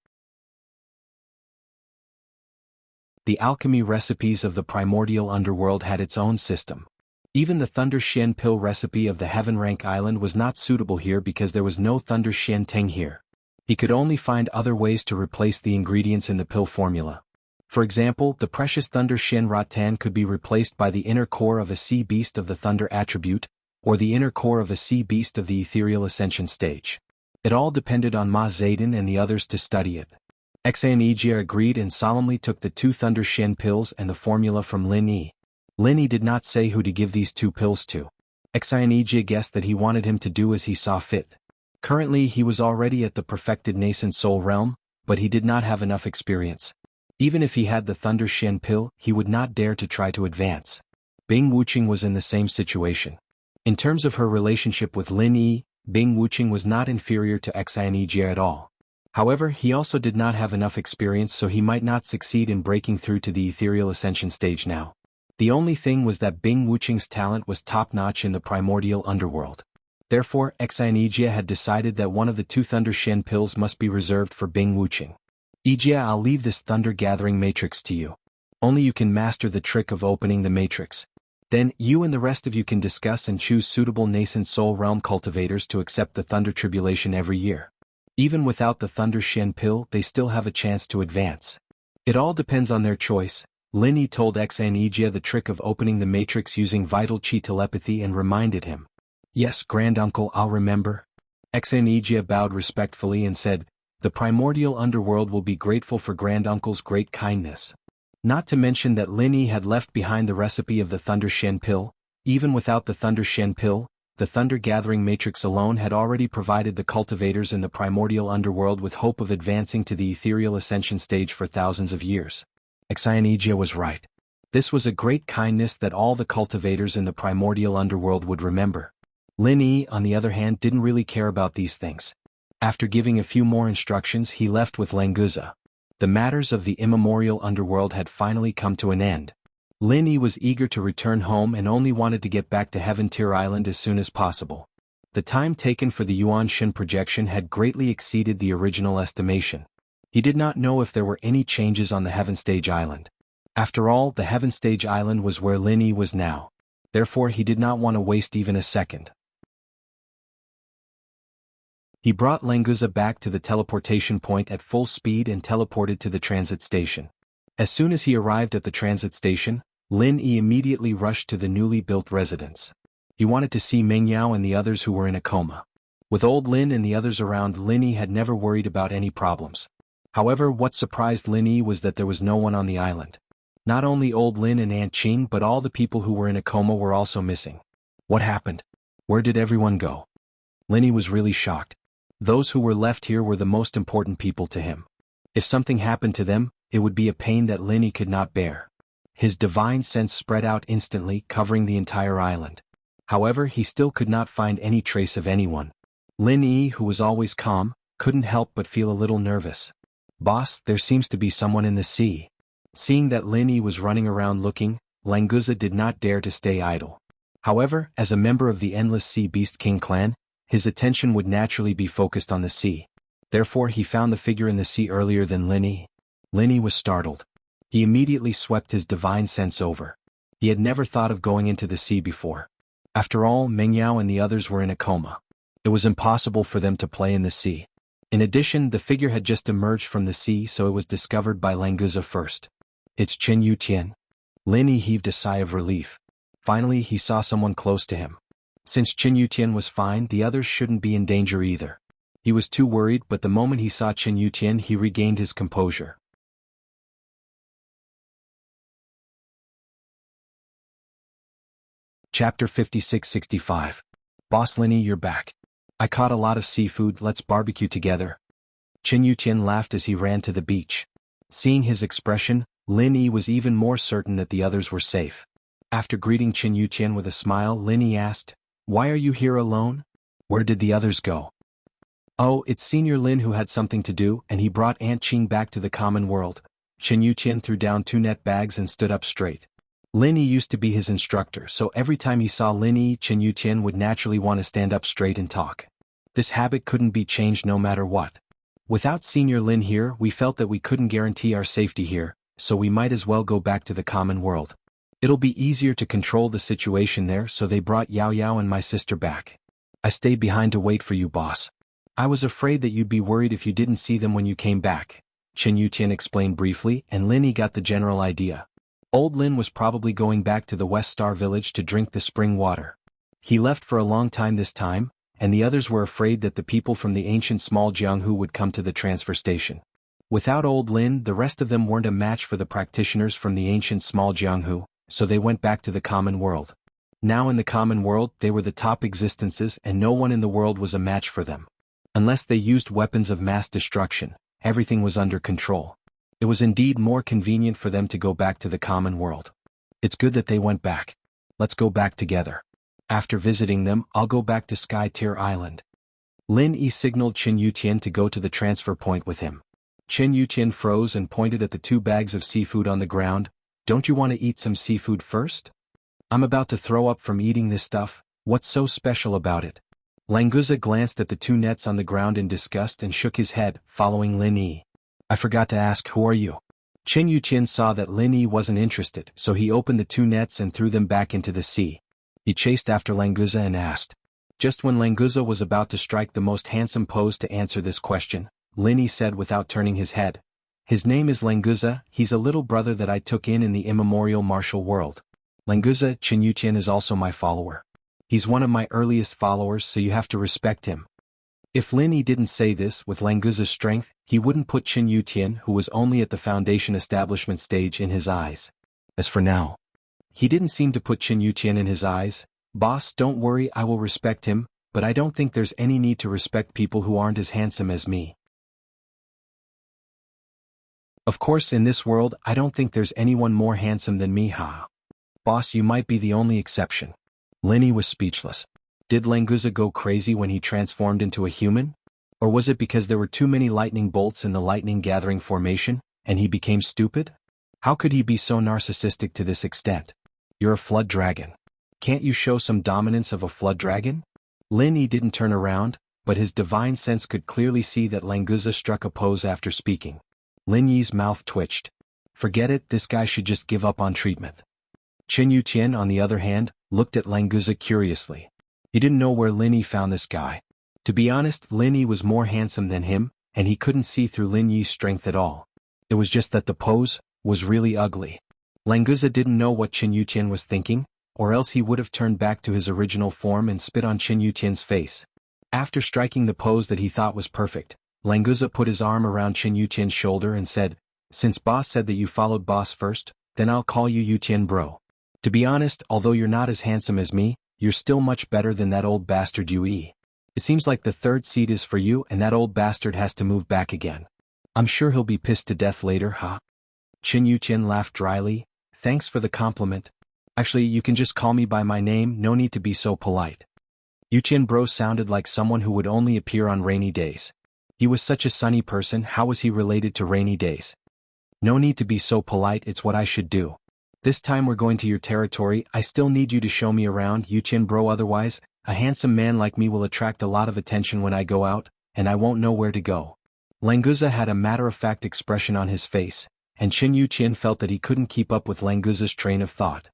The alchemy recipes of the primordial underworld had its own system. Even the Thunder Shen pill recipe of the Heaven Rank Island was not suitable here because there was no Thunder Shen Teng here. He could only find other ways to replace the ingredients in the pill formula. For example, the precious Thunder Shen Rattan could be replaced by the inner core of a sea beast of the Thunder attribute, or the inner core of a sea beast of the ethereal ascension stage. It all depended on Ma Zayden and the others to study it. Xanijia agreed and solemnly took the 2 Thunder Shen pills and the formula from Lin Yi. Linny did not say who to give these 2 pills to. Enchanting guessed that he wanted him to do as he saw fit. Currently he was already at the perfected nascent soul realm, but he did not have enough experience. Even if he had the Thunder Shen pill, he would not dare to try to advance. Bing Wuqing was in the same situation. In terms of her relationship with Lin Yi, Bing Wuqing was not inferior to Enchanting at all. However, he also did not have enough experience, so he might not succeed in breaking through to the ethereal ascension stage now. The only thing was that Bing Wuqing's talent was top-notch in the primordial underworld. Therefore, Enchanting had decided that one of the 2 Thunder Shen pills must be reserved for Bing Wuqing. Ijia, I'll leave this thunder-gathering matrix to you. Only you can master the trick of opening the matrix. Then, you and the rest of you can discuss and choose suitable nascent soul realm cultivators to accept the Thunder Tribulation every year. Even without the Thunder Shen pill, they still have a chance to advance. It all depends on their choice. Linny told Enchanting the trick of opening the matrix using vital chi telepathy and reminded him. Yes, Granduncle, I'll remember. Enchanting bowed respectfully and said, the primordial underworld will be grateful for Granduncle's great kindness. Not to mention that Linny had left behind the recipe of the Thunder Shen pill. Even without the Thunder Shen pill, the Thunder-gathering matrix alone had already provided the cultivators in the primordial underworld with hope of advancing to the ethereal ascension stage for thousands of years. Enchanting was right. This was a great kindness that all the cultivators in the primordial underworld would remember. Linny, on the other hand, didn't really care about these things. After giving a few more instructions, he left with Languza. The matters of the immemorial underworld had finally come to an end. Linny was eager to return home and only wanted to get back to Heaven Tier Island as soon as possible. The time taken for the Yuan Shin projection had greatly exceeded the original estimation. He did not know if there were any changes on the Heaven Stage Island. After all, the Heaven Stage Island was where Linny was now. Therefore he did not want to waste even a second. He brought Languza back to the teleportation point at full speed and teleported to the transit station. As soon as he arrived at the transit station, Lin Yi immediately rushed to the newly built residence. He wanted to see Meng Yao and the others who were in a coma. With old Lin and the others around, Lin Yi had never worried about any problems. However, what surprised Lin Yi was that there was no one on the island. Not only old Lin and Aunt Qing, but all the people who were in a coma were also missing. What happened? Where did everyone go? Lin Yi was really shocked. Those who were left here were the most important people to him. If something happened to them, it would be a pain that Lin Yi could not bear. His divine sense spread out instantly, covering the entire island. However, he still could not find any trace of anyone. Lin Yi, who was always calm, couldn't help but feel a little nervous. Boss, there seems to be someone in the sea. Seeing that Lin Yi was running around looking, Languza did not dare to stay idle. However, as a member of the Endless Sea Beast King clan, his attention would naturally be focused on the sea. Therefore he found the figure in the sea earlier than Lin Yi. Lin Yi was startled. He immediately swept his divine sense over. He had never thought of going into the sea before. After all, Meng Yao and the others were in a coma. It was impossible for them to play in the sea. In addition, the figure had just emerged from the sea, so it was discovered by Languza first. It's Chen Yutian. Lin Yi heaved a sigh of relief. Finally, he saw someone close to him. Since Chen Yutian was fine, the others shouldn't be in danger either. He was too worried, but the moment he saw Chen Yutian, he regained his composure. Chapter 56-65. Boss Lin Yi, you're back. I caught a lot of seafood, let's barbecue together. Chen Yutian laughed as he ran to the beach. Seeing his expression, Lin Yi was even more certain that the others were safe. After greeting Chen Yutian with a smile, Lin Yi asked, "Why are you here alone? Where did the others go?" "Oh, it's Senior Lin who had something to do, and he brought Aunt Qing back to the common world." Chen Yutian threw down 2 net bags and stood up straight. Lin Yi used to be his instructor, so every time he saw Lin Yi, Chen Yutian would naturally want to stand up straight and talk. This habit couldn't be changed no matter what. Without Senior Lin here, we felt that we couldn't guarantee our safety here, so we might as well go back to the common world. It'll be easier to control the situation there, so they brought Yao Yao and my sister back. I stayed behind to wait for you, boss. I was afraid that you'd be worried if you didn't see them when you came back. Chen Yutian explained briefly, and Lin Yi got the general idea. Old Lin was probably going back to the West Star Village to drink the spring water. He left for a long time this time, and the others were afraid that the people from the ancient small Jianghu would come to the transfer station. Without old Lin, the rest of them weren't a match for the practitioners from the ancient small Jianghu, so they went back to the common world. Now in the common world they were the top existences and no one in the world was a match for them. Unless they used weapons of mass destruction, everything was under control. It was indeed more convenient for them to go back to the common world. It's good that they went back. Let's go back together. After visiting them, I'll go back to Sky Tier Island. Lin Yi signaled Qin Yutian to go to the transfer point with him. Qin Yutian froze and pointed at the 2 bags of seafood on the ground. Don't you want to eat some seafood first? I'm about to throw up from eating this stuff. What's so special about it? Languza glanced at the 2 nets on the ground in disgust and shook his head, following Lin Yi. I forgot to ask, who are you? Qin Yutian saw that Lin Yi wasn't interested, so he opened the 2 nets and threw them back into the sea. He chased after Languza and asked. Just when Languza was about to strike the most handsome pose to answer this question, Lin Yi said without turning his head. His name is Languza, he's a little brother that I took in the immemorial martial world. Languza, Qin Yutian is also my follower. He's one of my earliest followers, so you have to respect him. If Lin Yi didn't say this with Languza's strength, he wouldn't put Qin Yutian, who was only at the foundation establishment stage, in his eyes. As for now, he didn't seem to put Qin Yutian in his eyes. Boss, don't worry, I will respect him, but I don't think there's any need to respect people who aren't as handsome as me. Of course, in this world, I don't think there's anyone more handsome than me, ha. Boss, you might be the only exception. Lin Yi was speechless. Did Languza go crazy when he transformed into a human? Or was it because there were too many lightning bolts in the lightning gathering formation, and he became stupid? How could he be so narcissistic to this extent? You're a flood dragon. Can't you show some dominance of a flood dragon? Lin Yi didn't turn around, but his divine sense could clearly see that Languza struck a pose after speaking. Lin Yi's mouth twitched. Forget it, this guy should just give up on treatment. Qin Yutian, on the other hand, looked at Languza curiously. He didn't know where Lin Yi found this guy. To be honest, Lin Yi was more handsome than him, and he couldn't see through Lin Yi's strength at all. It was just that the pose was really ugly. Languza didn't know what Qin Yutian was thinking, or else he would have turned back to his original form and spit on Qin Yutian's face. After striking the pose that he thought was perfect, Languza put his arm around Qin Yutian's shoulder and said, "Since boss said that you followed boss first, then I'll call you Yutian bro. To be honest, although you're not as handsome as me, you're still much better than that old bastard Yue. It seems like the 3rd seat is for you and that old bastard has to move back again. I'm sure he'll be pissed to death later, huh?" Qin Yutian laughed dryly. "Thanks for the compliment. Actually, you can just call me by my name, no need to be so polite." Yutian bro sounded like someone who would only appear on rainy days. He was such a sunny person, how was he related to rainy days? No need to be so polite, it's what I should do. This time we're going to your territory, I still need you to show me around, Yutian bro, otherwise, a handsome man like me will attract a lot of attention when I go out, and I won't know where to go. Languza had a matter-of-fact expression on his face, and Qin Yutian felt that he couldn't keep up with Languza's train of thought.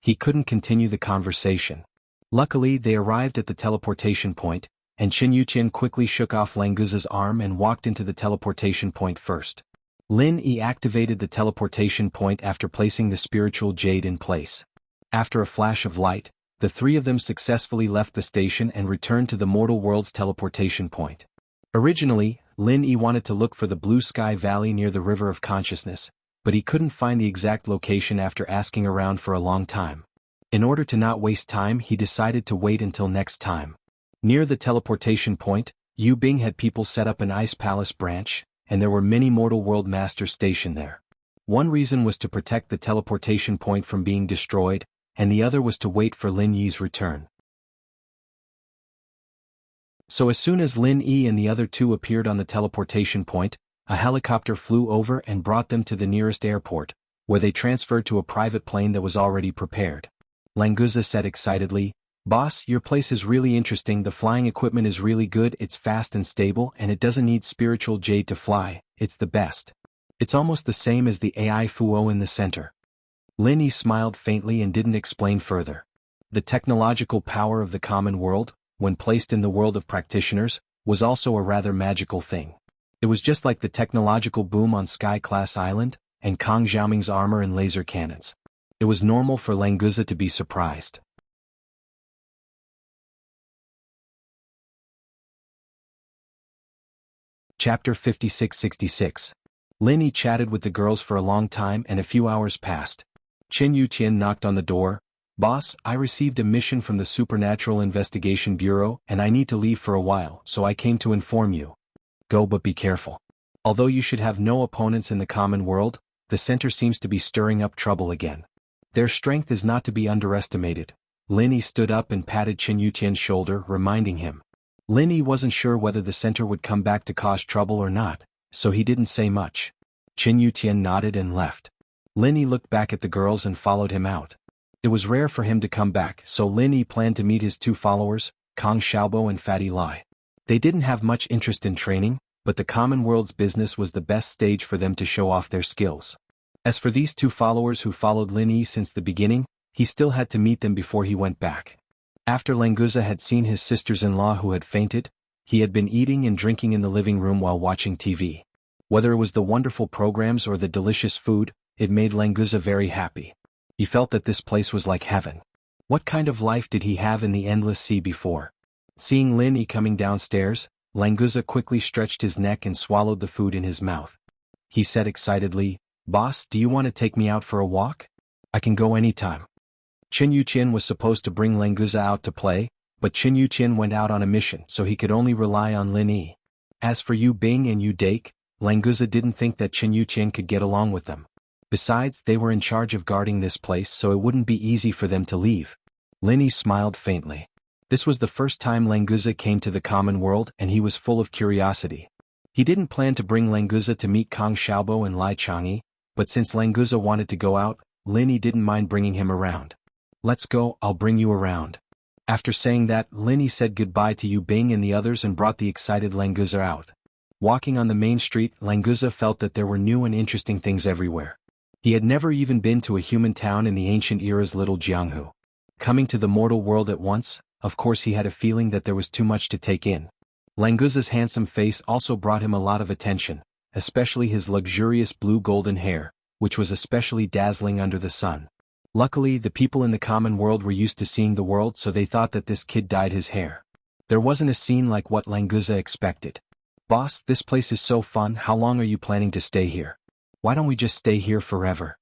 He couldn't continue the conversation. Luckily, they arrived at the teleportation point, and Qin Yutian quickly shook off Languza's arm and walked into the teleportation point first. Lin Yi activated the teleportation point after placing the spiritual jade in place. After a flash of light, the 3 of them successfully left the station and returned to the mortal world's teleportation point. Originally, Lin Yi wanted to look for the Blue Sky Valley near the River of Consciousness, but he couldn't find the exact location after asking around for a long time. In order to not waste time, he decided to wait until next time. Near the teleportation point, Yu Bing had people set up an Ice Palace branch, and there were many mortal world masters stationed there. One reason was to protect the teleportation point from being destroyed, and the other was to wait for Lin Yi's return. So as soon as Lin Yi and the other 2 appeared on the teleportation point, a helicopter flew over and brought them to the nearest airport, where they transferred to a private plane that was already prepared. Languza said excitedly, "Boss, your place is really interesting, the flying equipment is really good, it's fast and stable, and it doesn't need spiritual jade to fly, it's the best. It's almost the same as the AI Fuo in the center." Lin Yi smiled faintly and didn't explain further. The technological power of the common world, when placed in the world of practitioners, was also a rather magical thing. It was just like the technological boom on Sky-class Island, and Kang Xiaoming's armor and laser cannons. It was normal for Languza to be surprised. Chapter 56-66. Lin Yi chatted with the girls for a long time and a few hours passed. Chen Yuqian knocked on the door. Boss, I received a mission from the Supernatural Investigation Bureau and I need to leave for a while, so I came to inform you. Go, but be careful. Although you should have no opponents in the common world, the center seems to be stirring up trouble again. Their strength is not to be underestimated. Lin Yi stood up and patted Chen Yuqian's shoulder, reminding him. Lin Yi wasn't sure whether the center would come back to cause trouble or not, so he didn't say much. Chen Yuqian nodded and left. Lin Yi looked back at the girls and followed him out. It was rare for him to come back, so Lin Yi planned to meet his two followers, Kang Xiaobo and Fatty Lai. They didn't have much interest in training, but the common world's business was the best stage for them to show off their skills. As for these two followers who followed Lin Yi since the beginning, he still had to meet them before he went back. After Languza had seen his sisters-in-law who had fainted, he had been eating and drinking in the living room while watching TV. Whether it was the wonderful programs or the delicious food, it made Languza very happy. He felt that this place was like heaven. What kind of life did he have in the endless sea before? Seeing Lin Yi coming downstairs, Languza quickly stretched his neck and swallowed the food in his mouth. He said excitedly, "Boss, do you want to take me out for a walk? I can go anytime." Chen Yuqian was supposed to bring Languza out to play, but Chen Yuqian went out on a mission, so he could only rely on Lin Yi. As for Yu Bing and Yu Dake, Languza didn't think that Chen Yuqian could get along with them. Besides, they were in charge of guarding this place, so it wouldn't be easy for them to leave. Lin Yi smiled faintly. This was the first time Languza came to the common world and he was full of curiosity. He didn't plan to bring Languza to meet Kang Xiaobo and Lai Changyi, but since Languza wanted to go out, Lin Yi didn't mind bringing him around. "Let's go, I'll bring you around." After saying that, Lin Yi said goodbye to Yu Bing and the others and brought the excited Languza out. Walking on the main street, Languza felt that there were new and interesting things everywhere. He had never even been to a human town in the ancient era's Little Jianghu. Coming to the mortal world at once, of course he had a feeling that there was too much to take in. Languza's handsome face also brought him a lot of attention, especially his luxurious blue-golden hair, which was especially dazzling under the sun. Luckily, the people in the common world were used to seeing the world, so they thought that this kid dyed his hair. There wasn't a scene like what Languza expected. "Boss, this place is so fun, how long are you planning to stay here? Why don't we just stay here forever?"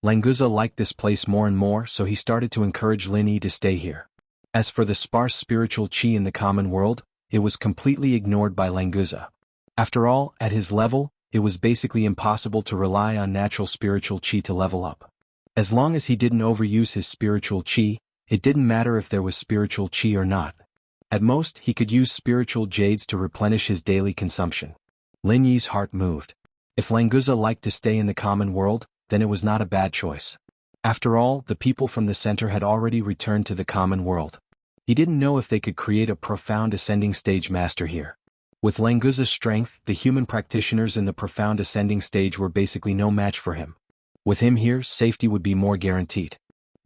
Languza liked this place more and more, so he started to encourage Lin Yi to stay here. As for the sparse spiritual qi in the common world, it was completely ignored by Languza. After all, at his level, it was basically impossible to rely on natural spiritual qi to level up. As long as he didn't overuse his spiritual qi, it didn't matter if there was spiritual qi or not. At most, he could use spiritual jades to replenish his daily consumption. Lin Yi's heart moved. If Languza liked to stay in the common world, then it was not a bad choice. After all, the people from the center had already returned to the common world. He didn't know if they could create a profound ascending stage master here. With Languza's strength, the human practitioners in the profound ascending stage were basically no match for him. With him here, safety would be more guaranteed.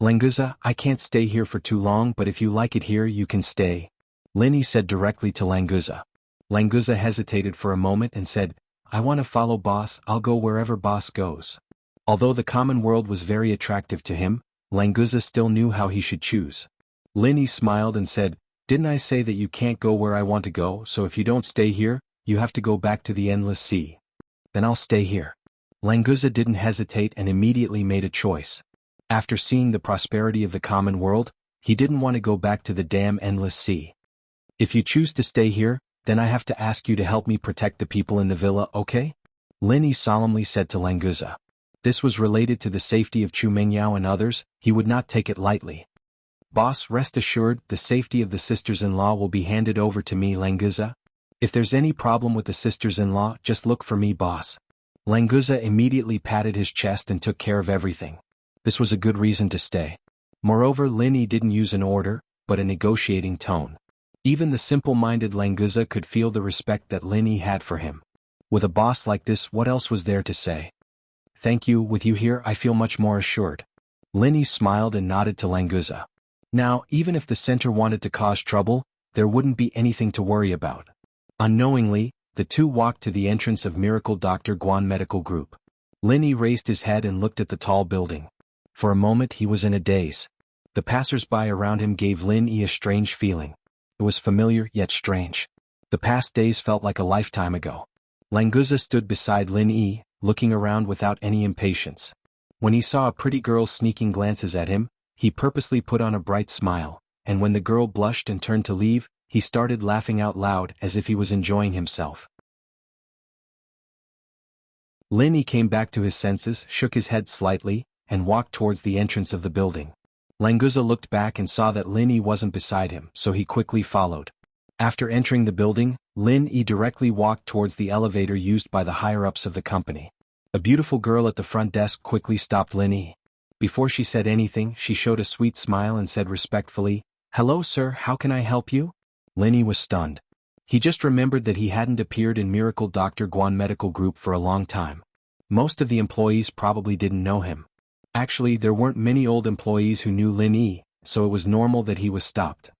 "Languza, I can't stay here for too long, but if you like it here you can stay," Lin Yi said directly to Languza. Languza hesitated for a moment and said, "I want to follow boss, I'll go wherever boss goes." Although the common world was very attractive to him, Languza still knew how he should choose. Lin Yi smiled and said, "Didn't I say that you can't go where I want to go, so if you don't stay here, you have to go back to the endless sea." "Then I'll stay here." Languza didn't hesitate and immediately made a choice. After seeing the prosperity of the common world, he didn't want to go back to the damn endless sea. "If you choose to stay here, then I have to ask you to help me protect the people in the villa, okay?" Lin Yi solemnly said to Languza. This was related to the safety of Chu Mengyao and others, he would not take it lightly. "Boss, rest assured, the safety of the sisters-in-law will be handed over to me, Languza. If there's any problem with the sisters-in-law, just look for me, boss." Languza immediately patted his chest and took care of everything. This was a good reason to stay. Moreover, Lin Yi didn't use an order, but a negotiating tone. Even the simple-minded Languza could feel the respect that Lin Yi had for him. With a boss like this, what else was there to say? "Thank you, with you here I feel much more assured." Lin Yi smiled and nodded to Languza. Now, even if the center wanted to cause trouble, there wouldn't be anything to worry about. Unknowingly, the two walked to the entrance of Miracle Dr. Guan Medical Group. Lin Yi raised his head and looked at the tall building. For a moment he was in a daze. The passers-by around him gave Lin Yi a strange feeling. It was familiar yet strange. The past days felt like a lifetime ago. Languza stood beside Lin Yi, looking around without any impatience. When he saw a pretty girl sneaking glances at him, he purposely put on a bright smile, and when the girl blushed and turned to leave, he started laughing out loud as if he was enjoying himself. Linny came back to his senses, shook his head slightly, and walked towards the entrance of the building. Languza looked back and saw that Linny wasn't beside him, so he quickly followed. After entering the building, Linny directly walked towards the elevator used by the higher-ups of the company. A beautiful girl at the front desk quickly stopped Linny. Before she said anything, she showed a sweet smile and said respectfully, "Hello sir, how can I help you?" Linny was stunned. He just remembered that he hadn't appeared in Miracle Dr. Guan Medical Group for a long time. Most of the employees probably didn't know him. Actually, there weren't many old employees who knew Linny, so it was normal that he was stopped.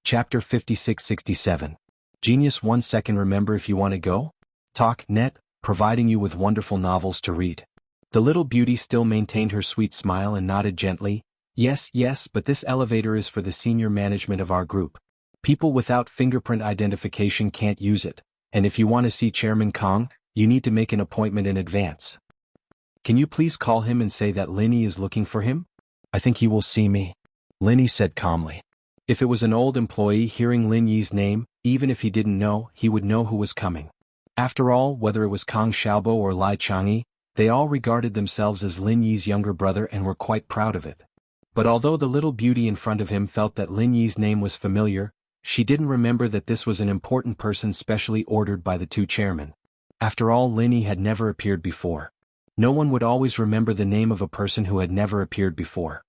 Chapter 56-67. Genius 1 second. Remember, if you want to go? Talk net, providing you with wonderful novels to read. The little beauty still maintained her sweet smile and nodded gently. Yes, but this elevator is for the senior management of our group. People without fingerprint identification can't use it, and if you want to see Chairman Kong, you need to make an appointment in advance. Can you please call him and say that Linny is looking for him? I think he will see me, Linny said calmly. If it was an old employee hearing Lin Yi's name, even if he didn't know, he would know who was coming. After all, whether it was Kong Xiaobo or Lai Changyi, they all regarded themselves as Lin Yi's younger brother and were quite proud of it. But although the little beauty in front of him felt that Lin Yi's name was familiar, she didn't remember that this was an important person specially ordered by the two chairmen. After all, Lin Yi had never appeared before. No one would always remember the name of a person who had never appeared before.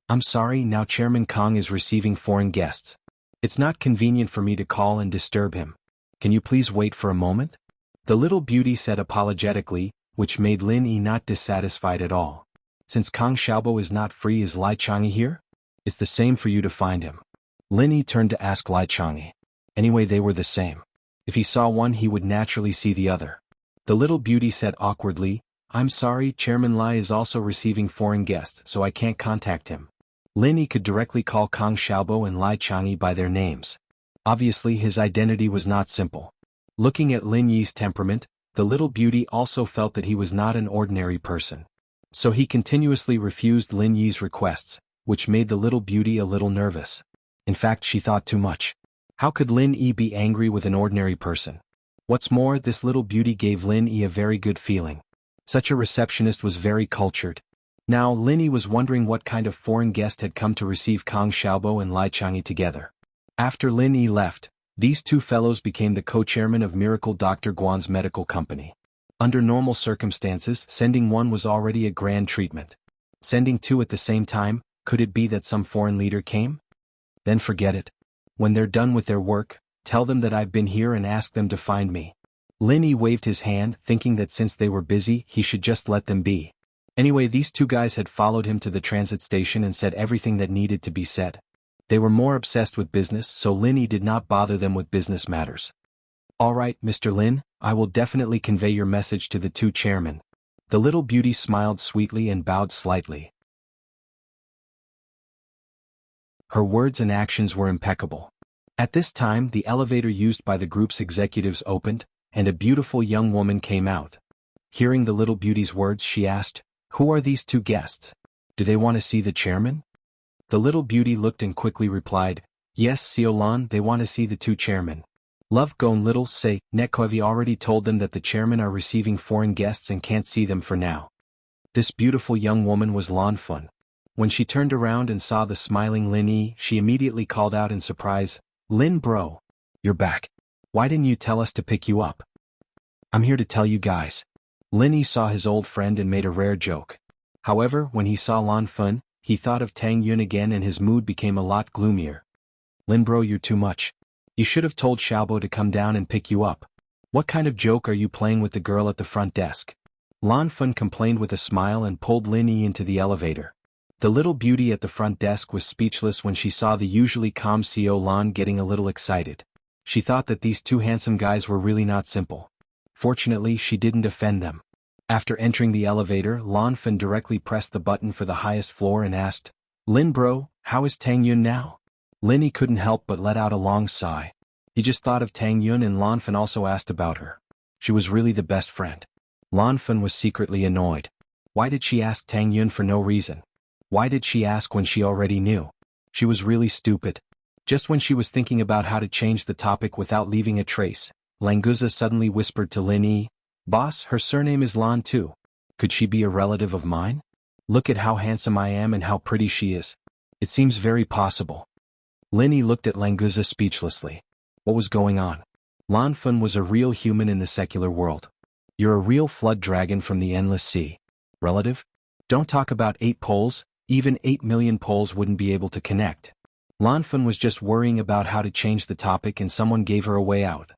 I'm sorry, now Chairman Kong is receiving foreign guests. It's not convenient for me to call and disturb him. Can you please wait for a moment? The little beauty said apologetically, which made Lin Yi not dissatisfied at all. Since Kong Xiaobo is not free, is Lai Changyi here? It's the same for you to find him. Lin Yi turned to ask Lai Changyi. Anyway, they were the same. If he saw one, he would naturally see the other. The little beauty said awkwardly, I'm sorry, Chairman Lai is also receiving foreign guests, so I can't contact him. Lin Yi could directly call Kong Xiaobo and Lai Changyi by their names. Obviously, his identity was not simple. Looking at Lin Yi's temperament, the little beauty also felt that he was not an ordinary person. So he continuously refused Lin Yi's requests, which made the little beauty a little nervous. In fact, she thought too much. How could Lin Yi be angry with an ordinary person? What's more, this little beauty gave Lin Yi a very good feeling. Such a receptionist was very cultured. Now, Lin Yi was wondering what kind of foreign guest had come to receive Kong Xiaobo and Lai Changyi together. After Lin Yi left, these two fellows became the co-chairman of Miracle Dr. Guan's medical company. Under normal circumstances, sending one was already a grand treatment. Sending two at the same time, could it be that some foreign leader came? Then forget it. When they're done with their work, tell them that I've been here and ask them to find me. Lin Yi waved his hand, thinking that since they were busy, he should just let them be. Anyway, these two guys had followed him to the transit station and said everything that needed to be said. They were more obsessed with business, so Lin Yi did not bother them with business matters. All right, Mr. Lin, I will definitely convey your message to the two chairmen. The little beauty smiled sweetly and bowed slightly. Her words and actions were impeccable. At this time, the elevator used by the group's executives opened, and a beautiful young woman came out. Hearing the little beauty's words, she asked, Who are these two guests? Do they want to see the chairman? The little beauty looked and quickly replied, Yes, Siolan, they want to see the two chairmen. Love Gon Little say, Netkovi already told them that the chairmen are receiving foreign guests and can't see them for now. This beautiful young woman was Lan Fun. When she turned around and saw the smiling Lin Yi, she immediately called out in surprise, Lin bro, you're back. Why didn't you tell us to pick you up? I'm here to tell you guys. Lin Yi saw his old friend and made a rare joke. However, when he saw Lan Fun, he thought of Tang Yun again and his mood became a lot gloomier. Lin bro, you're too much. You should have told Xiaobo to come down and pick you up. What kind of joke are you playing with the girl at the front desk? Lan Fun complained with a smile and pulled Lin Yi into the elevator. The little beauty at the front desk was speechless when she saw the usually calm Xiao Lan getting a little excited. She thought that these two handsome guys were really not simple. Fortunately, she didn't offend them. After entering the elevator, Lan Fun directly pressed the button for the highest floor and asked, Lin bro, how is Tang Yun now? Lin Yi couldn't help but let out a long sigh. He just thought of Tang Yun and Lan Fan also asked about her. She was really the best friend. Lan Fan was secretly annoyed. Why did she ask Tang Yun for no reason? Why did she ask when she already knew? She was really stupid. Just when she was thinking about how to change the topic without leaving a trace, Languza suddenly whispered to Lin Yi, "Boss, her surname is Lan too. Could she be a relative of mine? Look at how handsome I am and how pretty she is. It seems very possible." Lin Yi looked at Languza speechlessly. What was going on? Lan Fan was a real human in the secular world. You're a real flood dragon from the endless sea. Relative? Don't talk about 8 poles, even 8 million poles wouldn't be able to connect. Lan Fan was just worrying about how to change the topic and someone gave her a way out.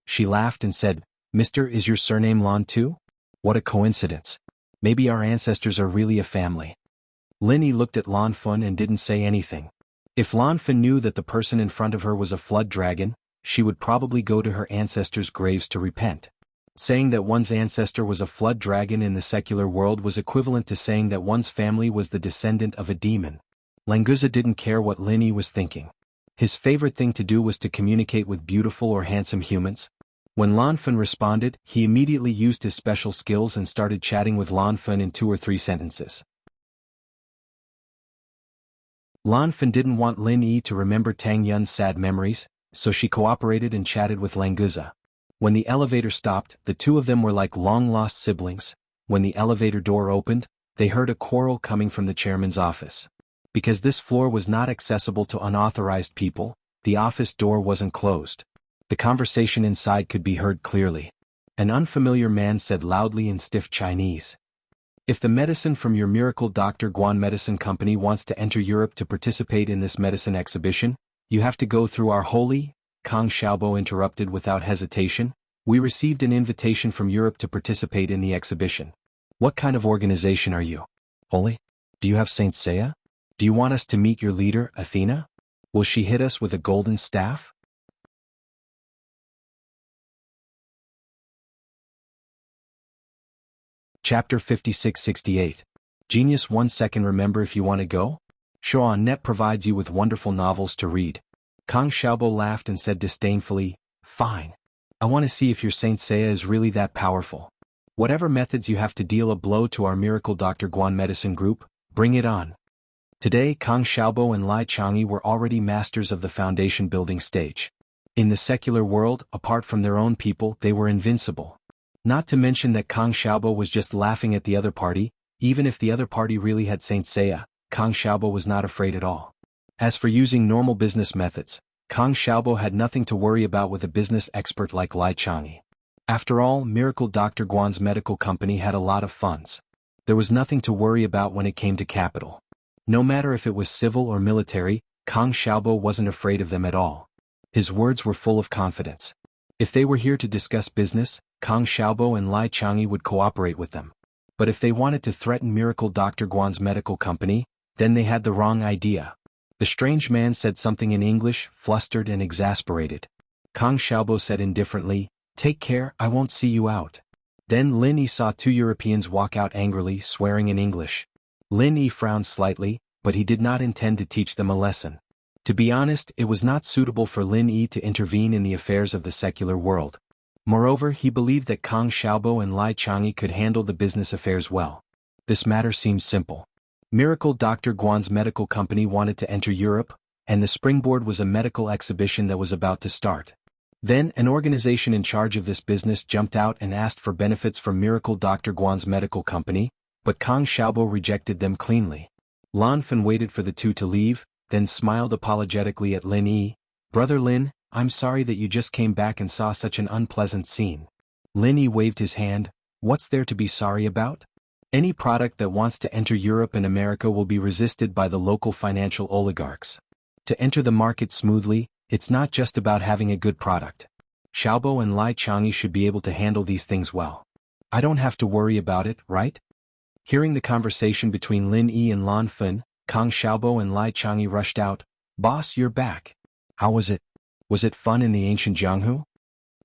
She laughed and said, "Mister, is your surname Lan too? What a coincidence. Maybe our ancestors are really a family." Lin Yi looked at Lan Fan and didn't say anything. If Lan Fan knew that the person in front of her was a flood dragon, she would probably go to her ancestors' graves to repent. Saying that one's ancestor was a flood dragon in the secular world was equivalent to saying that one's family was the descendant of a demon. Languza didn't care what Lin Yi was thinking. His favorite thing to do was to communicate with beautiful or handsome humans. When Lan Fan responded, he immediately used his special skills and started chatting with Lan Fan in 2 or 3 sentences. Lan Fan didn't want Lin Yi to remember Tang Yun's sad memories, so she cooperated and chatted with Languza. When the elevator stopped, the two of them were like long-lost siblings. When the elevator door opened, they heard a quarrel coming from the chairman's office. Because this floor was not accessible to unauthorized people, the office door wasn't closed. The conversation inside could be heard clearly. An unfamiliar man said loudly in stiff Chinese, "If the medicine from your miracle Dr. Guan Medicine Company wants to enter Europe to participate in this medicine exhibition, you have to go through our holy..." Kang Xiaobo interrupted without hesitation. "We received an invitation from Europe to participate in the exhibition. What kind of organization are you? Holy? Do you have Saint Seiya? Do you want us to meet your leader, Athena? Will she hit us with a golden staff?" Chapter 56-68. Genius 1 second. Remember, if you want to go? Show.net provides you with wonderful novels to read. Kang Xiaobo laughed and said disdainfully, "Fine. I want to see if your Saint Seiya is really that powerful. Whatever methods you have to deal a blow to our miracle Dr. Guan Medicine Group, bring it on." Today Kang Xiaobo and Lai Changyi were already masters of the foundation building stage. In the secular world, apart from their own people, they were invincible. Not to mention that Kang Xiaobo was just laughing at the other party. Even if the other party really had Saint Seiya, Kang Xiaobo was not afraid at all. As for using normal business methods, Kang Xiaobo had nothing to worry about with a business expert like Lai Changyi. After all, Miracle Dr. Guan's medical company had a lot of funds. There was nothing to worry about when it came to capital. No matter if it was civil or military, Kang Xiaobo wasn't afraid of them at all. His words were full of confidence. If they were here to discuss business, Kang Xiaobo and Lai Changyi would cooperate with them. But if they wanted to threaten Miracle Dr. Guan's medical company, then they had the wrong idea. The strange man said something in English, flustered and exasperated. Kang Xiaobo said indifferently, "Take care, I won't see you out." Then Lin Yi saw 2 Europeans walk out angrily, swearing in English. Lin Yi frowned slightly, but he did not intend to teach them a lesson. To be honest, it was not suitable for Lin Yi to intervene in the affairs of the secular world. Moreover, he believed that Kang Xiaobo and Lai Changyi could handle the business affairs well. This matter seemed simple. Miracle Dr. Guan's medical company wanted to enter Europe, and the springboard was a medical exhibition that was about to start. Then, an organization in charge of this business jumped out and asked for benefits from Miracle Dr. Guan's medical company, but Kang Xiaobo rejected them cleanly. Lan Fan waited for the two to leave, then smiled apologetically at Lin Yi. "Brother Lin, I'm sorry that you just came back and saw such an unpleasant scene." Lin Yi waved his hand. "What's there to be sorry about? Any product that wants to enter Europe and America will be resisted by the local financial oligarchs. To enter the market smoothly, it's not just about having a good product. Xiaobo and Lai Changyi should be able to handle these things well. I don't have to worry about it, right?" Hearing the conversation between Lin Yi and Lan Fan, Kang Xiaobo and Lai Changyi rushed out. "Boss, you're back. How was it? Was it fun in the ancient Jianghu?"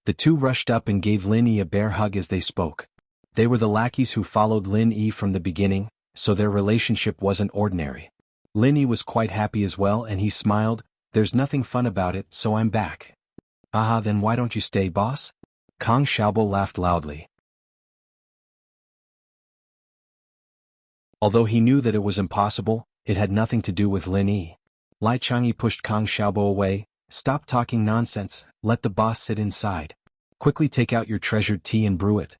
The two rushed up and gave Lin Yi a bear hug as they spoke. They were the lackeys who followed Lin Yi from the beginning, so their relationship wasn't ordinary. Lin Yi was quite happy as well and he smiled. "There's nothing fun about it, so I'm back. Aha, then why don't you stay, boss? Kang Xiaobo laughed loudly. Although he knew that it was impossible, it had nothing to do with Lin Yi. Lai Changyi pushed Kang Xiaobo away. Stop talking nonsense, let the boss sit inside. Quickly take out your treasured tea and brew it.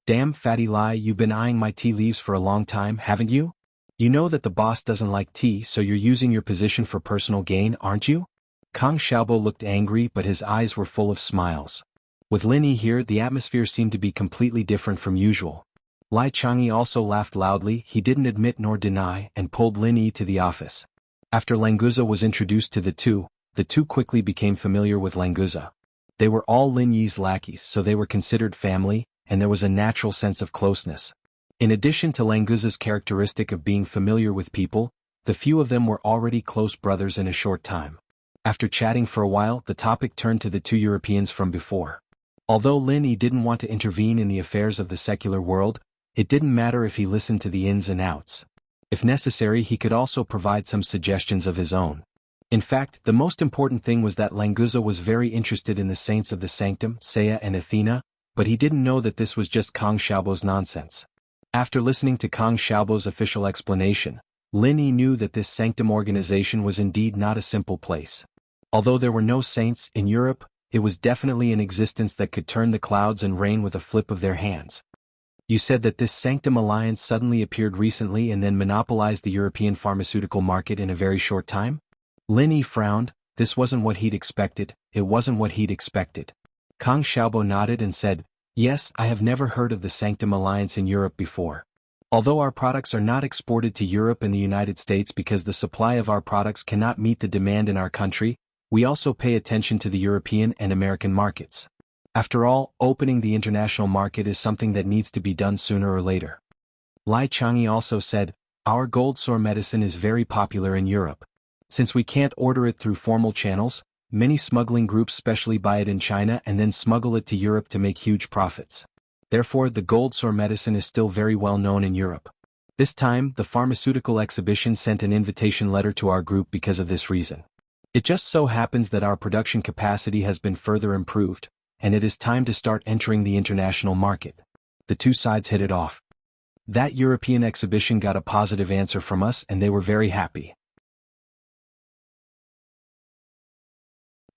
Damn, fatty Lai, you've been eyeing my tea leaves for a long time, haven't you? You know that the boss doesn't like tea, so you're using your position for personal gain, aren't you? Kang Xiaobo looked angry, but his eyes were full of smiles. With Lin Yi here, the atmosphere seemed to be completely different from usual. Lai Changyi also laughed loudly. He didn't admit nor deny, and pulled Lin Yi to the office. After Languza was introduced to the two quickly became familiar with Languza. They were all Lin Yi's lackeys, so they were considered family, and there was a natural sense of closeness. In addition to Languza's characteristic of being familiar with people, the few of them were already close brothers in a short time. After chatting for a while, the topic turned to the two Europeans from before. Although Lin Yi didn't want to intervene in the affairs of the secular world, it didn't matter if he listened to the ins and outs. If necessary, he could also provide some suggestions of his own. In fact, the most important thing was that Languza was very interested in the saints of the sanctum, Saya and Athena, but he didn't know that this was just Kang Xiaobo's nonsense. After listening to Kang Xiaobo's official explanation, Lin Yi knew that this sanctum organization was indeed not a simple place. Although there were no saints in Europe, it was definitely an existence that could turn the clouds and rain with a flip of their hands. You said that this sanctum alliance suddenly appeared recently and then monopolized the European pharmaceutical market in a very short time? Lin Yi frowned. This wasn't what he'd expected. It wasn't what he'd expected. Kang Xiaobo nodded and said, yes, I have never heard of the sanctum alliance in Europe before. Although our products are not exported to Europe and the United States because the supply of our products cannot meet the demand in our country, we also pay attention to the European and American markets. After all, opening the international market is something that needs to be done sooner or later. Lai Changyi also said, our gold sore medicine is very popular in Europe. Since we can't order it through formal channels, many smuggling groups specially buy it in China and then smuggle it to Europe to make huge profits. Therefore, the gold sore medicine is still very well known in Europe. This time, the pharmaceutical exhibition sent an invitation letter to our group because of this reason. It just so happens that our production capacity has been further improved, and it is time to start entering the international market. The two sides hit it off. That European exhibition got a positive answer from us and they were very happy.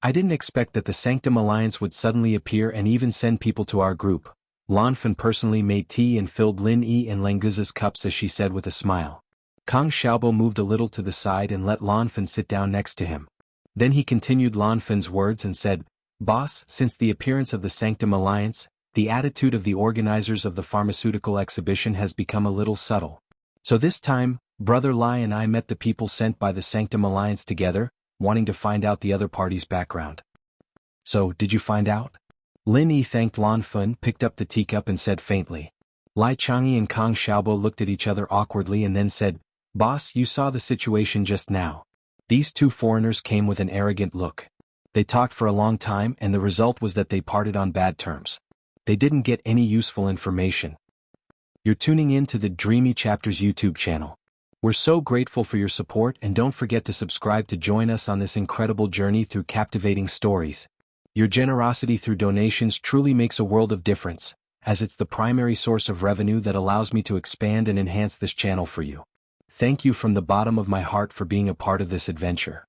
I didn't expect that the Sanctum Alliance would suddenly appear and even send people to our group. Lan Fan personally made tea and filled Lin Yi and Languza's cups as she said with a smile. Kang Xiaobo moved a little to the side and let Lan Fan sit down next to him. Then he continued Lan Fan's words and said, Boss, since the appearance of the Sanctum Alliance, the attitude of the organizers of the pharmaceutical exhibition has become a little subtle. So this time, Brother Lai and I met the people sent by the Sanctum Alliance together, wanting to find out the other party's background. So, did you find out? Lin Yi thanked Lan Fan, picked up the teacup and said faintly. Lai Changyi and Kang Xiaobo looked at each other awkwardly and then said, Boss, you saw the situation just now. These two foreigners came with an arrogant look. They talked for a long time and the result was that they parted on bad terms. They didn't get any useful information. You're tuning in to the Dreamy Chapters YouTube channel. We're so grateful for your support and don't forget to subscribe to join us on this incredible journey through captivating stories. Your generosity through donations truly makes a world of difference, as it's the primary source of revenue that allows me to expand and enhance this channel for you. Thank you from the bottom of my heart for being a part of this adventure.